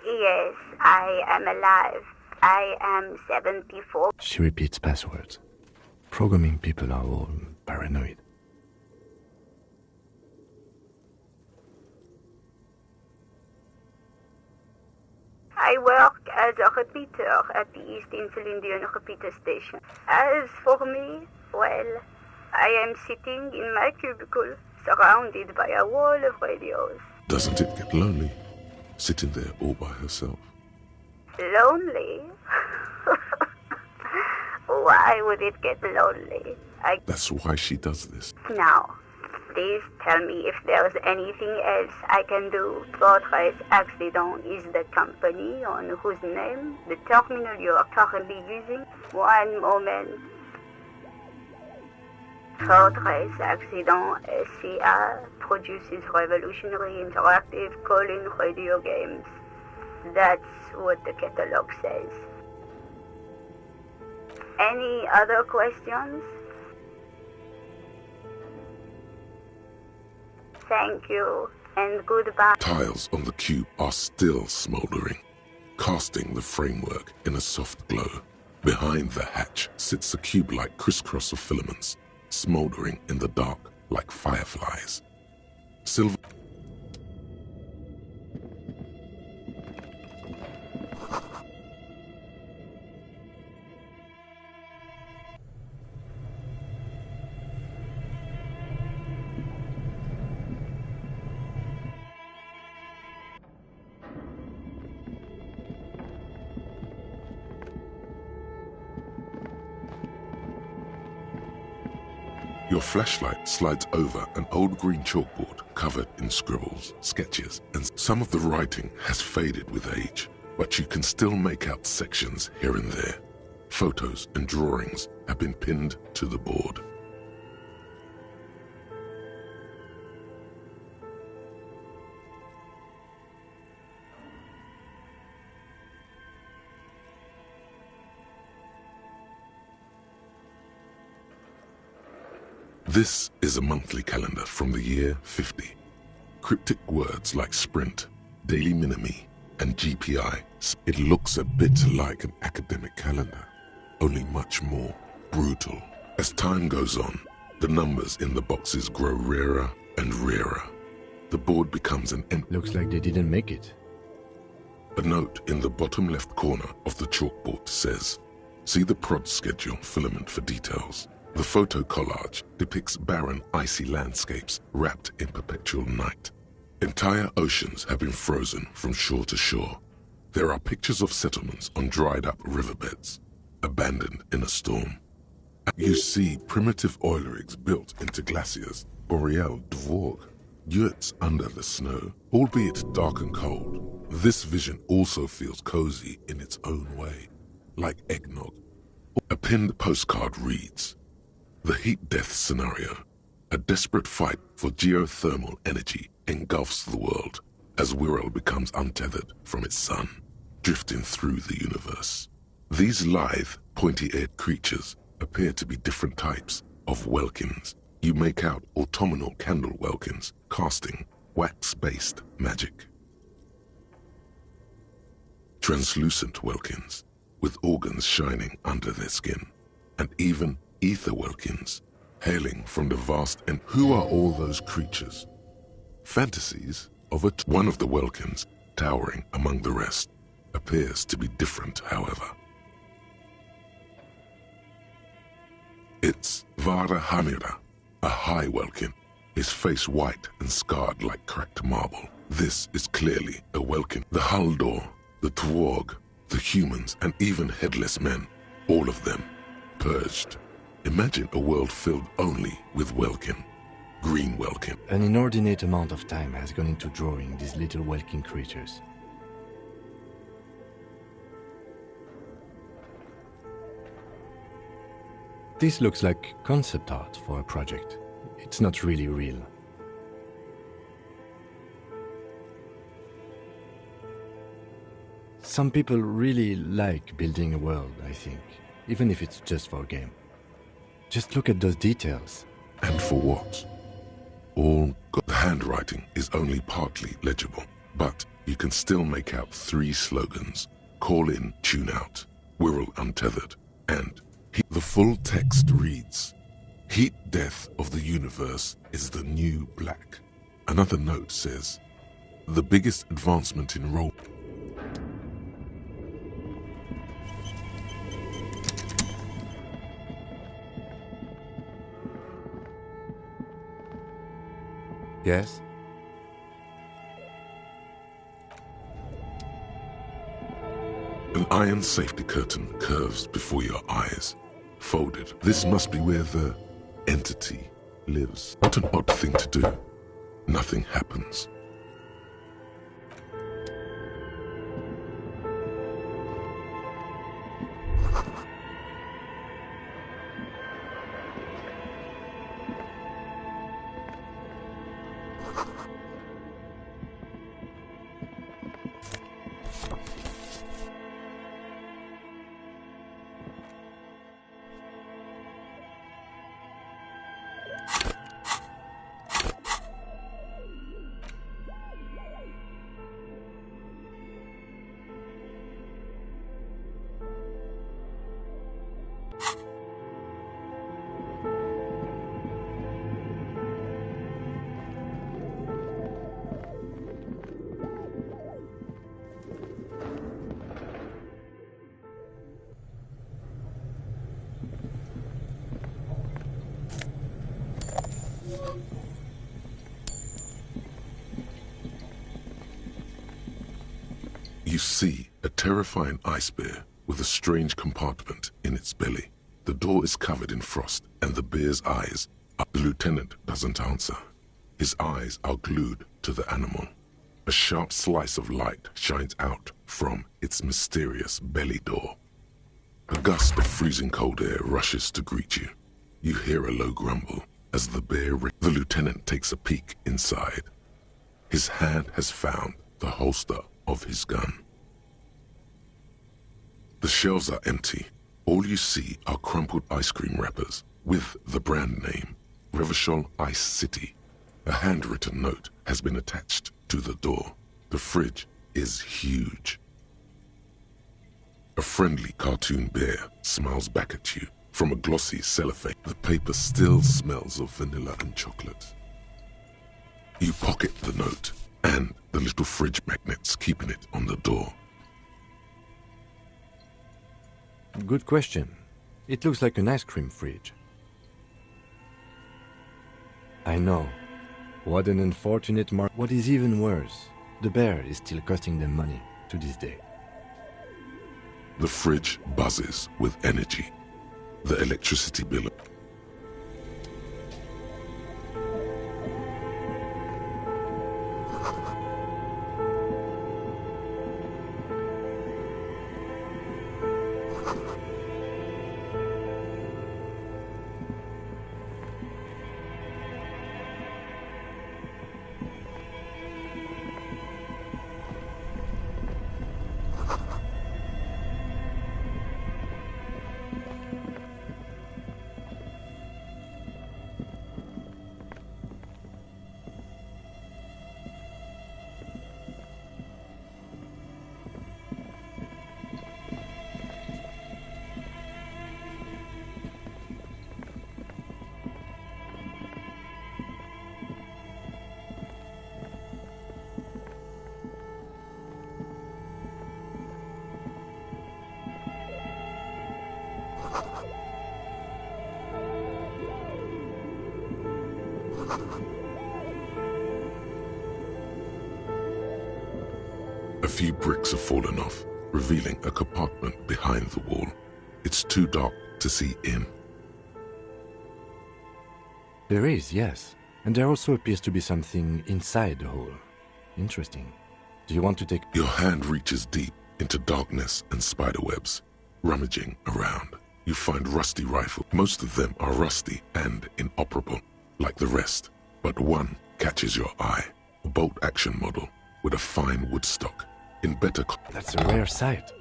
Yes, I am alive. I am 74. She repeats passwords. Programming people are all paranoid. I work as a repeater at the East Insulindian Repeater Station. As for me, well, I am sitting in my cubicle, surrounded by a wall of radios. Doesn't it get lonely, sitting there all by herself? Lonely? Why would it get lonely? That's why she does this. Now, please tell me if there's anything else I can do. Fortress Accident is the company on whose name the terminal you are currently using. One moment. Fortress Accident SCA produces revolutionary interactive call-in radio games. That's what the catalog says. Any other questions? Thank you, and goodbye. Tiles on the cube are still smoldering, casting the framework in a soft glow. Behind the hatch sits a cube-like crisscross of filaments, smoldering in the dark like fireflies. Silver... Your flashlight slides over an old green chalkboard covered in scribbles, sketches, and some of the writing has faded with age, but you can still make out sections here and there. Photos and drawings have been pinned to the board. This is a monthly calendar from the year 50. Cryptic words like sprint, daily minimi, and GPI. It looks a bit like an academic calendar, only much more brutal. As time goes on, the numbers in the boxes grow rarer and rarer. The board becomes an empty... Looks like they didn't make it. A note in the bottom left corner of the chalkboard says, "See the prod schedule filament for details." The photo collage depicts barren, icy landscapes wrapped in perpetual night. Entire oceans have been frozen from shore to shore. There are pictures of settlements on dried-up riverbeds, abandoned in a storm. You see primitive oil rigs built into glaciers, boreal dvorg, yurts under the snow, albeit dark and cold. This vision also feels cozy in its own way, like eggnog. A pinned postcard reads, "The heat death scenario. A desperate fight for geothermal energy engulfs the world as Wirral becomes untethered from its sun, drifting through the universe. These lithe, pointy-eared creatures appear to be different types of welkins. You make out autumnal candle welkins casting wax-based magic. Translucent welkins with organs shining under their skin, and even ether welkins hailing from the vast. And who are all those creatures? Fantasies of one of the welkins, towering among the rest, appears to be different, however. It's Vara Hamira, a high Welkin, his face white and scarred like cracked marble. This is clearly a Welkin. The Haldor, the Twarg, the humans, and even headless men, all of them purged. Imagine a world filled only with Welkin. Green Welkin. An inordinate amount of time has gone into drawing these little Welkin creatures. This looks like concept art for a project. It's not really real. Some people really like building a world, I think, even if it's just for a game. Just look at those details. And for what? The handwriting is only partly legible, but you can still make out 3 slogans: call in, tune out, Wirral untethered, and the full text reads, heat death of the universe is the new black. Another note says, the biggest advancement in role. Yes? An iron safety curtain curves before your eyes, folded. This must be where the entity lives. What an odd thing to do. Nothing happens. You see a terrifying ice bear with a strange compartment in its belly. The door is covered in frost, and the bear's eyes are... The lieutenant doesn't answer. His eyes are glued to the animal. A sharp slice of light shines out from its mysterious belly door. A gust of freezing cold air rushes to greet you. You hear a low grumble as the bear... The lieutenant takes a peek inside. His hand has found the holster of his gun. The shelves are empty. All you see are crumpled ice cream wrappers with the brand name, Revachol Ice City. A handwritten note has been attached to the door. The fridge is huge. A friendly cartoon bear smiles back at you from a glossy cellophane. The paper still smells of vanilla and chocolate. You pocket the note and the little fridge magnets keeping it on the door. Good question. It looks like an ice cream fridge. I know. What an unfortunate mark. What is even worse, the bear is still costing them money to this day. The fridge buzzes with energy. The electricity bill... A few bricks have fallen off, revealing a compartment behind the wall. It's too dark to see in. There is, yes. And there also appears to be something inside the hole. Interesting. Do you want to take... Your hand reaches deep into darkness and spiderwebs. Rummaging around, you find rusty rifles. Most of them are rusty and inoperable, like the rest. But one catches your eye. A bolt-action model with a fine wood stock. In better... That's a rare sight.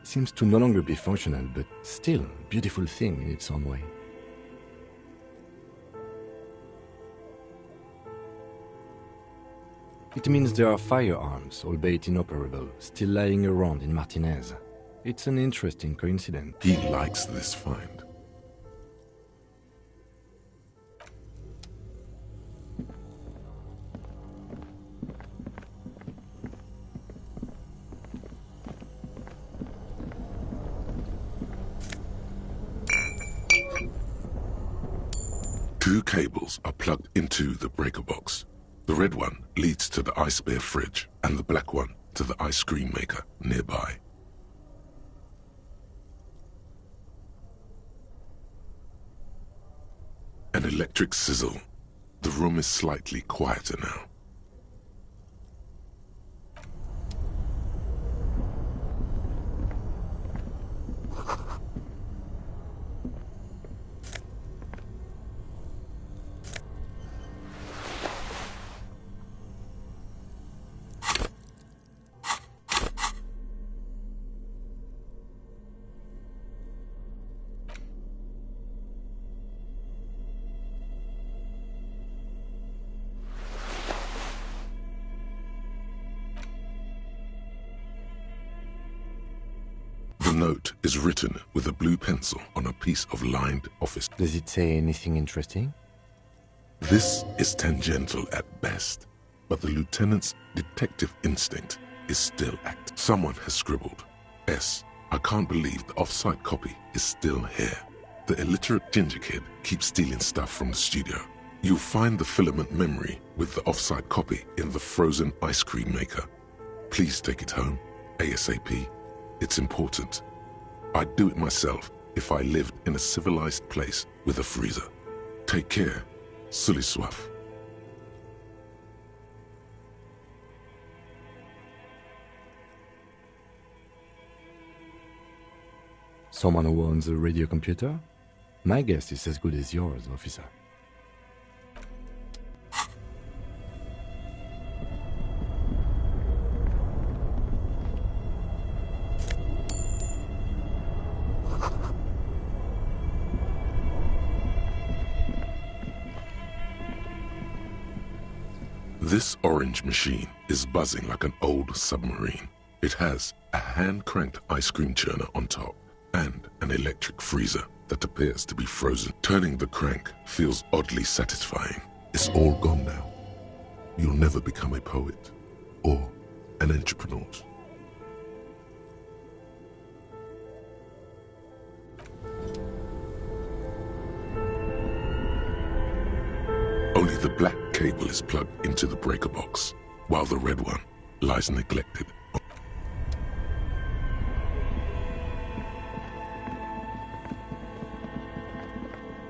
Seems to no longer be functional, but still a beautiful thing in its own way. It means there are firearms, albeit inoperable, still lying around in Martinez. It's an interesting coincidence. He likes this find. Two cables are plugged into the breaker box. The red one leads to the ice bear fridge, and the black one to the ice cream maker nearby. An electric sizzle. The room is slightly quieter now. The note is written with a blue pencil on a piece of lined office. Does it say anything interesting? This is tangential at best, but the lieutenant's detective instinct is still active. Someone has scribbled, S. I can't believe the off-site copy is still here. The illiterate ginger kid keeps stealing stuff from the studio. You'll find the filament memory with the off-site copy in the frozen ice cream maker. Please take it home, ASAP. It's important. I'd do it myself if I lived in a civilized place with a freezer. Take care. Sully Swaff. Someone who owns a radio computer? My guess is as good as yours, officer. This orange machine is buzzing like an old submarine. It has a hand-cranked ice cream churner on top and an electric freezer that appears to be frozen. Turning the crank feels oddly satisfying. It's all gone now. You'll never become a poet or an entrepreneur. Only the black cable is plugged into the breaker box, while the red one lies neglected.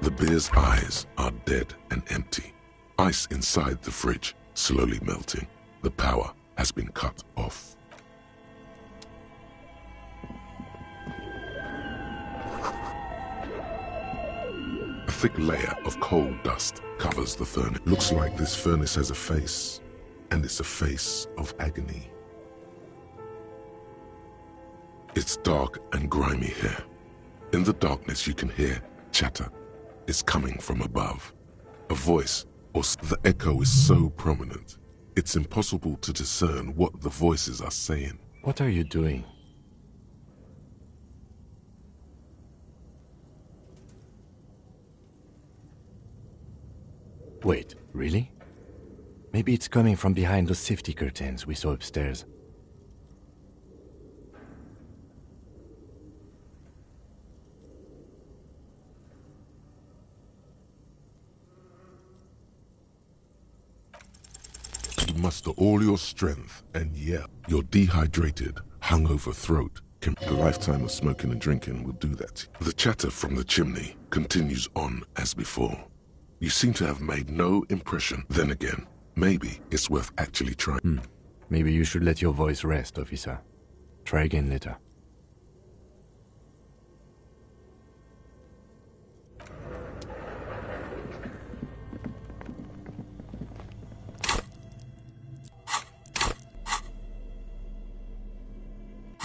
The bear's eyes are dead and empty. Ice inside the fridge slowly melting. The power has been cut off. A thick layer of coal dust covers the furnace. Looks like this furnace has a face, and it's a face of agony. It's dark and grimy here. In the darkness you can hear chatter. It's coming from above. A voice, or the echo is so prominent, it's impossible to discern what the voices are saying. What are you doing? Wait, really? Maybe it's coming from behind those safety curtains we saw upstairs. muster all your strength and yell. Your dehydrated, hungover throat can... A lifetime of smoking and drinking will do that. The chatter from the chimney continues on as before. You seem to have made no impression. Then again, maybe it's worth actually trying. Maybe you should let your voice rest, officer. Try again later.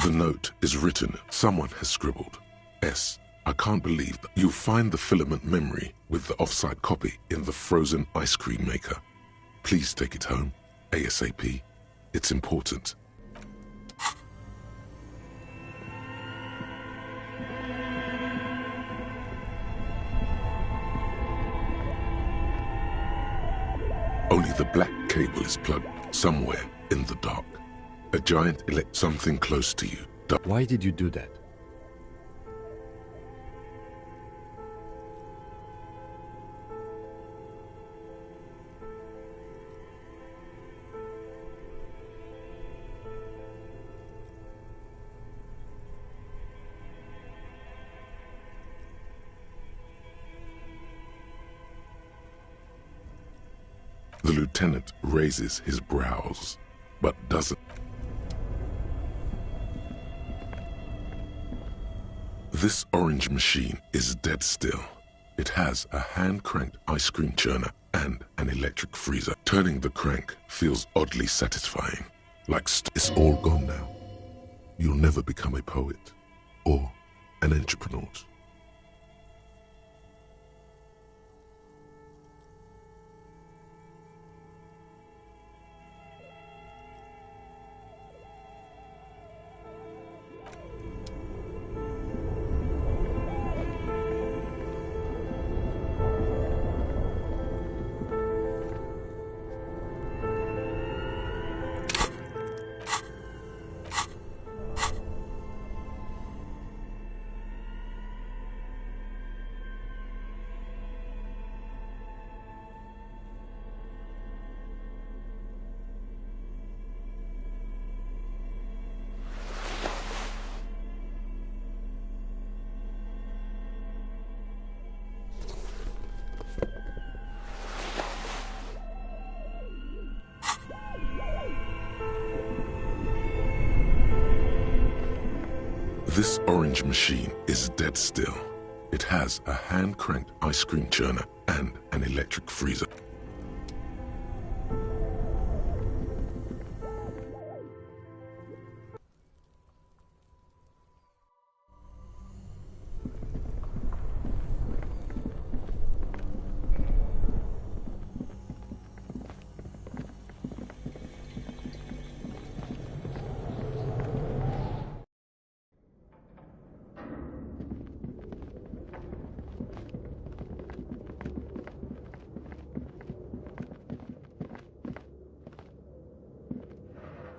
The note is written. Someone has scribbled. S. I can't believe that. You'll find the filament memory with the offsite copy in the frozen ice cream maker. Please take it home, ASAP. It's important. Only the black cable is plugged somewhere in the dark. A giant something close to you. Why did you do that? The lieutenant raises his brows, but doesn't. This orange machine is dead still. It has a hand-cranked ice cream churner and an electric freezer. Turning the crank feels oddly satisfying. Like it's all gone now. You'll never become a poet or an entrepreneur. This orange machine is dead still. It has a hand-cranked ice cream churner and an electric freezer.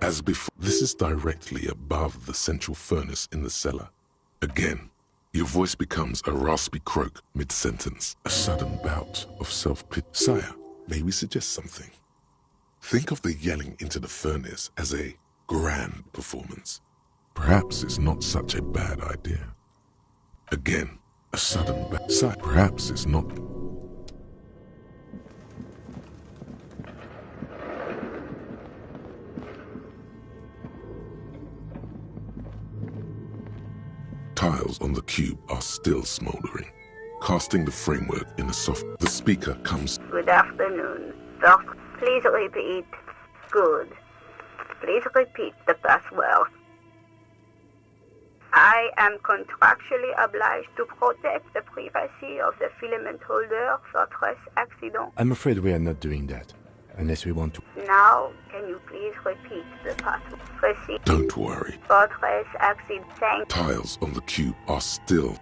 As before, this is directly above the central furnace in the cellar. Again, your voice becomes a raspy croak mid-sentence. A sudden bout of self-pity. Sire, may we suggest something? Think of the yelling into the furnace as a grand performance. Perhaps it's not such a bad idea. Again, a sudden bout. Sire, perhaps it's not... Tiles on the cube are still smoldering, casting the framework in a soft... The speaker comes... Good afternoon. Doctor, please repeat. Good. Please repeat the password. I am contractually obliged to protect the privacy of the filament holder for stress accident. I'm afraid we are not doing that, unless we want to. Now, can you please repeat the password? Proceed. Don't worry. For stress accident. Thank... Tiles on the cube are still...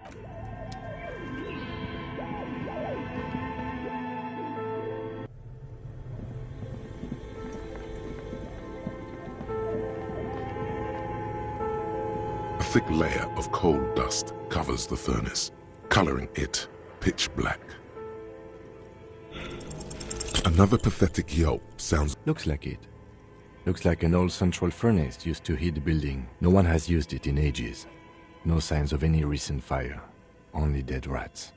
A thick layer of coal dust covers the furnace, coloring it pitch black. Another pathetic yelp sounds... Looks like it. Looks like an old central furnace used to heat the building. No one has used it in ages. No signs of any recent fire. Only dead rats.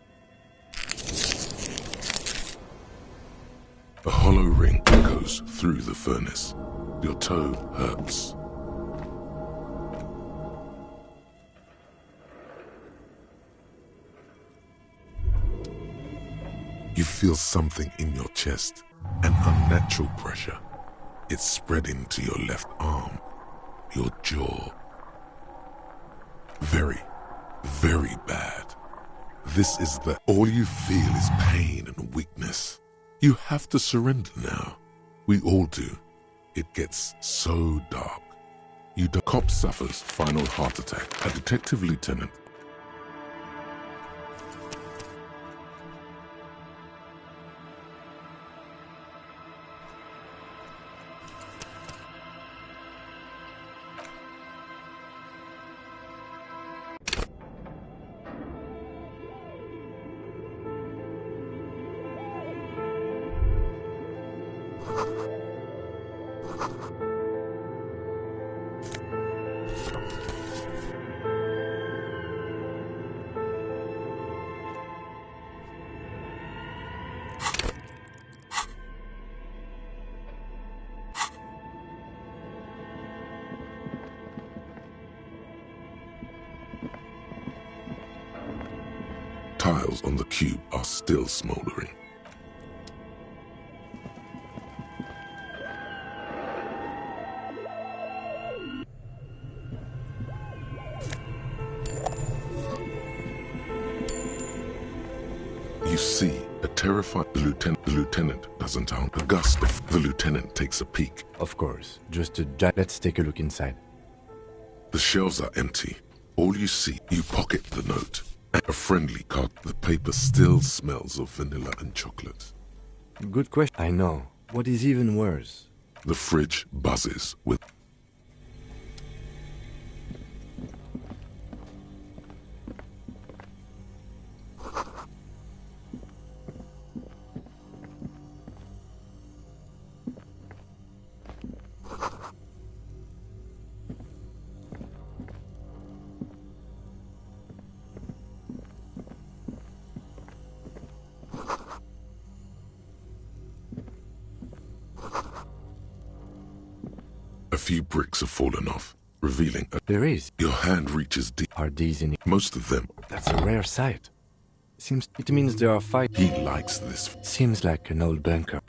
A hollow ring echoes through the furnace. Your toe hurts. You feel something in your chest, an unnatural pressure. It's spreading to your left arm, your jaw. Very, very bad. This is all you feel is pain and weakness. You have to surrender now. We all do. It gets so dark. The cop suffers final heart attack. A detective lieutenant. Tiles on the cube are still smoldering. You see a terrified lieutenant doesn't own a gust of. The lieutenant takes a peek. Of course, just a let's take a look inside. The shelves are empty. All you see, you pocket the note. A friendly card. The paper still smells of vanilla and chocolate. Good question. I know. What is even worse? The fridge buzzes with... A few bricks have fallen off, revealing There is. Your hand reaches deep. Are these in... Most of them. That's a rare sight. It means there are fights. He likes this. Seems like an old bunker.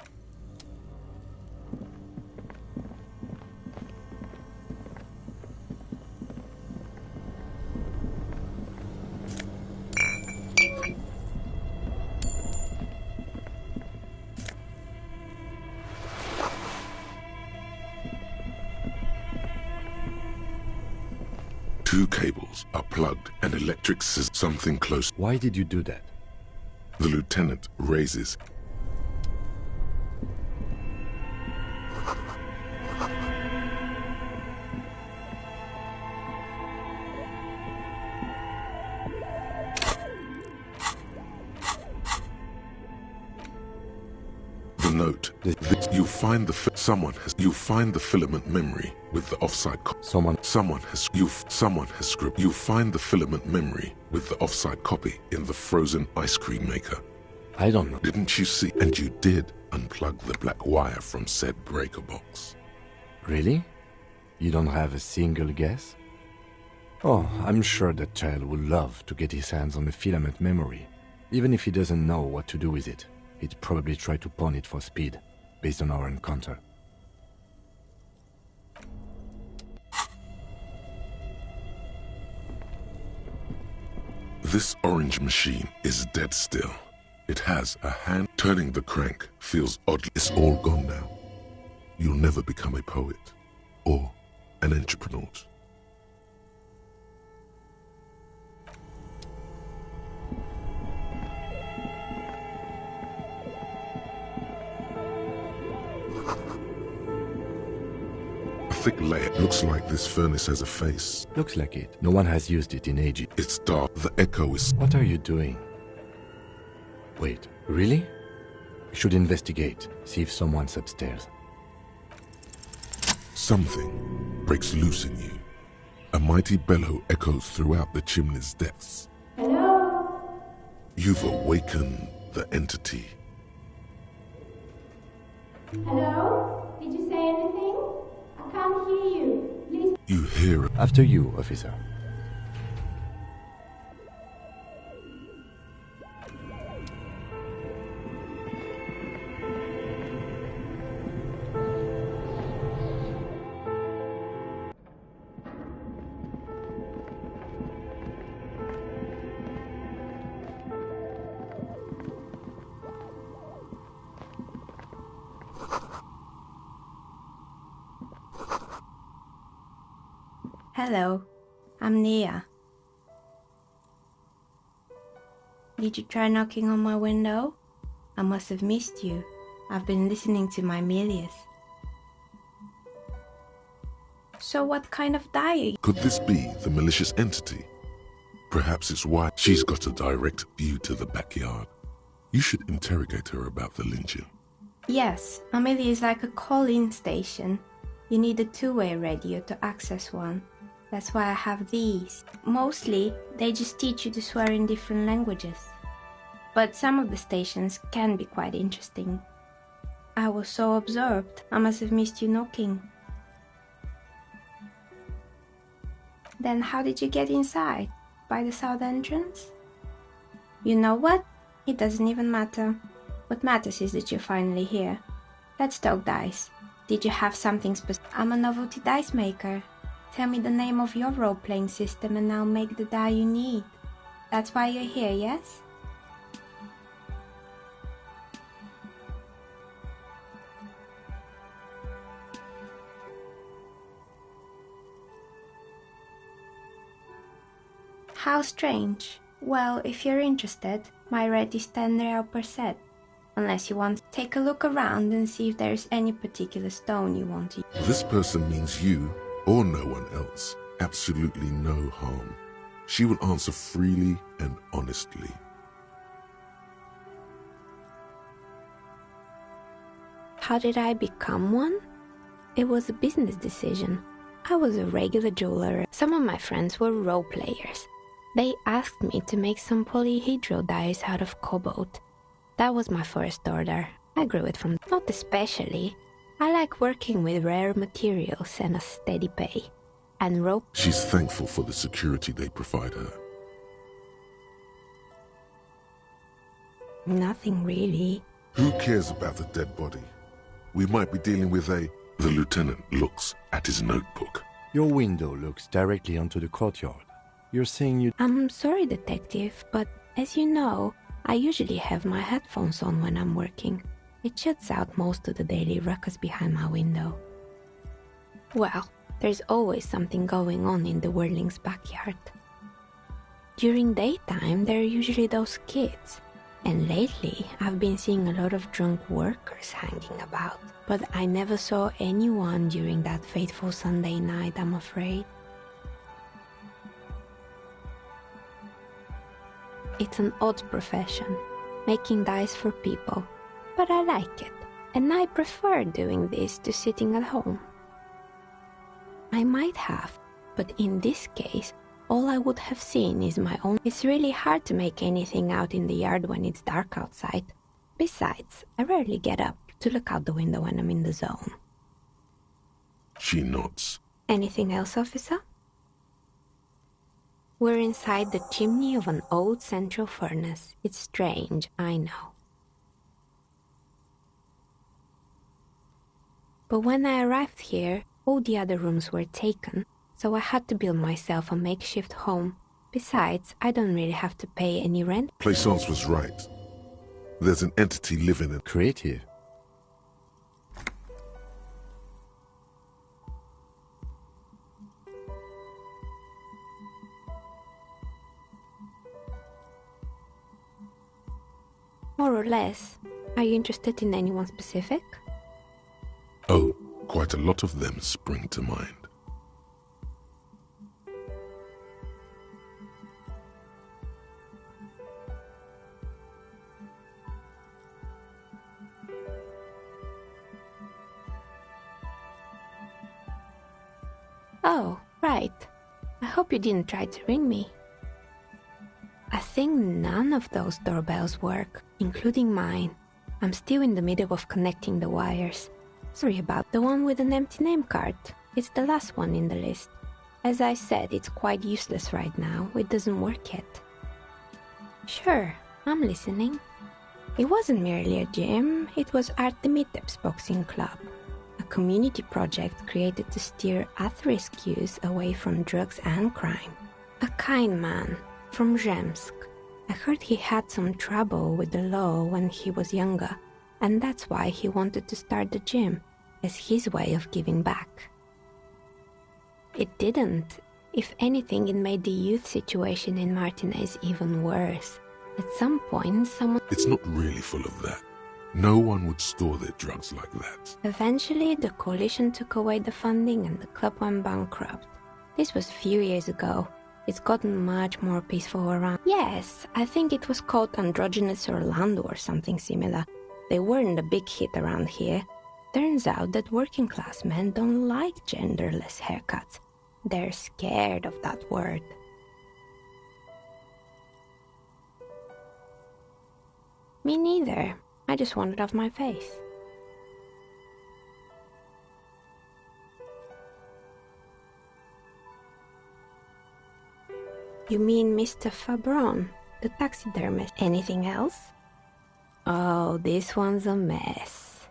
Two cables are plugged and electric something close. Why did you do that? The lieutenant raises. The note. You find the filament memory with the offside. Someone has scribbled. You find the filament memory with the offside copy in the frozen ice cream maker. I don't know. Didn't you see? And you did unplug the black wire from said breaker box. Really? You don't have a single guess? Oh, I'm sure that child would love to get his hands on the filament memory. Even if he doesn't know what to do with it, he'd probably try to pawn it for speed, based on our encounter. This orange machine is dead still. It has a hand. Turning the crank feels odd. It's all gone now. You'll never become a poet or an entrepreneur. Thick layer. Looks like this furnace has a face. Looks like it. No one has used it in ages. It's dark. The echo is... What are you doing? Wait, really? We should investigate. See if someone's upstairs. Something breaks loose in you. A mighty bellow echoes throughout the chimney's depths. Hello? You've awakened the entity. Hello? Did you say anything? I can't hear you. Please. You hear it. After you, officer. Hello, I'm Nia. Did you try knocking on my window? I must have missed you. I've been listening to my Milius. So what kind of die are you? Could this be the malicious entity? Perhaps it's why she's got a direct view to the backyard. You should interrogate her about the lynching. Yes, Amelia is like a call-in station. You need a two-way radio to access one. That's why I have these. Mostly, they just teach you to swear in different languages. But some of the stations can be quite interesting. I was so absorbed, I must have missed you knocking. Then how did you get inside? By the south entrance? You know what? It doesn't even matter. What matters is that you're finally here. Let's talk dice. Did you have something specific? I'm a novelty dice maker. Tell me the name of your role-playing system and I'll make the die you need. That's why you're here, yes? How strange. Well, if you're interested, my rate is 10 real per set. Unless you want to take a look around and see if there's any particular stone you want to use. This person means you or no one else. Absolutely no harm. She will answer freely and honestly. How did I become one? It was a business decision. I was a regular jeweler. Some of my friends were role players. They asked me to make some polyhedral dice out of cobalt. That was my first order. I grew it from... Not especially. I like working with rare materials and a steady pay. And rope... She's thankful for the security they provide her. Nothing really. Who cares about the dead body? We might be dealing with a... The lieutenant looks at his notebook. Your window looks directly onto the courtyard. You're saying you... I'm sorry, detective, but as you know, I usually have my headphones on when I'm working. It shuts out most of the daily ruckus behind my window. Well, there's always something going on in the Whirling's backyard. During daytime, there are usually those kids. And lately, I've been seeing a lot of drunk workers hanging about. But I never saw anyone during that fateful Sunday night, I'm afraid. It's an odd profession, making dice for people, but I like it, and I prefer doing this to sitting at home. I might have, but in this case, all I would have seen is my own. It's really hard to make anything out in the yard when it's dark outside. Besides, I rarely get up to look out the window when I'm in the zone. She nods. Anything else, officer? We're inside the chimney of an old central furnace. It's strange, I know. But when I arrived here, all the other rooms were taken, so I had to build myself a makeshift home. Besides, I don't really have to pay any rent. Plaisance was right. There's an entity living in... Creative. More or less. Are you interested in anyone specific? Oh, quite a lot of them spring to mind. Oh, right. I hope you didn't try to ring me. I think none of those doorbells work, including mine. I'm still in the middle of connecting the wires. Sorry about the one with an empty name card. It's the last one in the list. As I said, it's quite useless right now. It doesn't work yet. Sure, I'm listening. It wasn't merely a gym, it was Artemitep's boxing club. A community project created to steer at-risk youth away from drugs and crime. A kind man from Zemsk. I heard he had some trouble with the law when he was younger, and that's why he wanted to start the gym, as his way of giving back. It didn't. If anything, it made the youth situation in Martinez even worse. At some point, someone... It's not really full of that. No one would store their drugs like that. Eventually, the coalition took away the funding and the club went bankrupt. This was a few years ago. It's gotten much more peaceful around. Yes, I think it was called Androgynous Orlando or something similar. They weren't a big hit around here. Turns out that working class men don't like genderless haircuts. They're scared of that word. Me neither. I just want it off my face. You mean Mr. Fabron, the taxidermist? Anything else? Oh, this one's a mess.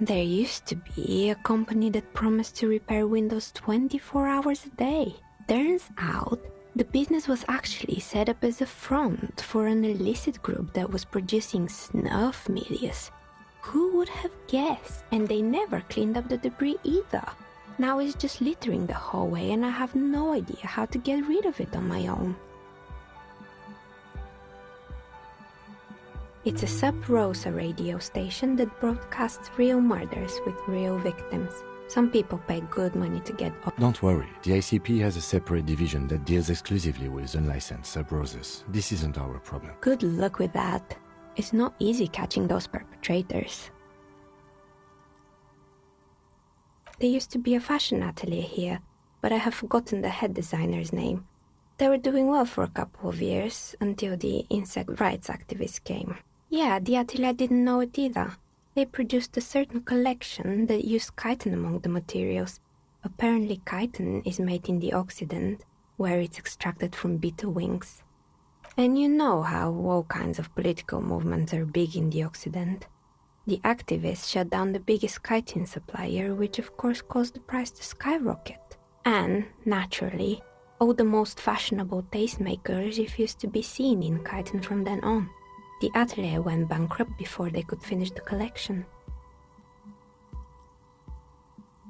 There used to be a company that promised to repair windows 24 hours a day. Turns out, the business was actually set up as a front for an illicit group that was producing snuff milias. Who would have guessed? And they never cleaned up the debris either. Now it's just littering the hallway and I have no idea how to get rid of it on my own. It's a Sub Rosa radio station that broadcasts real murders with real victims. Some people pay good money to get off. Don't worry, the ICP has a separate division that deals exclusively with unlicensed sub-roses. This isn't our problem. Good luck with that. It's not easy catching those perpetrators. There used to be a fashion atelier here, but I have forgotten the head designer's name. They were doing well for a couple of years, until the insect rights activists came. Yeah, the atelier didn't know it either. They produced a certain collection that used chitin among the materials. Apparently chitin is made in the Occident, where it's extracted from beetle wings. And you know how all kinds of political movements are big in the Occident. The activists shut down the biggest chitin supplier, which of course caused the price to skyrocket. And, naturally, all the most fashionable tastemakers refused to be seen in chitin from then on. The atelier went bankrupt before they could finish the collection.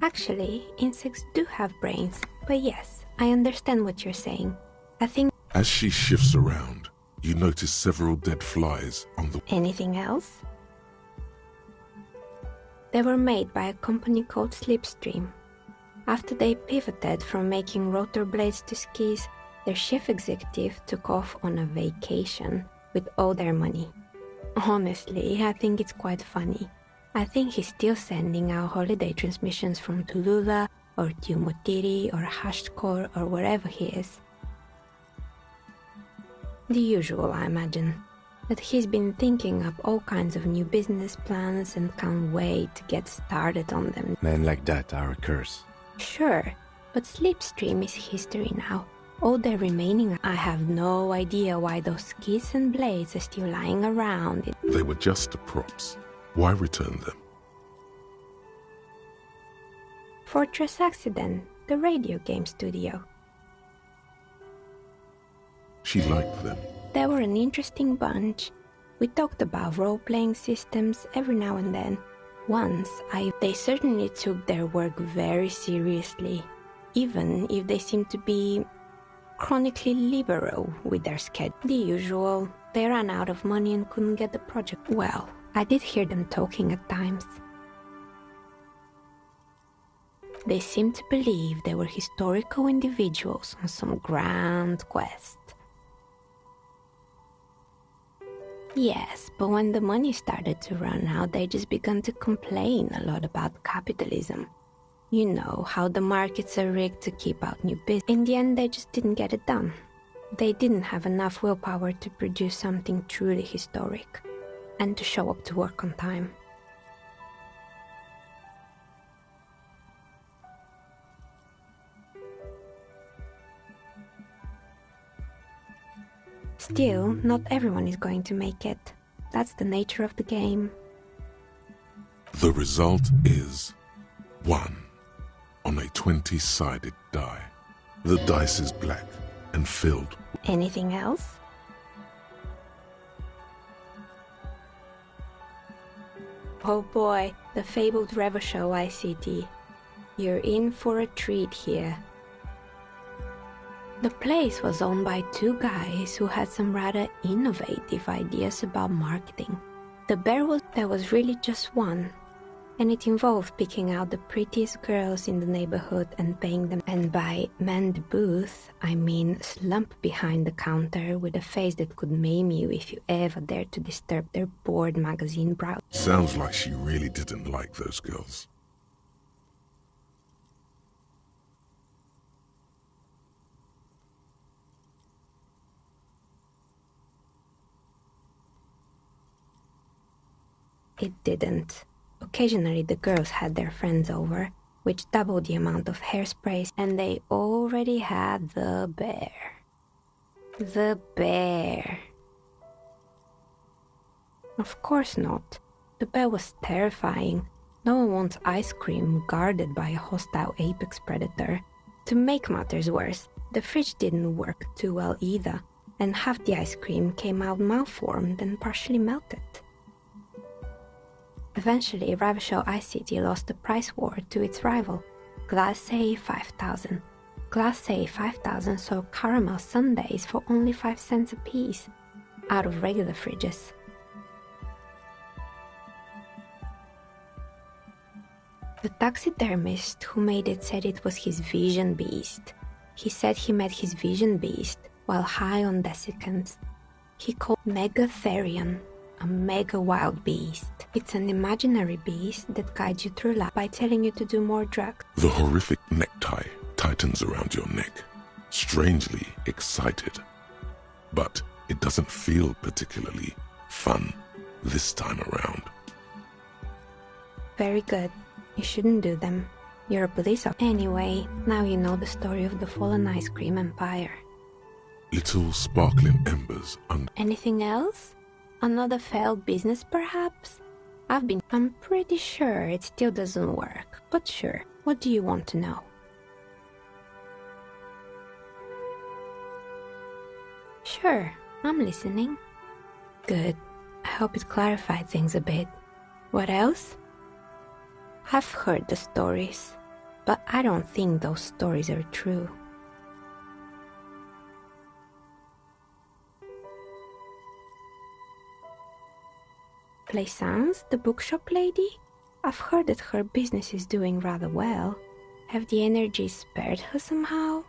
Actually, insects do have brains, but yes, I understand what you're saying. I think... As she shifts around, you notice several dead flies on the... Anything else? They were made by a company called Slipstream. After they pivoted from making rotor blades to skis, their chief executive took off on a vacation with all their money. Honestly, I think it's quite funny. I think he's still sending out holiday transmissions from Tulula or Tiumotiri or Hashtkor or wherever he is. The usual, I imagine. That he's been thinking up all kinds of new business plans and can't wait to get started on them. Men like that are a curse. Sure, but Slipstream is history now. All the remaining, I have no idea why those skis and blades are still lying around. They were just the props. Why return them? Fortress Accident, the radio game studio. She liked them. They were an interesting bunch. We talked about role-playing systems every now and then. Once, they certainly took their work very seriously, even if they seemed to be chronically liberal with their schedule. The usual, they ran out of money and couldn't get the project. Well, I did hear them talking at times. They seemed to believe they were historical individuals on some grand quest. Yes, but when the money started to run out, they just began to complain a lot about capitalism. You know how the markets are rigged to keep out new business. In the end, they just didn't get it done. They didn't have enough willpower to produce something truly historic and to show up to work on time. Still, not everyone is going to make it. That's the nature of the game. The result is 1 on a 20-sided die. The dice is black and filled. Anything else? Oh boy, the fabled Revachol ICT. You're in for a treat here. The place was owned by 2 guys who had some rather innovative ideas about marketing. The bear there was really just one, and it involved picking out the prettiest girls in the neighborhood and paying them. And by man the booth, I mean slump behind the counter with a face that could maim you if you ever dared to disturb their bored magazine brow. Sounds like she really didn't like those girls. It didn't. Occasionally the girls had their friends over, which doubled the amount of hairsprays, and they already had the bear. The bear. Of course not. The bear was terrifying. No one wants ice cream guarded by a hostile apex predator. To make matters worse, the fridge didn't work too well either, and half the ice cream came out malformed and partially melted. Eventually, Revachol ICT lost the price war to its rival, Glacé 5000. Glacé 5000 sold caramel sundaes for only 5 cents a piece, out of regular fridges. The taxidermist who made it said it was his vision beast. He said he met his vision beast while high on desiccants. He called Megatherion a mega wild beast. It's an imaginary beast that guides you through life by telling you to do more drugs. The horrific necktie tightens around your neck, strangely excited. But it doesn't feel particularly fun this time around. Very good. You shouldn't do them. You're a police officer. Anyway, now you know the story of the fallen ice cream empire. Little sparkling embers under... Anything else? Another failed business, perhaps? I'm pretty sure it still doesn't work, but sure. What do you want to know? Sure, I'm listening. Good. I hope it clarified things a bit. What else? I've heard the stories, but I don't think those stories are true. Plaisance, the bookshop lady? I've heard that her business is doing rather well. Have the energies spared her somehow?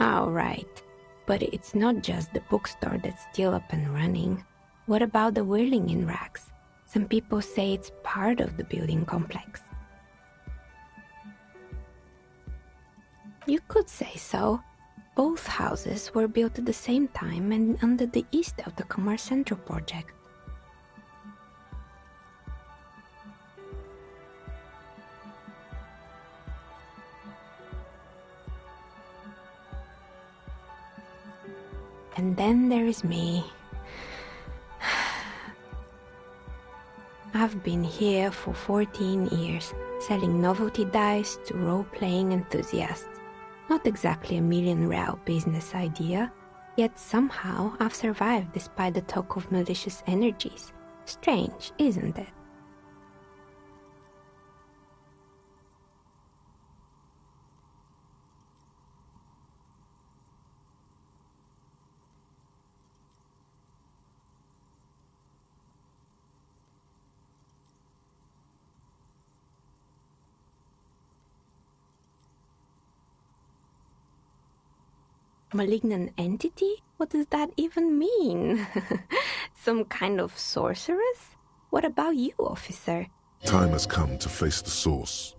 All right, but it's not just the bookstore that's still up and running. What about the whirling in rags? Some people say it's part of the building complex. You could say so. Both houses were built at the same time and under the east of the Commerce Central project. And then there is me. I've been here for 14 years, selling novelty dice to role-playing enthusiasts. Not exactly a million-real business idea, yet somehow I've survived despite the talk of malicious energies. Strange, isn't it? Malignant entity? What does that even mean? Some kind of sorceress? What about you, officer? Time has come to face the source.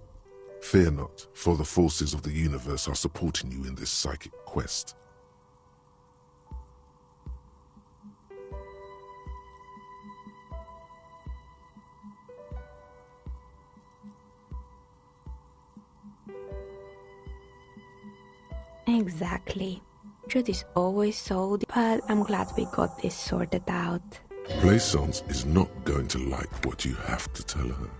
Fear not, for the forces of the universe are supporting you in this psychic quest. Exactly. Truth is always so, but I'm glad we got this sorted out. Plaisance is not going to like what you have to tell her.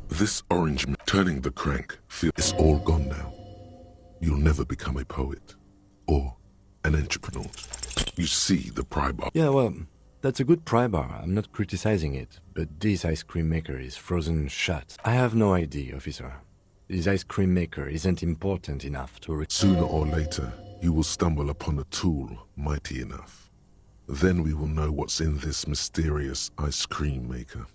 This orange turning the crank is all gone now. You'll never become a poet or an entrepreneur. You see the pry bar. Yeah, well, that's a good pry bar. I'm not criticizing it, but this ice cream maker is frozen shut. I have no idea, officer. This ice cream maker isn't important enough to... Sooner or later, you will stumble upon a tool mighty enough. Then we will know what's in this mysterious ice cream maker.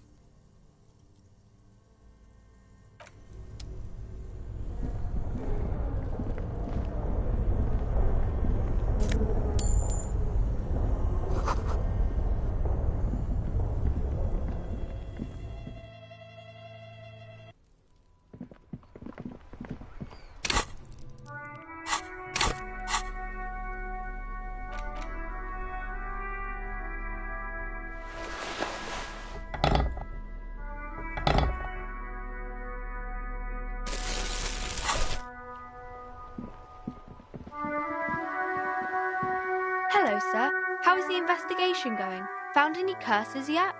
Hello, sir. How is the investigation going? Found any curses yet?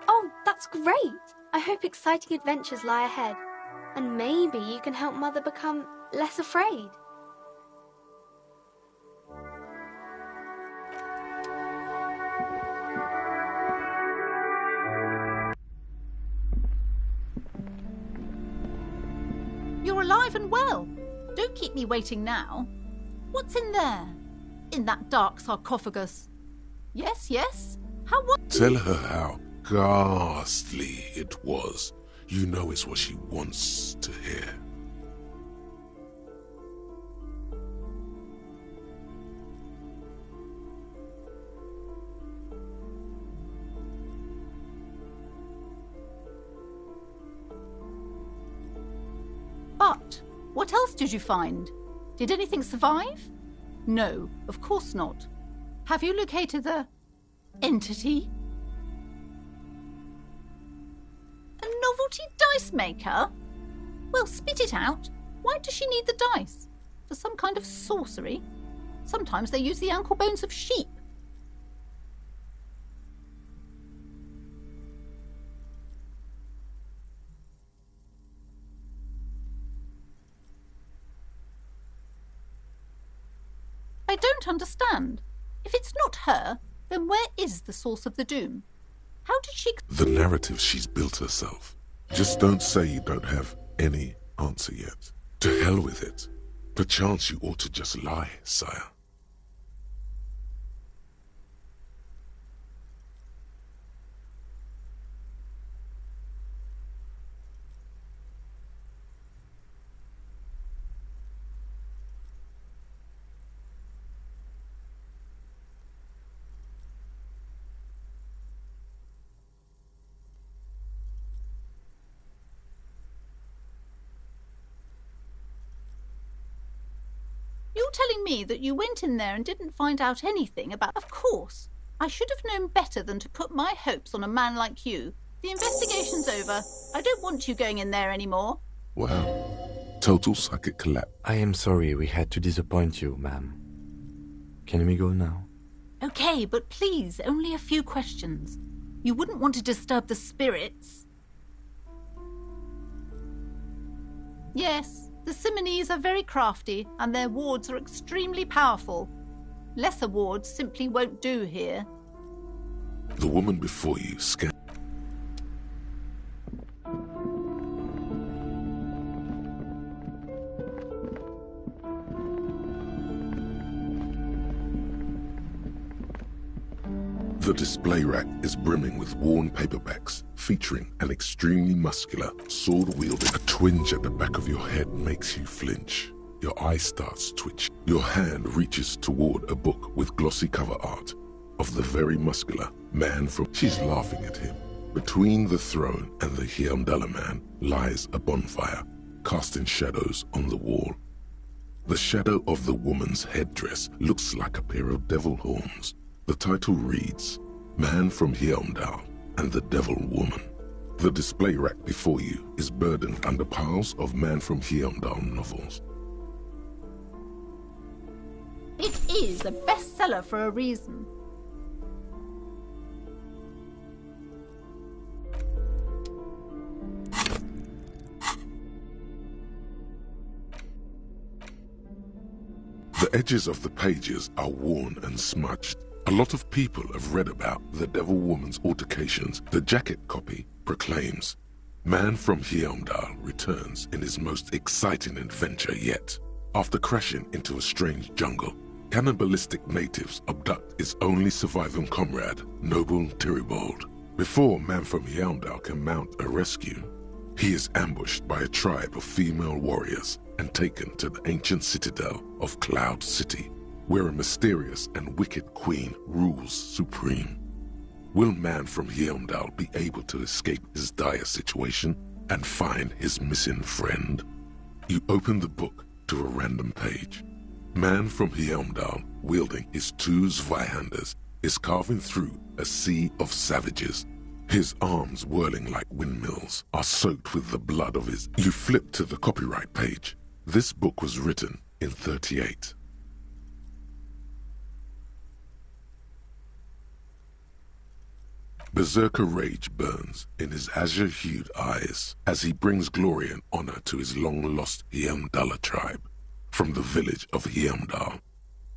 Oh, that's great! I hope exciting adventures lie ahead. And maybe you can help Mother become less afraid. You're alive and well. Don't keep me waiting now. What's in there? In that dark sarcophagus? Yes, yes? How what? Tell her how ghastly it was. You know it's what she wants to hear. But what else did you find? Did anything survive? No, of course not. Have you located the entity? A novelty dice maker? Well, spit it out. Why does she need the dice? For some kind of sorcery? Sometimes they use the ankle bones of sheep. I don't understand. If it's not her, then where is the source of the doom? How did she... The narrative she's built herself. Just don't say you don't have any answer yet. To hell with it. Perchance you ought to just lie, sire. You're telling me that you went in there and didn't find out anything about... Of course. I should have known better than to put my hopes on a man like you. The investigation's over. I don't want you going in there anymore. Wow. Total psychic collapse. I am sorry we had to disappoint you, ma'am. Can we go now? Okay, but please, only a few questions. You wouldn't want to disturb the spirits. Yes, the Simonees are very crafty, and their wards are extremely powerful. Lesser wards simply won't do here. The woman before you scanned. The display rack is brimming with worn paperbacks featuring an extremely muscular, sword-wielding. A twinge at the back of your head makes you flinch. Your eye starts twitching. Your hand reaches toward a book with glossy cover art of the very muscular man from... She's laughing at him. Between the throne and the Hyamdala man lies a bonfire, casting shadows on the wall. The shadow of the woman's headdress looks like a pair of devil horns. The title reads, Man from Hyamdala and the Devil Woman. The display rack before you is burdened under piles of Man from Hyamdala novels. It is a bestseller for a reason. The edges of the pages are worn and smudged. A lot of people have read about the Devil Woman's altercations. The jacket copy proclaims, Man from Hyamdala returns in his most exciting adventure yet. After crashing into a strange jungle, cannibalistic natives abduct his only surviving comrade, Noble Tiribold. Before Man from Hyamdala can mount a rescue, he is ambushed by a tribe of female warriors and taken to the ancient citadel of Cloud City, where a mysterious and wicked queen rules supreme. Will Man from Hyamdala be able to escape his dire situation and find his missing friend? You open the book to a random page. Man from Hyamdala, wielding his two Zweihanders, is carving through a sea of savages. His arms, whirling like windmills, are soaked with the blood of his... You flip to the copyright page. This book was written in 1938. Berserker rage burns in his azure-hued eyes as he brings glory and honor to his long-lost Hyamdala tribe. From the village of Hyamdala,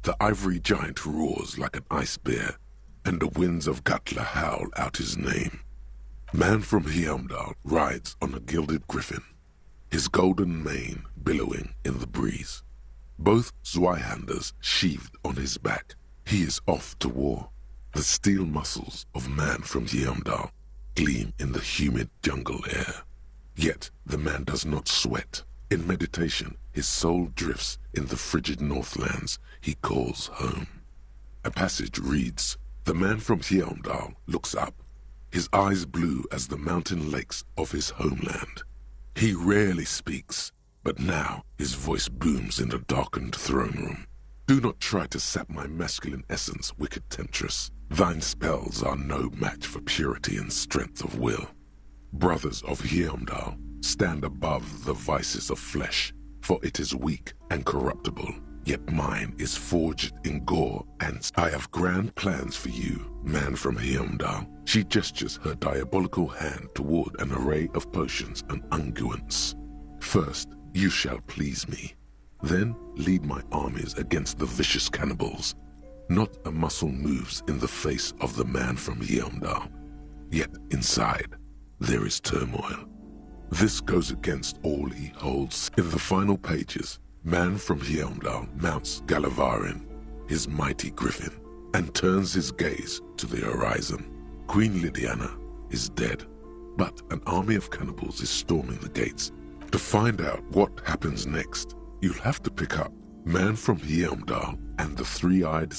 the ivory giant roars like an ice bear, and the winds of Gatla howl out his name. Man from Hyamdala rides on a gilded griffin, his golden mane billowing in the breeze. Both Zweihanders sheathed on his back, he is off to war. The steel muscles of Man from Hyamdala gleam in the humid jungle air. Yet the man does not sweat. In meditation, his soul drifts in the frigid northlands he calls home. A passage reads, The man from Hyamdala looks up, his eyes blue as the mountain lakes of his homeland. He rarely speaks, but now his voice booms in the darkened throne room. Do not try to sap my masculine essence, wicked temptress. Thine spells are no match for purity and strength of will. Brothers of Hyamdala, stand above the vices of flesh, for it is weak and corruptible. Yet mine is forged in gore, and I have grand plans for you, Man from Hyamdala. She gestures her diabolical hand toward an array of potions and unguents. First, you shall please me. Then lead my armies against the vicious cannibals. Not a muscle moves in the face of the Man from Hyamdala. Yet inside, there is turmoil. This goes against all he holds. In the final pages, Man from Hyamdala mounts Galavarin, his mighty griffin, and turns his gaze to the horizon. Queen Lydiana is dead, but an army of cannibals is storming the gates. To find out what happens next, you'll have to pick up Man from Hyamdala and the Three-Eyed